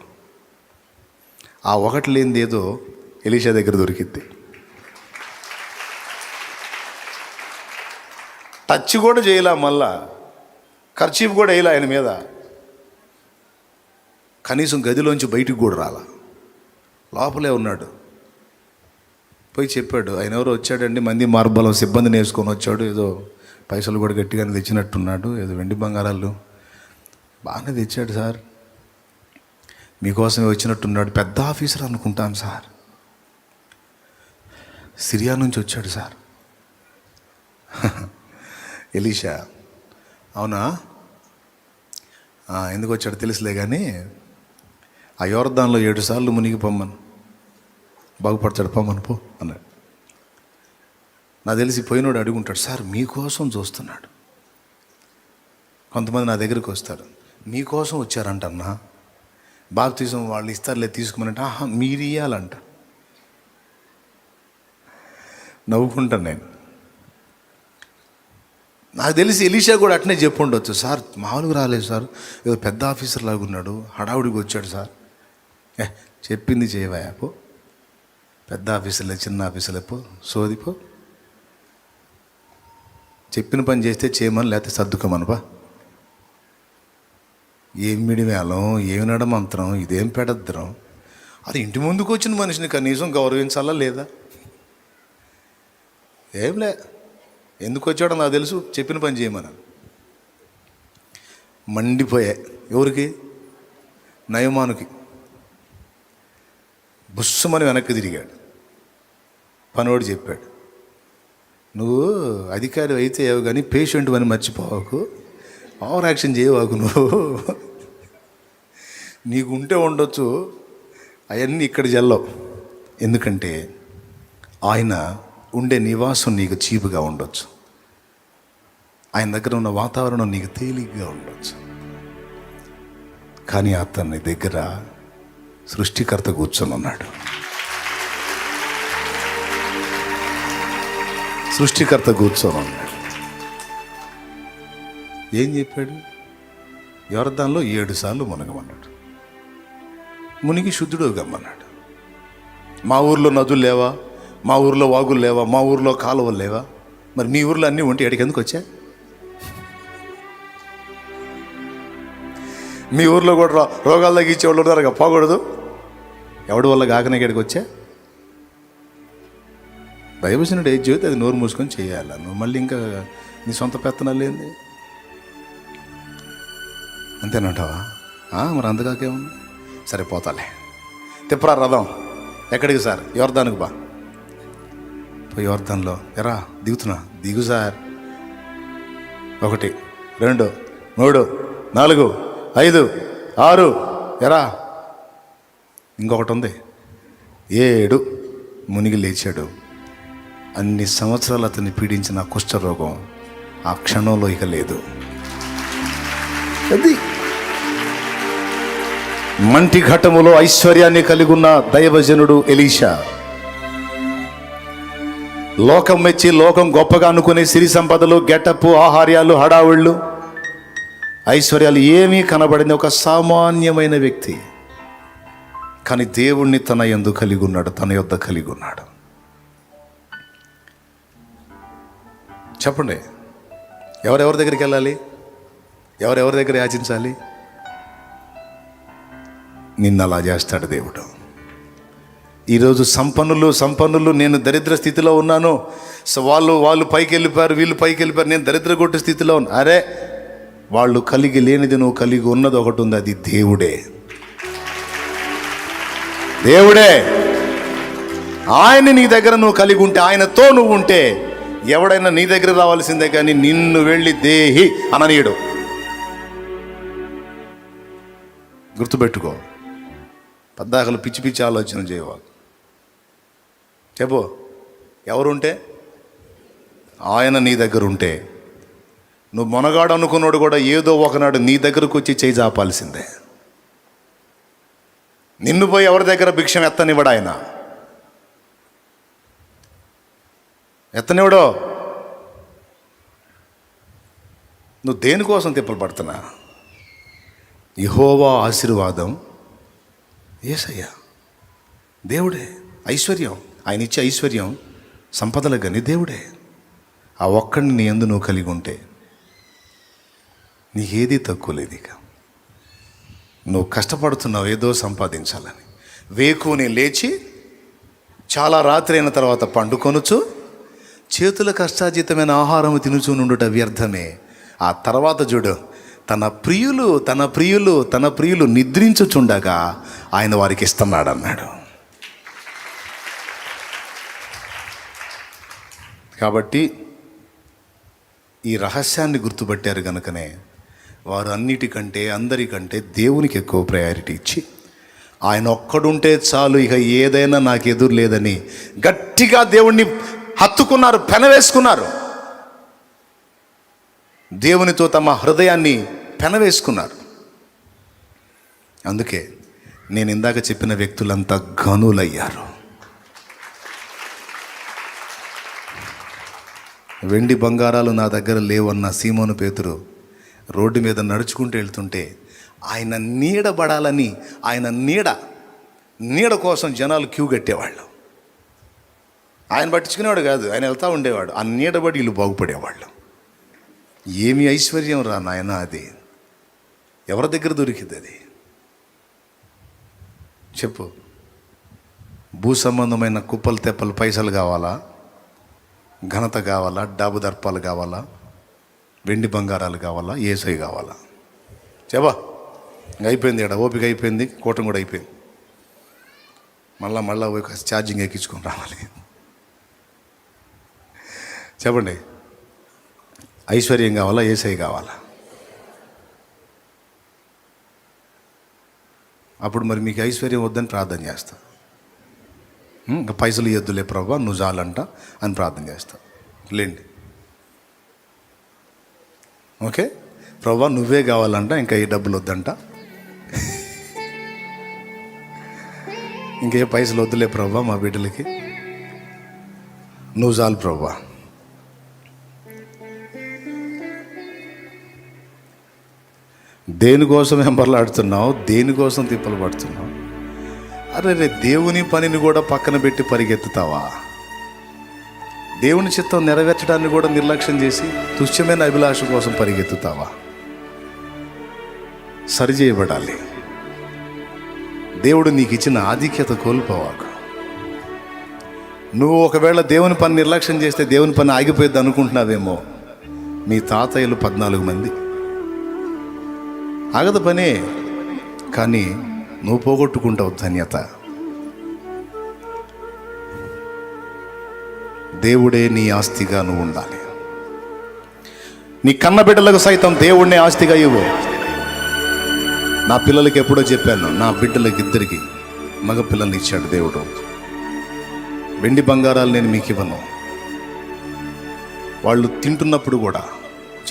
ఆ ఒకటి లేనిది ఏదో ఎలీషా దగ్గర దొరికిద్ది. టచ్ కూడా చేయలే, మళ్ళా ఖర్చీఫ్ కూడా వేయలే ఆయన మీద. కనీసం గదిలోంచి బయటికి కూడా రాలా, లోపలే ఉన్నాడు. పోయి చెప్పాడు, ఆయన ఎవరో వచ్చాడండి, మంది మార్బలం సిబ్బందిని వేసుకొని వచ్చాడు, ఏదో పైసలు కూడా గట్టిగానే తెచ్చినట్టున్నాడు, ఏదో వెండి బంగారాలు బాగానే తెచ్చాడు సార్, మీకోసమే వచ్చినట్టున్నాడు, పెద్ద ఆఫీసర్ అనుకుంటాను సార్, సిరియా నుంచి వచ్చాడు సార్. ఎలీషా, అవునా, ఎందుకు వచ్చాడు తెలుసులే, కానీ ఆ యోర్దాన్లో 7 సార్లు మునిగి పొమ్మను, బాగుపడతాడు, పొమ్మను పో అన్నాడు. నాకు తెలిసి పోయినోడు అడుగుంటాడు, సార్ మీకోసం చూస్తున్నాడు. కొంతమంది నా దగ్గరికి వస్తారు, మీకోసం వచ్చారంటన్నా, బాప్తిజం వాళ్ళు ఇస్తారులే తీసుకోమనంటే, ఆహా మీరు ఇవ్వాలంట. నవ్వుకుంటాను నేను. నాకు తెలిసి ఎలీషా కూడా అట్నే చెప్పు ఉండొచ్చు, సార్ మామూలుగా రాలేదు సార్, ఏదో పెద్ద ఆఫీసర్ లాగా ఉన్నాడు, హడావుడికి వచ్చాడు సార్. చెప్పింది చేయవా పో, పెద్ద ఆఫీసర్లే చిన్న ఆఫీసర్లే పో, సోదిపో. చెప్పిన పని చేస్తే చేయమని, లేకపోతే సర్దుకోమనుపా. ఏం మిడివేలం, ఏమి నడమంత్రం, ఇదేం పెడద్దరం. అది ఇంటి ముందుకు వచ్చిన మనిషిని కనీసం గౌరవించాలా లేదా? ఏంలే, ఎందుకు వచ్చాడో నాకు తెలుసు, చెప్పిన పని చేయమని. మండిపోయాయి. ఎవరికి? నయమానుకి. బుస్సుమని వెనక్కి తిరిగాడు. పనోడు చెప్పాడు, నువ్వు అధికారి అయితే ఏవు కానీ పేషెంట్ అని మర్చిపోవాకు, ఓవర్ యాక్షన్ చేయవాకు. నువ్వు నీకు ఉంటే ఉండొచ్చు, అవన్నీ ఇక్కడ జల్లవు. ఎందుకంటే ఆయన ఉండే నివాసం నీకు చీపుగా ఉండొచ్చు, ఆయన దగ్గర ఉన్న వాతావరణం నీకు తేలిగ్గా ఉండొచ్చు. కానీ అతని దగ్గర సృష్టికర్త కూర్చొని ఉన్నాడు. సృష్టికర్త కూర్చొని ఉన్నాడు. ఏం చెప్పాడు? యొర్దాన్లో 7 సార్లు మునగమన్నాడు. మునిగి శుద్ధుడు గమ్మన్నాడు. మా ఊర్లో నదులు లేవా? మా ఊర్లో వాగులు లేవా? మా ఊర్లో కాలువలు లేవా? మరి మీ ఊర్లో అన్నీ ఉంటే ఎక్కడికి ఎందుకు వచ్చా? మీ ఊర్లో కూడా రోగాలు తగ్గించేవాళ్ళు ఉన్నారు, పోకూడదు. ఎవడి వల్ల కాకనే ఇక్కడికి వచ్చా? దైవజనుడు ఏది చెబితే అది నోరు మూసుకొని చేయాలి. నువ్వు మళ్ళీ ఇంకా నీ సొంత పెత్తనాలు ఏంది? అంతేనంటావా? మరి అంతకాకేముంది, సరే పోతాలే, తిప్పరా రథం. ఎక్కడికి సార్? యొర్దానికి బా. పోయి యొర్దాన్లో ఎరా దిగుతున్నా, దిగు సార్. 1 2 3 4 5 6 ఎరా. ఇంకొకటి ఉంది, 7 మునిగి లేచాడు. అన్ని సంవత్సరాలు అతన్ని పీడించిన కుష్ఠరోగం ఆ క్షణంలో ఇక లేదు. అది మంటి ఘటములో ఐశ్వర్యాన్ని కలిగి ఉన్న దైవజనుడు ఎలీషా. లోకం మెచ్చి లోకం గొప్పగా అనుకునే సిరి సంపదలు, గెటప్, ఆహార్యాలు, హడావుళ్ళు, ఐశ్వర్యాలు ఏమీ కనబడింది ఒక సామాన్యమైన వ్యక్తి. కానీ దేవుణ్ణి తన యందు కలిగి ఉన్నాడు, తన యొద్ద కలిగి ఉన్నాడు. చెప్పండి, ఎవరెవరి దగ్గరికి వెళ్ళాలి? ఎవరెవరి దగ్గర యాచించాలి? నిన్ను అలా చేస్తాడు దేవుడు. ఈరోజు సంపన్నులు నేను దరిద్ర స్థితిలో ఉన్నాను, సో వాళ్ళు పైకి వెళ్ళిపోయారు, వీళ్ళు పైకి వెళ్ళిపోయారు, నేను దరిద్ర కొట్టే స్థితిలో ఉన్నాను. అరే, వాళ్ళు కలిగి లేనిది నువ్వు కలిగి ఉన్నది ఒకటి ఉంది, అది దేవుడే. దేవుడే. ఆయన నీ దగ్గర నువ్వు కలిగి ఉంటే, ఆయనతో నువ్వు ఉంటే, ఎవడైనా నీ దగ్గర రావాల్సిందే కానీ నిన్ను వెళ్ళి దేహి అననీయుడు. గుర్తుపెట్టుకో. పద్దాకలు పిచ్చి పిచ్చి ఆలోచన చేయవాలి. చెప్పు, ఎవరుంటే? ఆయన నీ దగ్గర ఉంటే, నువ్వు మొనగాడు అనుకున్నాడు కూడా ఏదో ఒకనాడు నీ దగ్గరకు వచ్చి చేయి చాపాల్సిందే. నిన్ను పోయి ఎవరి దగ్గర భిక్షం ఎత్తనివ్వడు ఆయన. ఎత్తనివ్వడో. నువ్వు దేనికోసం తిప్పలు పడుతున్నా? యెహోవా ఆశీర్వాదం యేసయ్య, దేవుడే. ఐశ్వర్యం, ఆయన ఇచ్చే ఐశ్వర్యం, సంపదలు కానీ దేవుడే. ఆ ఒక్కడిని నీ యందు నువ్వు కలిగి ఉంటే నీకేదీ తక్కువ లేదు. ఇక నువ్వు కష్టపడుతున్నావు ఏదో సంపాదించాలని, వేకుని లేచి చాలా రాత్రి అయిన తర్వాత పండుకొనుచు చేతుల కష్టాజీతమైన ఆహారము తినుచు నుండుట వ్యర్థమే. ఆ తర్వాత చూడు, తన ప్రియులు నిద్రించుచుండగా ఆయన వారికి ఇస్తున్నాడు అన్నాడు. కాబట్టి ఈ రహస్యాన్ని గుర్తుపట్టారు కనుకనే వారు అన్నిటికంటే అందరికంటే దేవునికి ఎక్కువ ప్రయారిటీ ఇచ్చి, ఆయన ఒక్కడుంటే చాలు, ఇక ఏదైనా నాకు ఎదురు లేదని గట్టిగా దేవుణ్ణి హత్తుకున్నారు, పెనవేసుకున్నారు. దేవునితో తమ హృదయాన్ని పెనవేసుకున్నారు. అందుకే నేను ఇందాక చెప్పిన వ్యక్తులంతా ఘనులయ్యారు. వెండి బంగారాలు నా దగ్గర లేవన్న సీమోను పేతురు రోడ్డు మీద నడుచుకుంటూ వెళ్తుంటే ఆయన నీడబడాలని, ఆయన నీడ కోసం జనాలు క్యూ కట్టేవాళ్ళు. ఆయన పట్టించుకునేవాడు కాదు, ఆయన వెళ్తూ ఉండేవాడు. ఆ నీడబడి వీళ్ళు బాగుపడేవాళ్ళు. ఏమి ఐశ్వర్యం రా నాయన అది! ఎవరి దగ్గర దొరికింది అది? చెప్పు. భూ సంబంధమైన కుప్పలు తెప్పలు పైసలు కావాలా, ఘనత కావాలా, డాబు దర్పాలు కావాలా, వెండి బంగారాలు కావాలా, ఏసై కావాలా? చెప్పా. ఇంక అయిపోయింది, ఇక్కడ ఓపిక అయిపోయింది, కూటం కూడా అయిపోయింది. మళ్ళా పోయి ఛార్జింగ్ ఎక్కించుకొని రావాలి. చెప్పండి, ఐశ్వర్యం కావాలా, ఏసై కావాలా? అప్పుడు మరి మీకు ఐశ్వర్యం వద్దని ప్రార్థన చేస్తా. ఇంకా పైసలు ఇవ్వద్దులే ప్రభా, నువ్వు చాలంట అని ప్రార్థన చేస్తా. లేండి, ఓకే ప్రభా నువ్వే కావాలంట, ఇంకా ఈ డబ్బులు వద్దంట, ఇంకే పైసలు వద్దులే ప్రభా మా బిడ్డలకి, నువ్వు చాలు ప్రభా. దేనికోసం వెంబర్లాడుతున్నావు? దేనికోసం తిప్పలు పడుతున్నావు? అరే దేవుని పనిని కూడా పక్కన పెట్టి పరిగెత్తుతావా? దేవుని చిత్తం నెరవేర్చడాన్ని కూడా నిర్లక్ష్యం చేసి తుచ్చమైన అభిలాష కోసం పరిగెత్తుతావా? సరిచేయబడాలి. దేవుడు నీకు ఇచ్చిన ఆధిక్యత కోల్పోవాకు. నువ్వు ఒకవేళ దేవుని పని నిర్లక్ష్యం చేస్తే దేవుని పని ఆగిపోయింది అనుకుంటున్నావేమో. మీ తాతయ్యలు 14 మంది. ఆగదు పనే, కానీ నువ్వు పోగొట్టుకుంటావు ధన్యత. దేవుడే నీ ఆస్తిగా నువ్వు ఉండాలి. నీ కన్న బిడ్డలకు సైతం దేవుడినే ఆస్తిగా ఇవ్వు. నా పిల్లలకి ఎప్పుడో చెప్పాను, నా బిడ్డలకి ఇద్దరికి మగ పిల్లల్ని ఇచ్చాడు దేవుడు. వెండి బంగారాలు నేను మీకు ఇవ్వను. వాళ్ళు తింటున్నప్పుడు కూడా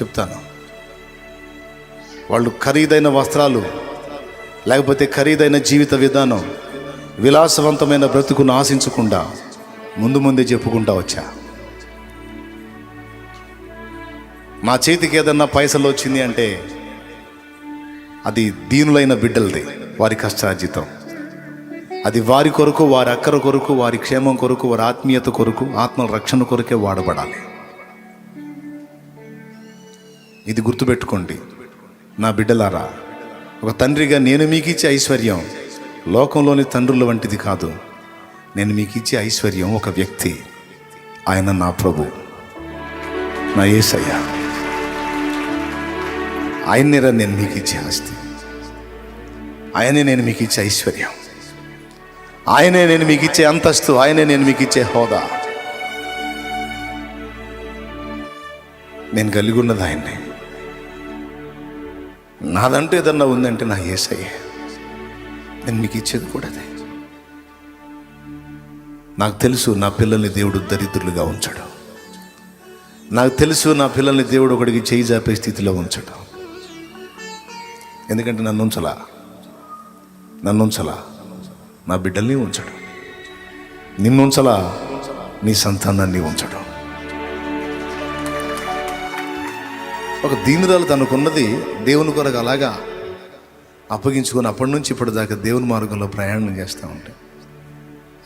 చెప్తాను, వాళ్ళు ఖరీదైన వస్త్రాలు లేకపోతే ఖరీదైన జీవిత విధానం, విలాసవంతమైన బ్రతుకును ఆశించకుండా ముందే చెప్పుకుంటా వచ్చా. మా చేతికి ఏదన్నా పైసలు వచ్చింది అంటే అది దీనులైన బిడ్డలది, వారి కష్టార్జితం. అది వారి కొరకు, వారి అక్కర కొరకు, వారి క్షేమం కొరకు, వారి ఆత్మీయత కొరకు, ఆత్మల రక్షణ కొరకే వాడబడాలి. ఇది గుర్తుపెట్టుకోండి నా బిడ్డలారా. ఒక తండ్రిగా నేను మీకు ఇచ్చే ఐశ్వర్యం లోకంలోని తండ్రుల వంటిది కాదు. నేను మీకు ఇచ్చే ఐశ్వర్యం ఒక వ్యక్తి, ఆయన నా ప్రభు, నా యేసయ్య. ఆయన్నేరా నేను మీకు ఇచ్చే ఆస్తి, ఆయనే నేను మీకు ఇచ్చే ఐశ్వర్యం, ఆయనే నేను మీకు ఇచ్చే అంతస్తు, ఆయనే నేను మీకు ఇచ్చే హోదా. నేను కలిగి ఉన్నది ఆయన్నే. నాదంటూ ఏదన్నా ఉందంటే నా యేసయ్యే. నేను మీకు ఇచ్చేది కూడా అదే. నాకు తెలుసు నా పిల్లల్ని దేవుడు దరిద్రులుగా ఉంచడు. నాకు తెలుసు నా పిల్లల్ని దేవుడు ఒకడికి చేయి జాపే స్థితిలో ఉంచడు. ఎందుకంటే నన్ను ఉంచలా నా బిడ్డల్ని ఉంచడు. నిన్ను ఉంచలా నీ సంతానాన్ని ఉంచడు. ఒక దీనురాలు తనకున్నది దేవుని కొరకు అలాగా అప్పగించుకొని అప్పటి నుంచి ఇప్పటిదాకా దేవుని మార్గంలో ప్రయాణం చేస్తూ ఉంటాయి.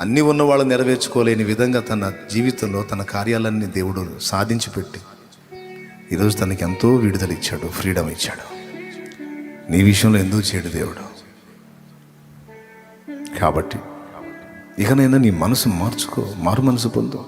అన్నీ ఉన్న వాళ్ళు నెరవేర్చుకోలేని విధంగా తన జీవితంలో తన కార్యాలన్నీ దేవుడు సాధించి పెట్టి ఈరోజు తనకి ఎంతో విడుదల ఇచ్చాడు, ఫ్రీడమ్ ఇచ్చాడు. నీ విషయంలో ఎందుకు చేయడు దేవుడు? కాబట్టి ఇకనైనా నీ మనసు మార్చుకో, మారు మనసు పొందు.